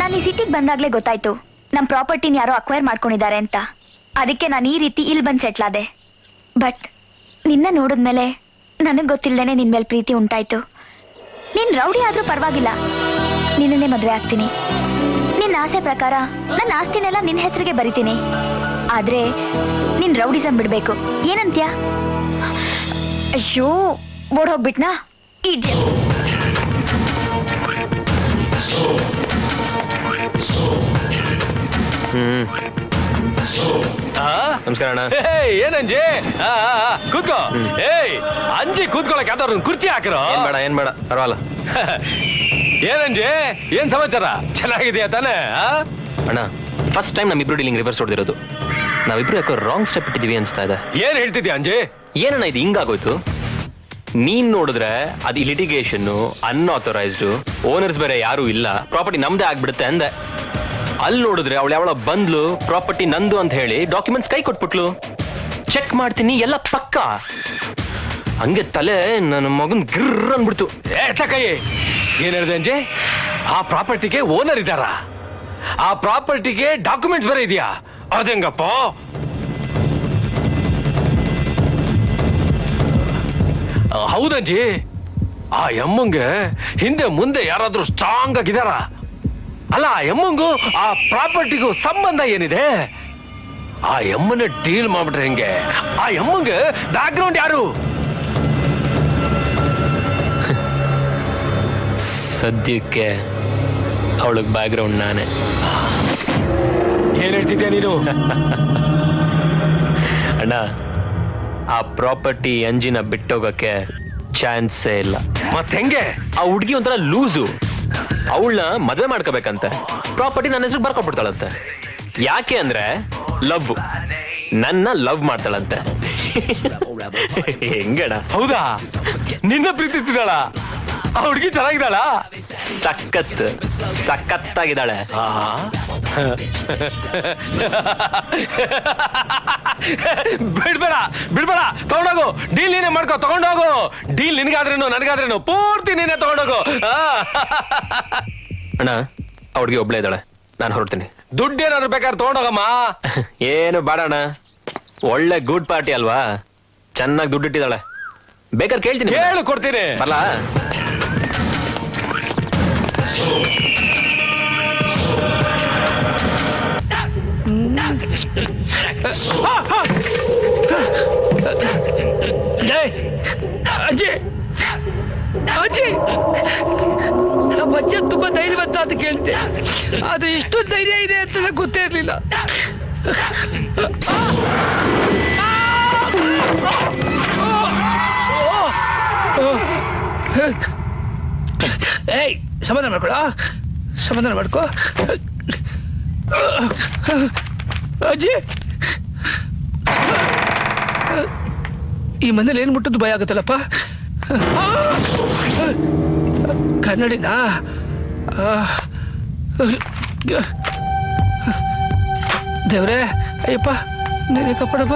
ನಾನು ಈ ಸಿಟಿಗೆ ಬಂದಾಗ್ಲೇ ಗೊತ್ತಾಯ್ತು ನಮ್ ಪ್ರಾಪರ್ಟಿನ ಯಾರೋ ಅಕ್ವೈರ್ ಮಾಡ್ಕೊಂಡಿದ್ದಾರೆ ಅಂತ. ಅದಕ್ಕೆ ನಾನು ಈ ರೀತಿ ಇಲ್ಲಿ ಬಂದು ಸೆಟ್ಲ್ ಆದೆ. ಬಟ್ ನಿನ್ನ ನೋಡಿದ್ಮೇಲೆ ನನಗ್ ಗೊತ್ತಿಲ್ದೇನೆ ನಿನ್ ಮೇಲೆ ಪ್ರೀತಿ ಉಂಟಾಯ್ತು. ನೀನ್ ರೌಡಿ ಆದ್ರೂ ಪರವಾಗಿಲ್ಲ, ನಿನ್ನನ್ನೇ ಮದ್ವೆ ಆಗ್ತೀನಿ. ನಿನ್ನ ಆಸೆ ಪ್ರಕಾರ ನನ್ನ ಆಸ್ತಿನೆಲ್ಲ ನಿನ್ನ ಹೆಸರಿಗೆ ಬರಿತೀನಿ. ಆದ್ರೆ ನಿನ್ ರೌಡಿಸಂ ಬಿಡ್ಬೇಕು. ಏನಂತ್ಯ? ಅಯ್ಯೋ, ಓಡ್ ಹೋಗ್ಬಿಟ್ನಾ ಇಡಿಯಟ್. ನಮಸ್ಕಾರ ಅಣ್ಣ. ಏನಂಜಿ ಕೂತ್ಕೋ. ಏಯ್ ಅಂಜಿ ಕೂತ್ಕೊಳಕ್ ಯಾವ್ದಾದ್ರು ಕುರ್ಚಿ ಹಾಕಿರೋ. ಏನ್ ಬೇಡ ಪರವಾಗಿಲ್ಲ. ಏನಂಜಿ, ಏನ್ ಸಮಾಚಾರ? ಚೆನ್ನಾಗಿದೆಯಾ ತಾನೇ? ಅಣ್ಣ, ಫಸ್ಟ್ ಟೈಮ್ ನಮ್ಮಿಬ್ರು ಡೀಲಿಂಗ್ ರಿವರ್ಸ್ ಹೊಡೆದಿರೋದು. ನಾವಿಬ್ರು ಯಾಕೋ ರಾಂಗ್ ಸ್ಟೆಪ್ ಇಟ್ಟಿದೀವಿ ಅನ್ಸ್ತಾ ಇದೆ. ಏನ್ ಹೇಳ್ತಿದ್ಯಾ ಅಂಜಿ? ಏನಣ್ಣ ಇದು ಹಿಂಗಾಗೋಯ್ತು? ನೀನ್ ನೋಡಿದ್ರೆ ಅದು ಲಿಟಿಗೇಷನ್ ಅನ್ಆಥರೈಸ್ಡ್, ಓನರ್ಸ್ ಬೇರೆ ಯಾರು ಇಲ್ಲ, ಪ್ರಾಪರ್ಟಿ ನಮ್ದೇ ಆಗ್ಬಿಡುತ್ತೆ ಅಂದೆ. ಅಲ್ಲಿ ನೋಡಿದ್ರೆ ಅವಳು ಯಾವಳ ಬಂದ್ಲು, ಪ್ರಾಪರ್ಟಿ ನಂದು ಅಂತ ಹೇಳಿ ಡಾಕ್ಯುಮೆಂಟ್ಸ್ ಕೈ ಕೊಟ್ಬಿಟ್ಲು. ಚೆಕ್ ಮಾಡ್ತೀನಿ ಎಲ್ಲ ಪಕ್ಕ. ಹಂಗೆ ತಲೆ ನನ್ನ ಮಗನ್ ಗಿರ್ರ ಅನ್ಬಿಡ್ತು. ಕೈ ಏನ್ ಹೇಳಿದೆ ಅಂಜೆ? ಆ ಪ್ರಾಪರ್ಟಿಗೆ ಓನರ್ ಇದ್ದಾರ, ಆ ಪ್ರಾಪರ್ಟಿಗೆ ಡಾಕ್ಯುಮೆಂಟ್ಸ್ ಬೇರೆ ಇದೆಯಾ? ಅದಂಗಪ್ಪ? ಹೌದಂಜಿ, ಆ ಎಮ್ಮಂಗೆ ಹಿಂದೆ ಮುಂದೆ ಯಾರಾದ್ರೂ ಸ್ಟ್ರಾಂಗ್ ಆಗಿದಾರ? ಅಲ್ಲ, ಆ ಎಮ್ಮಂಗೂ ಆ ಪ್ರಾಪರ್ಟಿಗೂ ಸಂಬಂಧ ಏನಿದೆ? ಆ ಎಮ್ಮನ್ನ ಡೀಲ್ ಮಾಡ್ಬಿಟ್ರೆ ಹೆಂಗೆ? ಆ ಎಮ್ಮಂಗೆ ಬ್ಯಾಕ್ ಗ್ರೌಂಡ್ ಯಾರು? ಸದ್ಯಕ್ಕೆ ಅವಳಿಗೆ ಬ್ಯಾಕ್ ಗ್ರೌಂಡ್ ನಾನೇ. ಏನ್ ಹೇಳ್ತಿದ್ಯಾ ನೀನು? ಅಣ್ಣ, ಆ ಪ್ರಾಪರ್ಟಿ ಅಂಜಿನ ಬಿಟ್ಟೋಗಕ್ಕೆ ಚಾನ್ಸೇ ಇಲ್ಲ. ಮತ್ತೆ ಹೆಂಗೆ? ಆ ಹುಡ್ಗಿ ಒಂಥರ ಲೂಸು. ಅವಳನ್ನ ಮದ್ವೆ ಮಾಡ್ಕೋಬೇಕಂತೆ, ಪ್ರಾಪರ್ಟಿ ನನ್ನ ಹೆಸರು ಬರ್ಕೊಟ್ಬಿಡ್ತಾಳಂತೆ. ಯಾಕೆ ಅಂದ್ರೆ ಲವ್, ನನ್ನ ಲವ್ ಮಾಡ್ತಾಳಂತೆ. ಹೆಂಗಣ? ಹೌದಾ? ನಿನ್ನ ಪ್ರೀತಿಸಿದಾಳ? ಆ ಹುಡುಗಿ ಚೆನ್ನಾಗಿದ್ದಾಳ? ಸಖತ್ತಾಗಿದ್ದಾಳೆ. ಬಿಡ್ಬೇಡ ಬಿಡ್ಬೇಡ, ತಗೊಂಡೋಗು. ಡೀಲ್ ನೀನೇ ಮಾಡ್ಕೋ, ತಗೊಂಡೋಗು. ಡೀಲ್ ನಿನ್ಗಾದ್ರೇನು ನನಗಾದ್ರೇನು ಪೂರ್ತಿ ನೀನೇ ತಗೊಂಡೋಗು. ಅಣ್ಣ, ಆ ಹುಡುಗಿ ಒಬ್ಳೇ ಇದ್ದಾಳೆ, ನಾನು ಹೊರಡ್ತೀನಿ. ದುಡ್ಡೇನಾದ್ರು ಬೇಕಾದ್ರೆ ತಗೊಂಡೋಗಮ್ಮ. ಏನು ಬೇಡಣ್ಣ, ಒಳ್ಳೆ ಗುಡ್ ಪಾರ್ಟಿ ಅಲ್ವಾ, ಚೆನ್ನಾಗಿ ದುಡ್ಡು ಇಟ್ಟಿದ್ದಾಳೆ. ಬೇಕಾದ್ರೆ ಕೇಳ್ತೀನಿ, ಹೇಳು ಕೊಡ್ತೀನಿ. ಬರಲ್ಲ? ಅಜ್ಜಿ ಅಜ್ಜಿ, ನಮ್ಮ ಅಜ್ಜ ತುಂಬಾ ಧೈರ್ಯವಂತ ಅಂತ ಕೇಳ್ತೆ, ಅದು ಇಷ್ಟೊಂದು ಧೈರ್ಯ ಇದೆ ಅಂತ ನನಗೆ ಗೊತ್ತೇ ಇರ್ಲಿಲ್ಲ. ಏಯ್, ಸಮಾಧಾನ ಮಾಡ್ಕೊಳ, ಸಮಾಧಾನ ಮಾಡ್ಕೋ. ಅಜ್ಜಿ, ಈ ಮನೇಲಿ ಏನ್ ಮುಟ್ಟದ್ದು ಭಯ ಆಗುತ್ತಲ್ಲಪ್ಪ. ಕನ್ನಡಿನಾ? ದೇವ್ರೆ, ಅಯ್ಯಪ್ಪ ನೀನೇ ಕಾಪಾಡಪ್ಪ.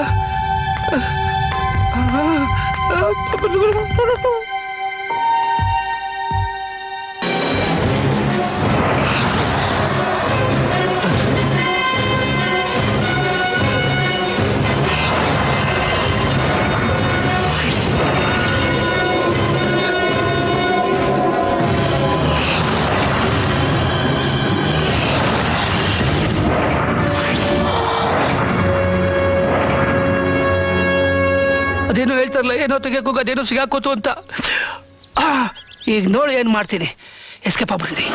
ಅದೇನೋ ಹೇಳ್ತಾರಲ್ಲ, ಏನೋ ತೆಗಿಯಕ್ ಹೋಗ ಅದೇನೋ ಸಿಗಾಕೋತು ಅಂತ. ಈಗ ನೋಡಿ ಏನ್ ಮಾಡ್ತೀನಿ, ಎಸ್ಕೇಪ್ ಆಗ್ಬಿಡ್ತೀನಿ.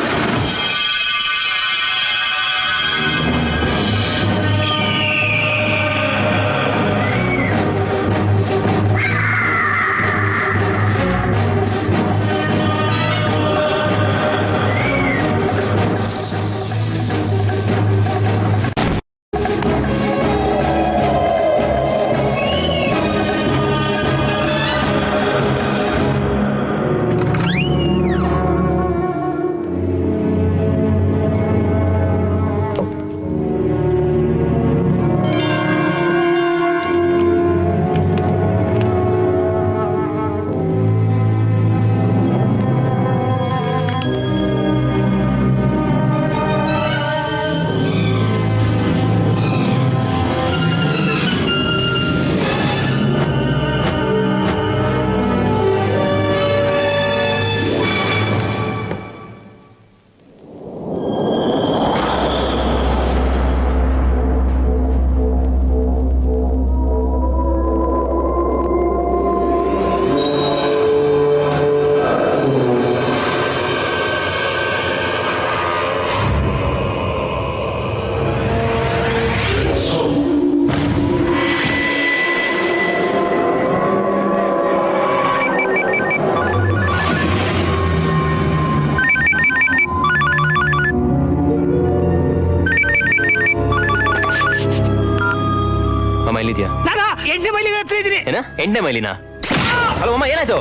ಮೈಲಿದ್ಯಾ? ನಾನು 8ನೇ ಮೈಲಿಗೆ ಹತ್ರ ಇದ್ದೀನಿ. ಏನ 8ನೇ ಮೈಲಿನ? ಹಲೋ ಅಮ್ಮ, ಏನಾಯ್ತು?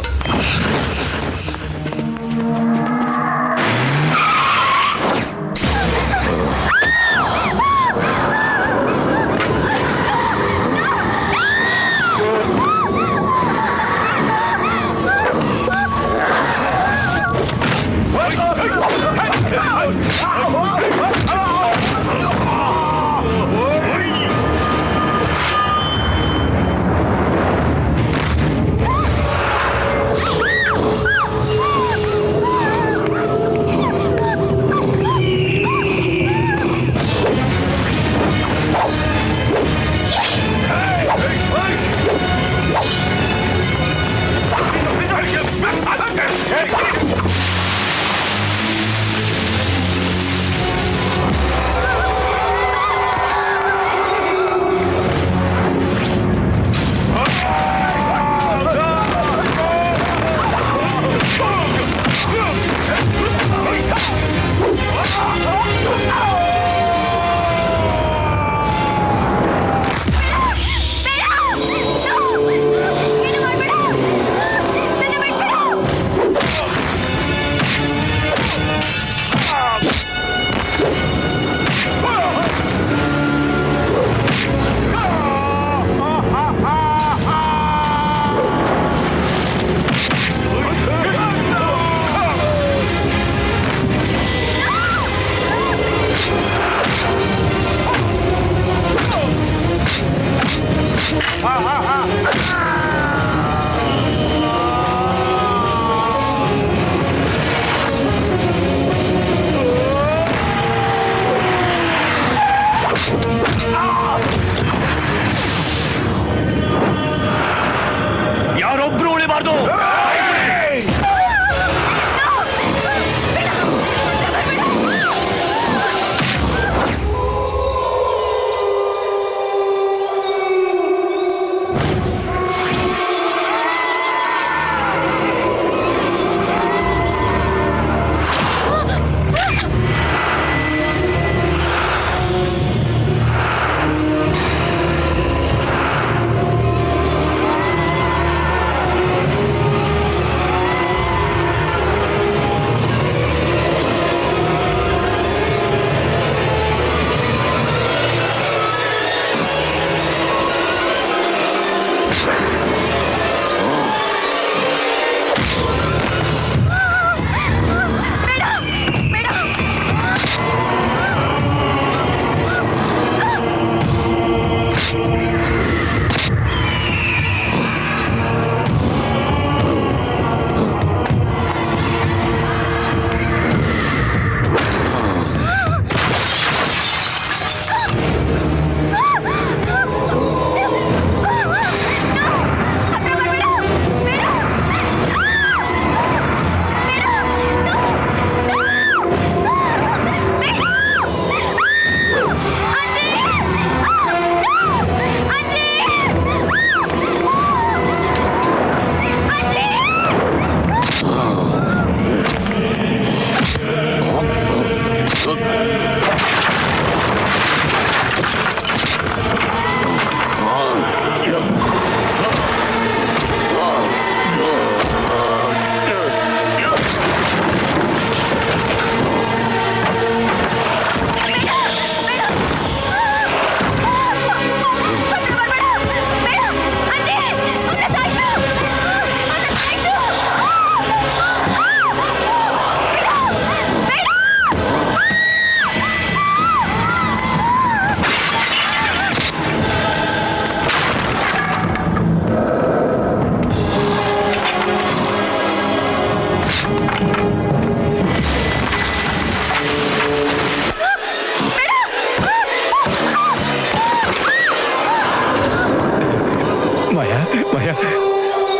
ಯಾರೊಬ್ರು ಉಳಿಬಾರ್ದು.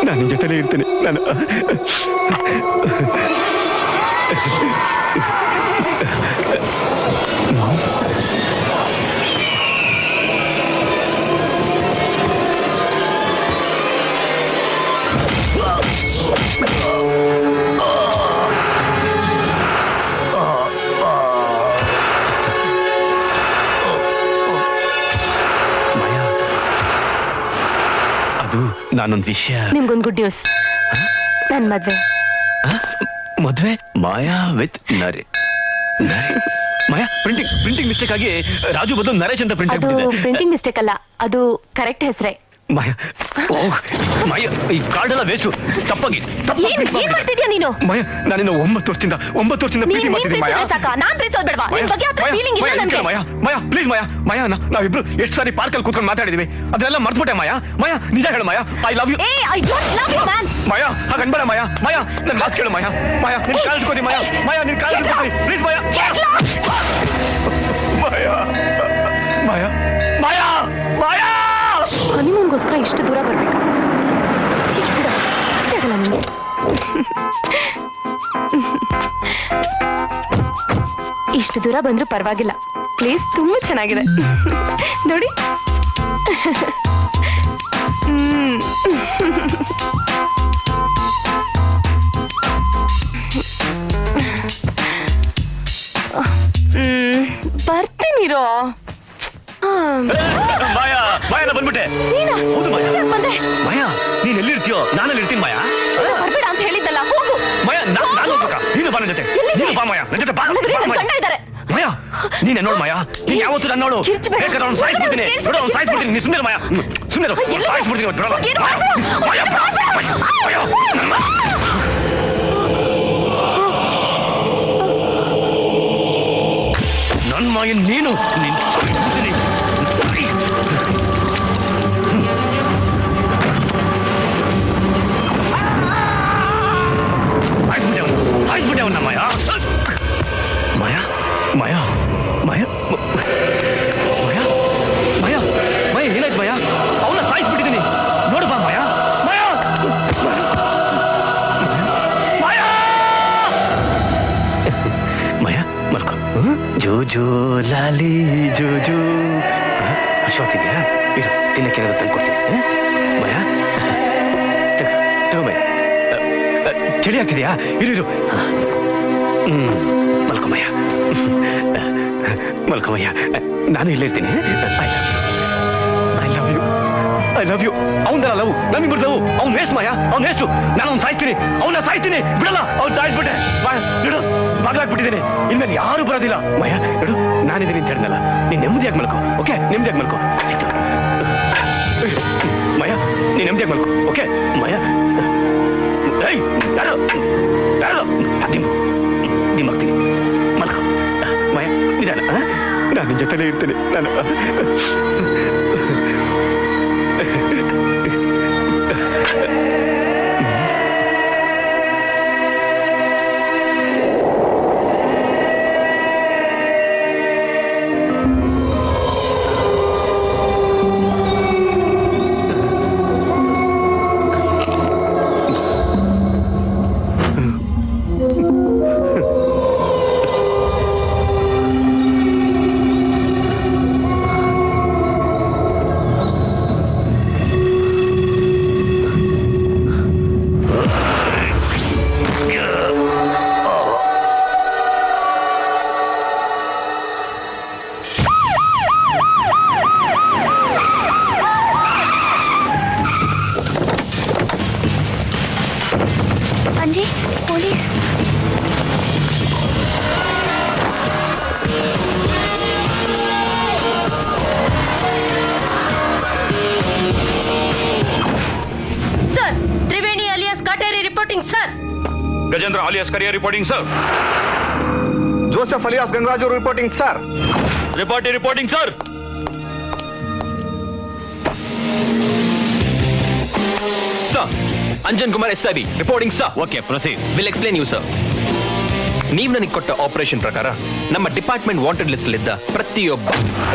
ನಾನು ನಿನ್ ಜೊತೆಲೇ ಇರ್ತೀನಿ. ನಾನು ನಾನೊಂದು ವಿಷಯ ನಿಮ್ಗೊಂದು ಗುಡ್ ನ್ಯೂಸ್. ನನ್ ಮದ್ವೆ. ಮದ್ವೆ ಮಾಯಾ ವಿತ್ ನರಿ. ಮಾಯಾ ಪ್ರಿಂಟಿಂಗ್ ಮಿಸ್ಟೇಕ್ ಆಗಿ ರಾಜು ಬದಲು ನರೇಶ್ ಅಂತ ಪ್ರಿಂಟ್ ಅದು ಆಗ್ಬಿಟ್ಟಿದೆ. ಪ್ರಿಂಟಿಂಗ್ ಮಿಸ್ಟೇಕ್ ಅಲ್ಲ, ಅದು ಕರೆಕ್ಟ್ ಹೆಸರೇ. ಮಾಯಾ ಮಾಯಾ ಈ ಕಾರ್ಡ್ ಎಲ್ಲ ವೇಸ್ಟ್. ತಪ್ಪಾಗಿ ಏನ್ ಮಾಡ್ತಿದ್ಯಾ ನೀನು? ಮಾಯಾ ನಾನಿನ್ನು 9 ವರ್ಷದಿಂದ ಪ್ರೀತಿ ಮಾಡ್ತಿದ್ದೀನಿ ಮಾಯಾ. ನಾನ್ ಪ್ರೀತಿಸೋದ್ ಬೇಡವಾ? ನಿನ್ ಬಗ್ಗೆ ಹತ್ರ ಫೀಲಿಂಗ್ ಇಲ್ಲ ನನ್ಗೆ. ಮಾಯಾ ಪ್ಲೀಸ್ ಮಾಯಾ ನಾವಿಬ್ರು ಎಷ್ಟು ಸಾರಿ ಪಾರ್ಕಲ್ಲಿ ಕೂತ್ಕೊಂಡು ಮಾತಾಡಿದೀವಿ, ಅದನ್ನೆಲ್ಲ ಮರ್ತ್ಬಿಟ್ಟೆ ಮಾಯಾ. ನಿಜ ಹೇಳು Maya, I love you. I don't love you man. Maya ಹಾಗೆ ಅನ್ಬೇಡ ಮಾಯಾ. ನನ್ನ ಮಾತು ಕೇಳು ಮಾಯಾ. ನಿನ್ ಕಾಲ್ ಹಿಡ್ಕೊಡಿ ಮಾಯಾ. ನಿನ್ ಕಾಲ್ ಹಿಡ್ಕೊಡಿ ಪ್ಲೀಸ್ ಮಾಯಾ. ಮಾಯಾ ಹನಿಮೂನ್ಗೋಸ್ಕರ ಇಷ್ಟು ದೂರ ಬರ್ಬೇಕಾ? ಆಗಲ್ಲ ನಿಮಗೆ. ಇಷ್ಟು ದೂರ ಬಂದ್ರೂ ಪರವಾಗಿಲ್ಲ, ಪ್ಲೇಸ್ ತುಂಬಾ ಚೆನ್ನಾಗಿದೆ ನೋಡಿ. ಬರ್ತೀನಿರೋ. ಮಾಯಾ ಬಂದ್ಬಿಟ್ಟೆ. ಹೌದು ಮಾಯಾ ನೀನ್ ಎಲ್ಲಿರ್ತೀಯೋ ನಾನಲ್ಲಿ ಇರ್ತೀನಿ ಮಾಯಾ. ಬರ್ಬೇಡ ಅಂತ ಹೇಳಿದ್ದಲ್ಲ, ಹೋಗು. ಮಾಯಾ ನಾನು ಹೋಗ್ಬೇಕಾ? ನೀನು ಬಾ ನನ್ನ ಜೊತೆ. ನೀನು ಬಾ ಮಾಯಾ, ನನ್ನ ಜೊತೆ ಬಾ. ಮಾಯಾ ನೀನೆ ನೋಡು ಮಾಯಾ, ನೀನ್ ಯಾವತ್ತೂ ನಾನು ನೋಡು. ಬೇಕಾದ್ರೆ ಅವ್ನು ಸಾಯಿಸ್ಬಿಡ್ತೀನಿ. ನೋಡು ಅವ್ನು ಸಾಯಿಸ್ಬಿಡ್ತೀನಿ. ನೀ ಸುಮ್ಮನೆ ಮಾಯಾ, ಸುಮ್ಮನೆ ಸಾಯಿಸ್ಬಿಡ್ತೀನಿ. ಮಾಯಾ ನನ್ ಮಾಯ ನೀನು ನಿನ್ ಸಾಯಿಸ್ಬಿಡ್ತೀನಿ. ಸಾಯಿಸ್ಬಿಟ್ಟೆ ಅವನ್ನ ಮಾಯಾ. ಮಾಯಾ ಮಾಯಾ ಮಾಯಾ ಮಾಯಾ ಮಾಯಾ ಮಾಯಾ ಏನಾಯ್ತು ಮಾಯಾ? ಅವನ್ನ ಸಾಯಿಸ್ಬಿಟ್ಟಿದ್ದೀನಿ. ನೋಡು ಬಾ ಮಾಯಾ. ಮಾಯಾ ಮಾಯಾ ಮಾಯಾ ಮಲ್ಕೋ. ಜೋ ಲಾಲಿ ಜೋ ಅಶ್ವಾಗ್ತಿದ್ಯಾ? ಇರು ತಿನ್ನಕ್ಕೆ ಏನಾದ್ರು ತಂದ್ಕೊಡ್ತೀನಿ. ಮಾಯಾ ತಗೋ ಮಾಯಾ. ಚಳಿ ಆಗ್ತಿದ್ಯಾ? ಇರು ಮಲ್ಕೊಮಯ್ಯ. ನಾನು ಇಲ್ಲೇ ಇರ್ತೀನಿ. I love you. ಅವನ ಲವ್ ನಮ್ಮಿಬ್ಬರು ಲವ್. ಅವ್ನು ವೇಸ್ಟ್ ಮಾಯಾ, ಅವ್ನು ವೇಸ್ಟು. ನಾನು ಅವ್ನು ಸಾಯಿಸ್ತೀನಿ, ಅವನ್ನ ಸಾಯಿಸ್ತೀನಿ. ಬಿಡಲ್ಲ, ಅವ್ನು ಸಾಯಿಸ್ಬಿಟ್ಟೆ. ಬಿಡು, ಬಾಗ್ಲಾಕ್ಬಿಟ್ಟಿದ್ದೀನಿ. ಇನ್ಮೇಲೆ ಯಾರು ಬರೋದಿಲ್ಲ ಮಾಯಾ. ಬಿಡು, ನಾನಿದ್ದೀನಿ ಅಂತ ಹೇಳಿದ್ನಲ್ಲ. ನೀನ್ ನೆಮ್ಮದಿಯಾಗಿ ಮಲ್ಕೋ. ಓಕೆ, ನೆಮ್ಮದಿಯಾಗಿ ಮಲ್ಕೋ. ಮಾಯಾ ನೀನ್ ನೆಮ್ಮದಿಯಾಗಿ ಮಲ್ಕೋ. ಓಕೆ ಮಾಯಾ. ನಿಮ್ಮಾಗ್ತೀನಿ. ಮಲ್ಕೋ ಮಾಯಾ, ನಿಧಾನ. ನಾನು ನಿನ್ ಜೊತೆಲೇ ಇರ್ತೀನಿ. ನಾನು Gajendra alias Kariya reporting sir. Joseph alias Gangaraju reporting sir. Reporting sir. Sir Anjan Kumar SIB reporting sir. Okay proceed. Will explain you sir. ನೀವು ನನಗೆ ಕೊಟ್ಟ ಆಪರೇಷನ್ ಪ್ರಕಾರ ನಮ್ಮ ಡಿಪಾರ್ಟ್ಮೆಂಟ್ ವಾಂಟೆಡ್ ಲಿಸ್ಟ್ ಇದ್ದ ಪ್ರತಿಯೊಬ್ಬ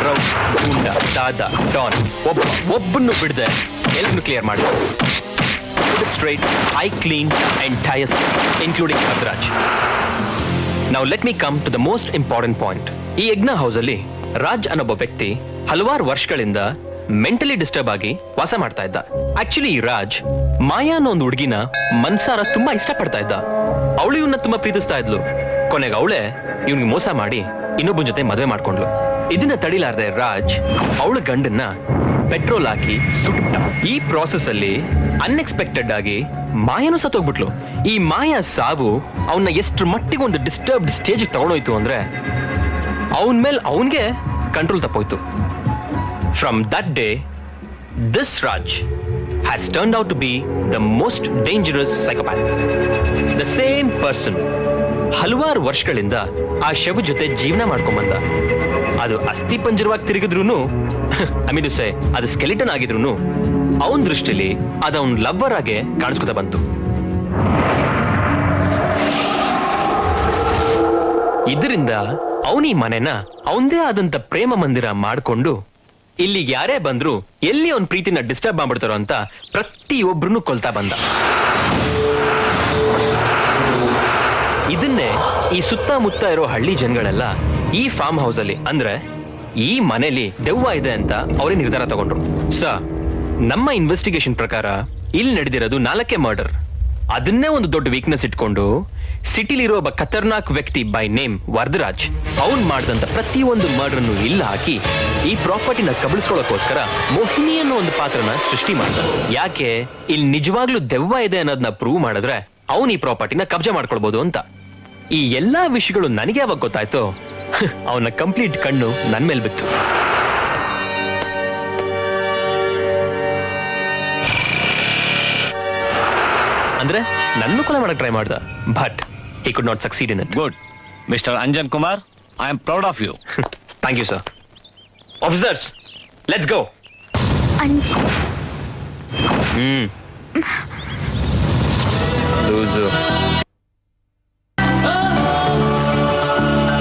ರೌಡ್, ಗೂಂಡ, ದಾದ, ಡಾನ್ ಒಬ್ಬನ್ನು ಬಿಡದೆ ಎಲ್ಲರನ್ನು ಕ್ಲಿಯರ್ ಮಾಡಿ straight, eye clean, entire including Bhadraj. Now let me come to the most important point. ಈ ಯಜ್ಞ ಹೌಸ್ ಅಲ್ಲಿ ರಾಜ್ ಅನ್ನೊಬ್ಬ ವ್ಯಕ್ತಿ ಹಲವಾರು ವರ್ಷಗಳಿಂದ ಮೆಂಟಲಿ ಡಿಸ್ಟರ್ಬ್ ಆಗಿ ವಾಸ ಮಾಡ್ತಾ ಇದ್ದ. ಆಕ್ಚುಲಿ ಈ ರಾಜ್ ಮಾಯಾ ಅನ್ನೋ ಒಂದು ಹುಡುಗಿನ ಮನ್ಸಾರ ತುಂಬಾ ಇಷ್ಟಪಡ್ತಾ ಇದ್ದ. ಅವಳು ಇವನ್ನ ತುಂಬಾ ಪ್ರೀತಿಸ್ತಾ ಇದ್ಲು. ಕೊನೆಗೆ ಅವಳೇ ಇವನ್ಗೆ ಮೋಸ ಮಾಡಿ ಇನ್ನೊಬ್ಬನ ಜೊತೆ ಮದುವೆ ಮಾಡ್ಕೊಂಡ್ಲು. ಇದನ್ನ ತಡಿಲಾರ್ದೆ ರಾಜ್ ಅವಳ ಗಂಡನ್ನ ಪೆಟ್ರೋಲ್ ಹಾಕಿ ಸುಟ್ಟ. ಈ ಪ್ರಾಸೆಸ್ ಅಲ್ಲಿ ಅನ್ಎಕ್ಸ್ಪೆಕ್ಟೆಡ್ ಆಗಿ ಮಾಯನೂ ಸತ್ತೋಗ್ಬಿಟ್ಲು. ಈ ಮಾಯಾ ಸಾವು ಅವನ್ನ ಎಷ್ಟ್ರ ಮಟ್ಟಿಗೆ ಒಂದು ಡಿಸ್ಟರ್ಬ್ಡ್ ಸ್ಟೇಜ್ ತಗೊಂಡೋಯ್ತು ಅಂದ್ರೆ ಅವನ ಮೇಲೆ ಅವನ್ಗೆ ಕಂಟ್ರೋಲ್ ತಪ್ಪೋಯ್ತು. From that day this Raj has turned out to be the most dangerous psychopath. The same person ಹಲವಾರು ವರ್ಷಗಳಿಂದ ಆ ಶವ ಜೊತೆ ಜೀವನ ಮಾಡ್ಕೊಂಬಂದ. ಅದು ಅಸ್ಥಿ ಪಂಜರವಾಗಿ ತಿರುಗಿದ್ರೂ ಐ ಮೀನ್ ಟು ಸೇ ಅದು ಸ್ಕೆಲಿಟನ್ ಆಗಿದ್ರು ಅವನ ದೃಷ್ಟಿಲಿ ಅದು ಅವನ್ ಲವ್ವರ್ ಆಗಿ ಕಾಣಿಸ್ಕೊತಾ ಬಂತು. ಇದರಿಂದ ಅವನ ಈ ಮನೆನ ಅವನದೇ ಆದಂತ ಪ್ರೇಮ ಮಂದಿರ ಮಾಡ್ಕೊಂಡು ಇಲ್ಲಿಗೆ ಯಾರೇ ಬಂದ್ರು ಎಲ್ಲಿ ಅವನ್ ಪ್ರೀತಿನ ಡಿಸ್ಟರ್ಬ್ ಮಾಡ್ಬಿಡ್ತಾರೋ ಅಂತ ಪ್ರತಿಯೊಬ್ರು ಕೊಲ್ತಾ ಬಂದ. ಇದನ್ನೇ ಈ ಸುತ್ತಮುತ್ತ ಇರೋ ಹಳ್ಳಿ ಜನಗಳೆಲ್ಲ ಈ ಫಾರ್ಮ್ ಹೌಸ್ ಅಲ್ಲಿ ಅಂದ್ರೆ ಈ ಮನೆಯಲ್ಲಿ ದೆವ್ವ ಇದೆ ಅಂತ ಅವರೇ ನಿರ್ಧಾರ ತಗೊಂಡ್ರು. ನಮ್ಮ ಇನ್ವೆಸ್ಟಿಗೇಷನ್ ಪ್ರಕಾರ ಇಲ್ಲಿ ನಡೆದಿರೋದು 4 ಮರ್ಡರ್. ಅದನ್ನೇ ಒಂದು ದೊಡ್ಡ ವೀಕ್ನೆಸ್ ಇಟ್ಕೊಂಡು ಸಿಟಿಲಿರೋ ಒಬ್ಬ ಖತರ್ನಾಕ್ ವ್ಯಕ್ತಿ ಬೈ ನೇಮ್ ವರದರಾಜ್ ಅವ್ನ್ ಮಾಡಿದಂತ ಪ್ರತಿಯೊಂದು ಮರ್ಡರ್ನು ಇಲ್ಲ ಹಾಕಿ ಈ ಪ್ರಾಪರ್ಟಿನ ಕಬಳಿಸ್ಕೊಳ್ಳೋಕೋಸ್ಕರ ಮೋಹಿನಿ ಅನ್ನೋ ಒಂದು ಪಾತ್ರನ ಸೃಷ್ಟಿ ಮಾಡ್ದ. ಯಾಕೆ ಇಲ್ಲಿ ನಿಜವಾಗ್ಲೂ ದೆವ್ವ ಇದೆ ಅನ್ನೋದನ್ನ ಪ್ರೂವ್ ಮಾಡಿದ್ರೆ ಅವನ್ ಈ ಪ್ರಾಪರ್ಟಿನ ಕಬ್ಜಾ ಮಾಡ್ಕೊಳ್ಬಹುದು ಅಂತ. ಈ ಎಲ್ಲಾ ವಿಷಯಗಳು ನನಗೆ ಯಾವಾಗ ಗೊತ್ತಾಯ್ತೋ ಅವನ ಕಂಪ್ಲೀಟ್ ಕಣ್ಣು ನನ್ ಮೇಲ್ ಬಿತ್ತು. ಅಂದ್ರೆ ನನ್ನ ಕೊಲೆ ಮಾಡಕ್ ಟ್ರೈ ಮಾಡ್ದ, but he could not succeed in it. Good. Mr. Anjan Kumar, I am proud of you. Thank you, sir. Officers, let's go. ಅಂಜ್ Loser.